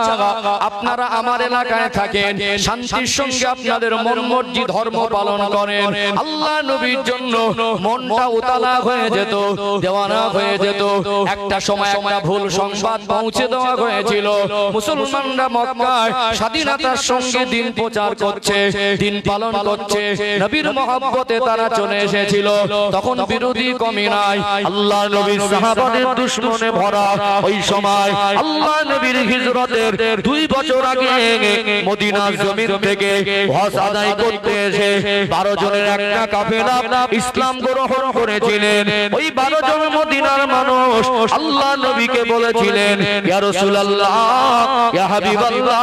A: আপনারা আমার এলাকায় থাকেন, শান্তির সঙ্গে আপনাদের মন মর্জি ধর্ম পালন করেন। আল্লাহ নবীর জন্য মনটা উতালা হয়ে যেত, দেওয়ানা হয়ে যেত। একটা সময় একটা ভুল সংবাদ পৌঁছে দেওয়া হয়েছিল, মুসলমানরা মক্কায় স্বাধীনতার সঙ্গে দিন প্রচার করছে, দিন পালন করছে, নবীর মহব্বতে তারা চলে এসেছিল। তখন বিরোধী কমই নাই, আল্লাহ নবীর সাহাবাদের দুশমনে ভরা ওই সময় আল্লাহ নবীর হিজরতের 2 বছর আগে মদিনার জমিন থেকে হজ আদায় করতে এসে 12 জনের একটা কাফেলা ইসলাম গ্রহণ করেছিলেন। ওই 12 জন মদিনার মানুষ আল্লাহ নবীকে বলেছিলেন, ইয়া রাসূলুল্লাহ, ইয়া হাবিবাল্লাহ,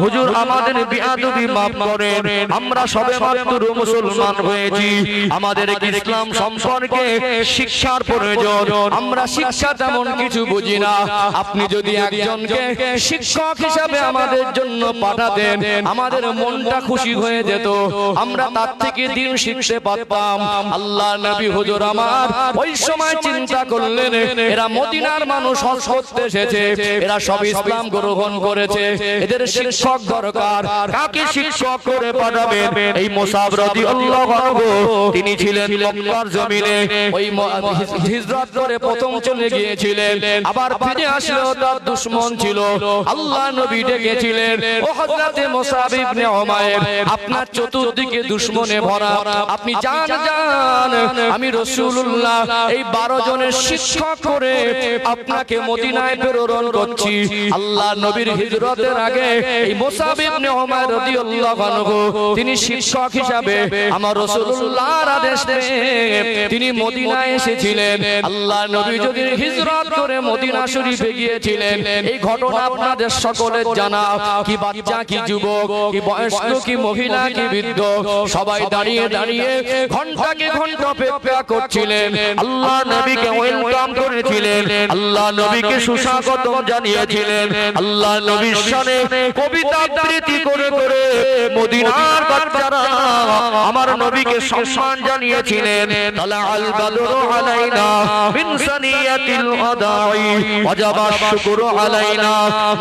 A: হুজুর আমাদের বিয়াদবি মাফ করেন, আমরা সবেমাত্র মুসলমান হয়েছি, আমাদের ইসলাম সম্পর্কে শিক্ষার প্রয়োজন, আমরা শিক্ষা তেমন কিছু বুঝি না। আপনি যদি একজনকে শিক্ষক হিসাবে আমাদের জন্য পাঠাতেন, আমাদের মনটা খুশি হয়ে যেত, আমরা তার থেকে দিন শিখতে পারতাম। আল্লাহ নবী হুজুর আমার ওই সময় চিন্তা করলেন, এরা মদিনার মানুষ হজ করতে এসেছে, এরা সব ইসলাম গ্রহণ করেছে, এদের শিক্ষক দরকার। কাকে শিক্ষক করে পাঠাবেন? এই মুসাব রাদিয়াল্লাহু আনহু তিনি ছিলেন মক্কার জমিনে, ওই হিজরত করে প্রথম চলে গিয়েছিলেন, আবার ফিরে আসলো, তার দুশমন ছিল। আল্লাহ নবী ডেকেছিলেন, ও হযরতে মুসাব ইবনে উমাইর, আপনার চতুর্দিকে দুশমনে ভরা, আপনি যান যান, আমি রাসূলুল্লাহ এই 12 জনের শিক্ষক করে আপনাকে মদিনায় প্রেরণ করছি। আল্লাহ নবীর হিজরতের আগে এই মুসাব ইবনে উমাইর রাদিয়াল্লাহু আনহু তিনি শিক্ষক হিসাবে আমার রাসূলুল্লাহর আদেশ পেয়ে তিনি মদিনায় এসেছিলেন। আল্লাহ নবী যদি হিজরত করে মদিনা শরীফে গিয়েছিলেন, এই ঘটনা আপনাদের সকলের জানা। কি বাচ্চা, কি যুবক, কি বয়স্ক, কি মহিলা, কি বৃদ্ধ, সবাই দাঁড়িয়ে দাঁড়িয়ে ঘন্টাকে ঘন্টা অপেক্ষা করছিলেন। আল্লাহ নবীকে ওয়েলকাম করেছিলেন, আল্লাহ নবীকে সুস্বাগতম জানিয়েছিলেন। আল্লাহ নবীর শানে কবিতা আবৃত্তি করে করে মদিনার বাচ্চারা আমার নবীকে সম্মান জানিয়েছিলেন। তালাআল বাদরু আলাইনা মিন সানিয়াতিল আদাই ওয়াজাবা শুকরু আলাইনা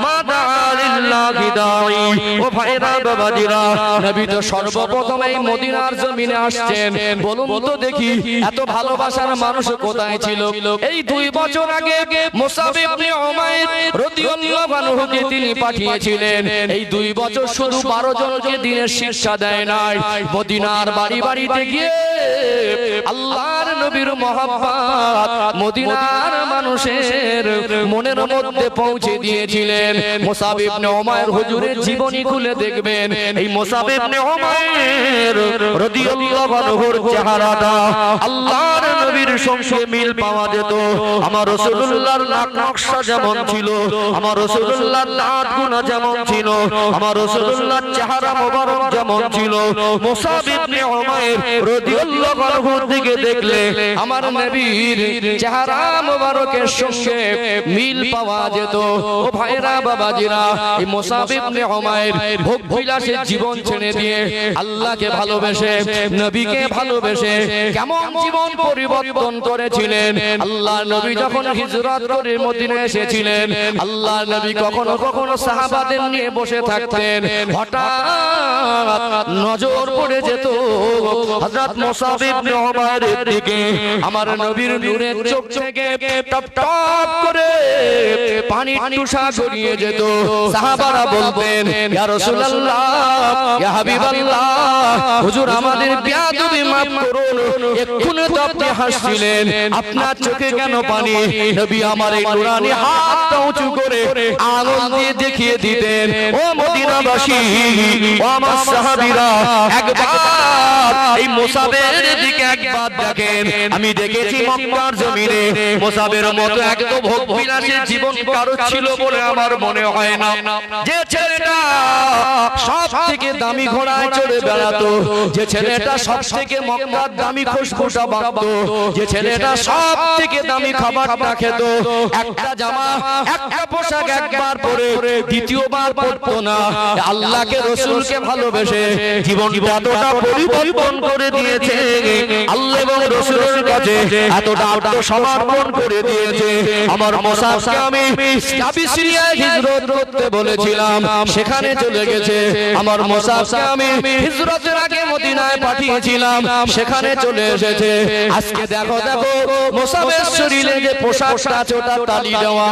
A: মা দালিল্লাহি দাই। ও ভাইরা বাবাজিরা, নবী তো সর্বপ্রথম এই মদিনার জমিনে আসছেন। বলুন তো দেখি, এত ভালোবাসার মানুষ কোথায় ছিল? এই 2 বছর আগে মুসাব ইবনে উমাইর রাদিয়াল্লাহু আনহুকে তিনি পাঠিয়েছিলেন। এই 2 বছর শুধু 12 জনকে দিনের শিক্ষা দেয় নাই, মদিনার বাড়ি বাড়িতে গিয়ে আল্লাহর নবীর মহব্বত মদিনার মানুষের মনের মধ্যে পৌঁছে দিয়েছিলেন। মুসাব ইবনে উমাইর হুজুরের জীবনী খুলে দেখবেন, এই মুসাব ইবনে উমাইর রাদিয়াল্লাহু আনহুর চেহারাটা আল্লাহর নবীর সঙ্গে মিল পাওয়া যেত। আমার রাসূলুল্লাহর নাক নকশা যেমন ছিল, আমার রাসূলুল্লাহর দাঁত গুনা যেমন ছিল, আমার রাসূলুল্লাহর চেহারা মোবারক যেমন ছিল, মুসাব ইবনে উমাইর রাদিয়াল্লাহু আনহুর দিকে দেখলে আমার নবীর চেহারা মোবারকের সঙ্গে মিল পাওয়া যেত। ও ভাইরা বাবাজিরা, এই মুসাব ইবনে উমাইর ভোগ বিলাসের জীবন ছেড়ে দিয়ে আল্লাহকে ভালোবেসে, নবীকে ভালোবেসে কেমন জীবন পরিবর্তন করেছিলেন। আল্লাহ নবী যখন হিজরত করে মদিনায় এসেছিলেন, আল্লাহ নবী কখনো কখনো সাহাবাদের নিয়ে বসে থাকতেন, হঠাৎ নজর পড়ে যেত হযরত মুসাব ইবনে উমাইরের দিকে। আমার নবীর নূরের চোখ থেকে টপ টপ করে পানি টুসা গড়িয়ে যেত। সাহাবারা বলতেন, ইয়া রাসূলুল্লাহ, ইয়া হাবিবাল্লাহ, হুজুর আমাদের বেয়াদবি মাফ করুন, এক্ষুনি তো আপনি হাসছিলেন, আপনার চোখে কেন পানি? নবী আমার এই নুরানি হাতটা উঁচু করে আঙুল দিয়ে দেখিয়ে দিতেন, ও মদিনাবাসী, ও আমার সাহাবীরা, একবার এই মুসাবের দিকে একবার দেখেন। আমি দেখেছি মক্কার জমিনে মুসাবের মতো একদম ভোগ বিলাসের জীবন কারো ছিল বলে আমার মনে হয় না। যে ছেলেটা সব থেকে দামি ঘোড়ায় চড়ে বেড়াতো, যে ছেলেটা সব থেকে মক্কার দামি খুশবুটা বাঁধতো, যে ছেলেটা সব থেকে দামি খাবারটা খেত, একটা জামা একটা পোশাক একবার পরে দ্বিতীয়বার পরতো না, আল্লাহকে রাসূলকে ভালোবেসে জীবনটা এতটা পরিবর্তন করে দিয়েছে, আল্লাহ এবং রাসূলের কাছে এতটা আত্মসমর্পণ করে দিয়েছে। আমার মুসাবকে আমি আবিসিনিয়ায় হিজরত করতে বলেছিলাম, সেখানে চলে গেছে। আমার মুসাবকে আমি হিজরতের আগে মদিনায় পাঠিয়েছিলাম, সেখানে চলে এসেছে। আজকে দেখো দেখো মুসাবের শরীরে যে পোশাকটা আছে ওটা তালি দেওয়া,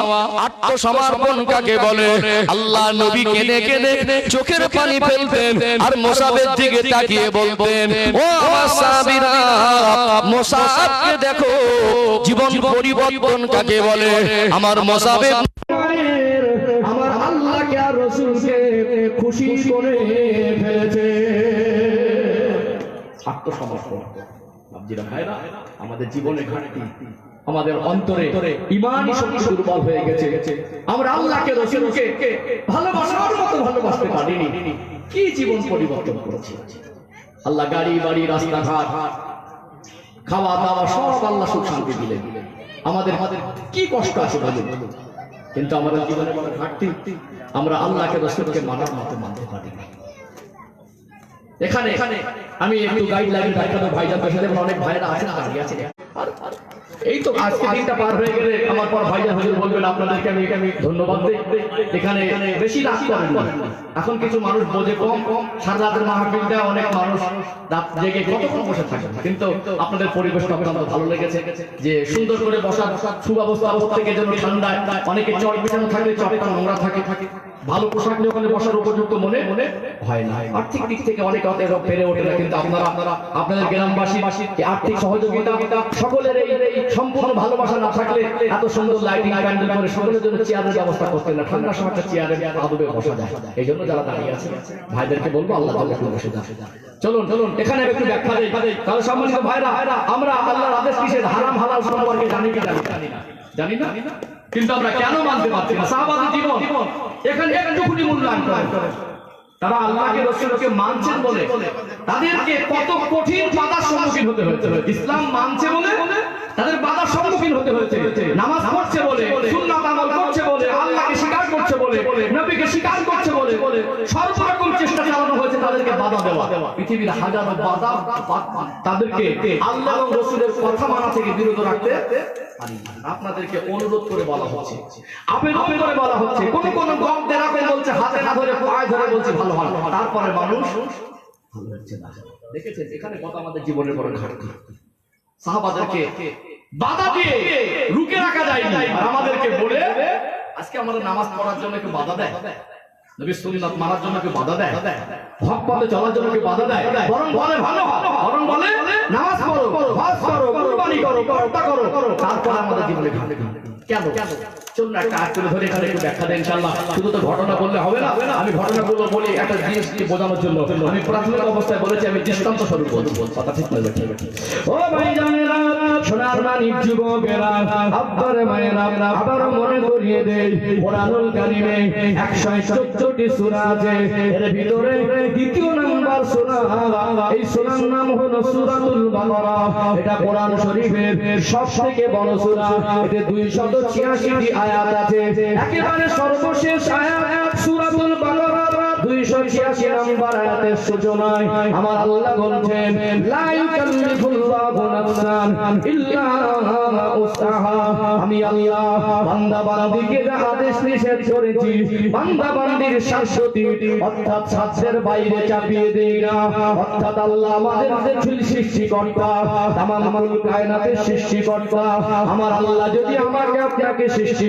A: আত্মসমর্পণ কাকে বলে? আল্লাহ নবী কেঁদে কেঁদে চোখের পানি ফেলতেন আর মুসাবের দিকে তাকিয়ে বলতেন, ও আমার সাহাবীরা, মুসাবকে দেখো, জীবন পরিবর্তন কাকে বলে? আমার মুসাবে আমার আল্লাহকে আর রাসূলকে খুশি করে ফেলেছে। আত্মসমর্পণ। বাবজিরা ভাইরা, আমাদের জীবনে ঘাটতি, আমাদের অন্তরে ঈমানি শক্তি দুর্বল হয়ে গেছে। আমরা আল্লাহকে রাসূলকে ভালোবাসার মতো ভালোবাসতে পারিনি। কি জীবন পরিবর্তন করেছি! আল্লাহ গাড়ি বাড়ি রাস্তাঘাট খাওয়া দাওয়া সব আল্লাহ সুখ শান্তি দিলেন। আমাদের কি কষ্ট আছে বলুন, কিন্তু আমাদের জীবনে বড় ঘাটতি, আমরা আল্লাহকে রাসূলকে মানার মতো মানতে পারি না। এখানে আমি একটু গাইডলাইন দেখাবো, ভাইজানদের সাথে অনেক ভাইরা আছে না, দাঁড়িয়ে আছে,
B: এই তো আজকে দিনটা পার হয়ে গেলে আমার পর ভাইজান হুজুর বলবেন আপনাদেরকে আমি ধন্যবাদ দিই। এখানে বেশি রাত করেন না। এখন কিছু মানুষ বোঝে কম, সারা রাতের মাহফিলটা অনেক মানুষ রাত জেগে কতক্ষণ বসে থাকে, কিন্তু আপনাদের পরিবেশটা অত্যন্ত ভালো লেগেছে যে সুন্দর করে বসার সুব্যবস্থা, প্রত্যেকের জন্য ঠান্ডায়, অনেকে চট বিছানো থাকলে চটটা নোংরা থাকে, ভালো পোশাক নিয়ে ওখানে বসার উপযুক্ত মনে হয় না। আর্থিক দিক থেকে অনেকে পেরে ওঠে না, কিন্তু আপনারা আপনাদের গ্রামবাসী আর্থিক সহযোগিতা সকলের এই সম্পূর্ণ ভালোবাসা না থাকলে এত সুন্দর লাইটিং প্যান্ডেল করে সকলের জন্য চেয়ারের ব্যবস্থা করতেন না। ঠান্ডার সময় একটা চেয়ারে আদবে বসা যায়, এই জন্য যারা দাঁড়িয়ে আছে ভাইদেরকে বলবো আল্লাহ তাআলা বসে যান। চলুন এখানে একটু ব্যাখ্যা দেই। তাহলে সম্মানিত ভাইরা, আমরা আল্লাহর আদেশ কিসের, হারাম হালাল সম্পর্কে জানি কি জানি না, কিন্তু আমরা কেন মানতে পারছি না? সাহাবাদের জীবন এখানে একটুখানি মূল্যায়ন করেন। তারা আল্লাহকে রাসূলকে মানছেন বলে তাদেরকে কত কঠিন বাধার সম্মুখীন হতে হয়েছে। ইসলাম মানছে বলে তাদের বাধার সম্মুখীন হতে হয়েছে। নামাজ পড়ছে বলে, সুন্নাত আমল করছে বলে, আল্লাহকে স্বীকার করছে বলে, নবীকে স্বীকার করছে বলে সর্বরকম চেষ্টা চালানো হয়েছে তাদেরকে বাধা দেওয়া। পৃথিবীর হাজারো বাধা তাদেরকে আল্লাহ এবং রাসূলের কথা মানা থেকে বিরত রাখতে আপনাদেরকে অনুরোধ করে বলা হচ্ছে, আবেদন করে বলা হচ্ছে। কোন ভক্তের আপনি বলছে হাতে হাত ধরে পায়ে ধরে বলছে ভালো হয়, তারপরে মানুষ ভালো হচ্ছে না। দেখেছেন এখানে কত আমাদের জীবনের বড় ঘাটতি। সাহাবাদেরকে বাধা দিয়ে রুকে রাখা যায়নি, আর আমাদেরকে বলে আজকে আমাদের নামাজ পড়ার জন্য একটু বাধা দেয়, নবীর সুন্নাত মানার জন্য একটু বাধা দেয়, হক পথে চলার জন্য একটু বাধা দেয়, বরং বলে ভালো বরং বলে নামাজ পড়ো, হজ করো, কুরবানি করো, পর্দা করো, তারপর আমাদের জীবনে ঘাটতি কেন? চলুন একটা আয়াত তুলে ধরে এখানে একটু ব্যাখ্যা দেন ইনশাআল্লাহ। শুধু তো ঘটনা বললে হবে না, আমি ঘটনাগুলো বলি একটা জিনিস বোঝানোর জন্য। আমি প্রাথমিক অবস্থায় বলেছি আমি দৃষ্টান্ত স্বরূপ বলবো, কথা ঠিক নয়? ও ভাইজানেরা, সোনার মানিক যুবকেরা, আব্বার মায়েরা, আবার মনে করিয়ে দেই কোরআনুল কারীমে 114টি সূরা আছে, এর ভিতরে দ্বিতীয় নাম্বার সূরা, এই সূরার নাম হলো সূরাতুল বাকারা। এটা কোরআন শরীফের সবথেকে বড় সূরা। এতে 286টি আয়াত আছে। একেবারে সর্বশেষ আয়াত সূরাতুল বাকারা 286 নম্বর আয়াতের সূচনায় আমার আল্লাহ বলছেন, লা ইউকাল্লিফুল্লাহু নাফসান ইল্লা উসআহা। আমি আল্লাহ বান্দা বান্দীকে যা আদেশ নিষেধ করেছি, বান্দা বান্দীর শাশ্বতি অর্থাৎ সাধ্যের বাইরে চাপিয়ে দেই না। অর্থাৎ আল্লাহ আমাদের সৃষ্টিকর্তা, তামাম কায়নাতের সৃষ্টিকর্তা। আমার আল্লাহ যদি আমাকে আপনাকে সৃষ্টি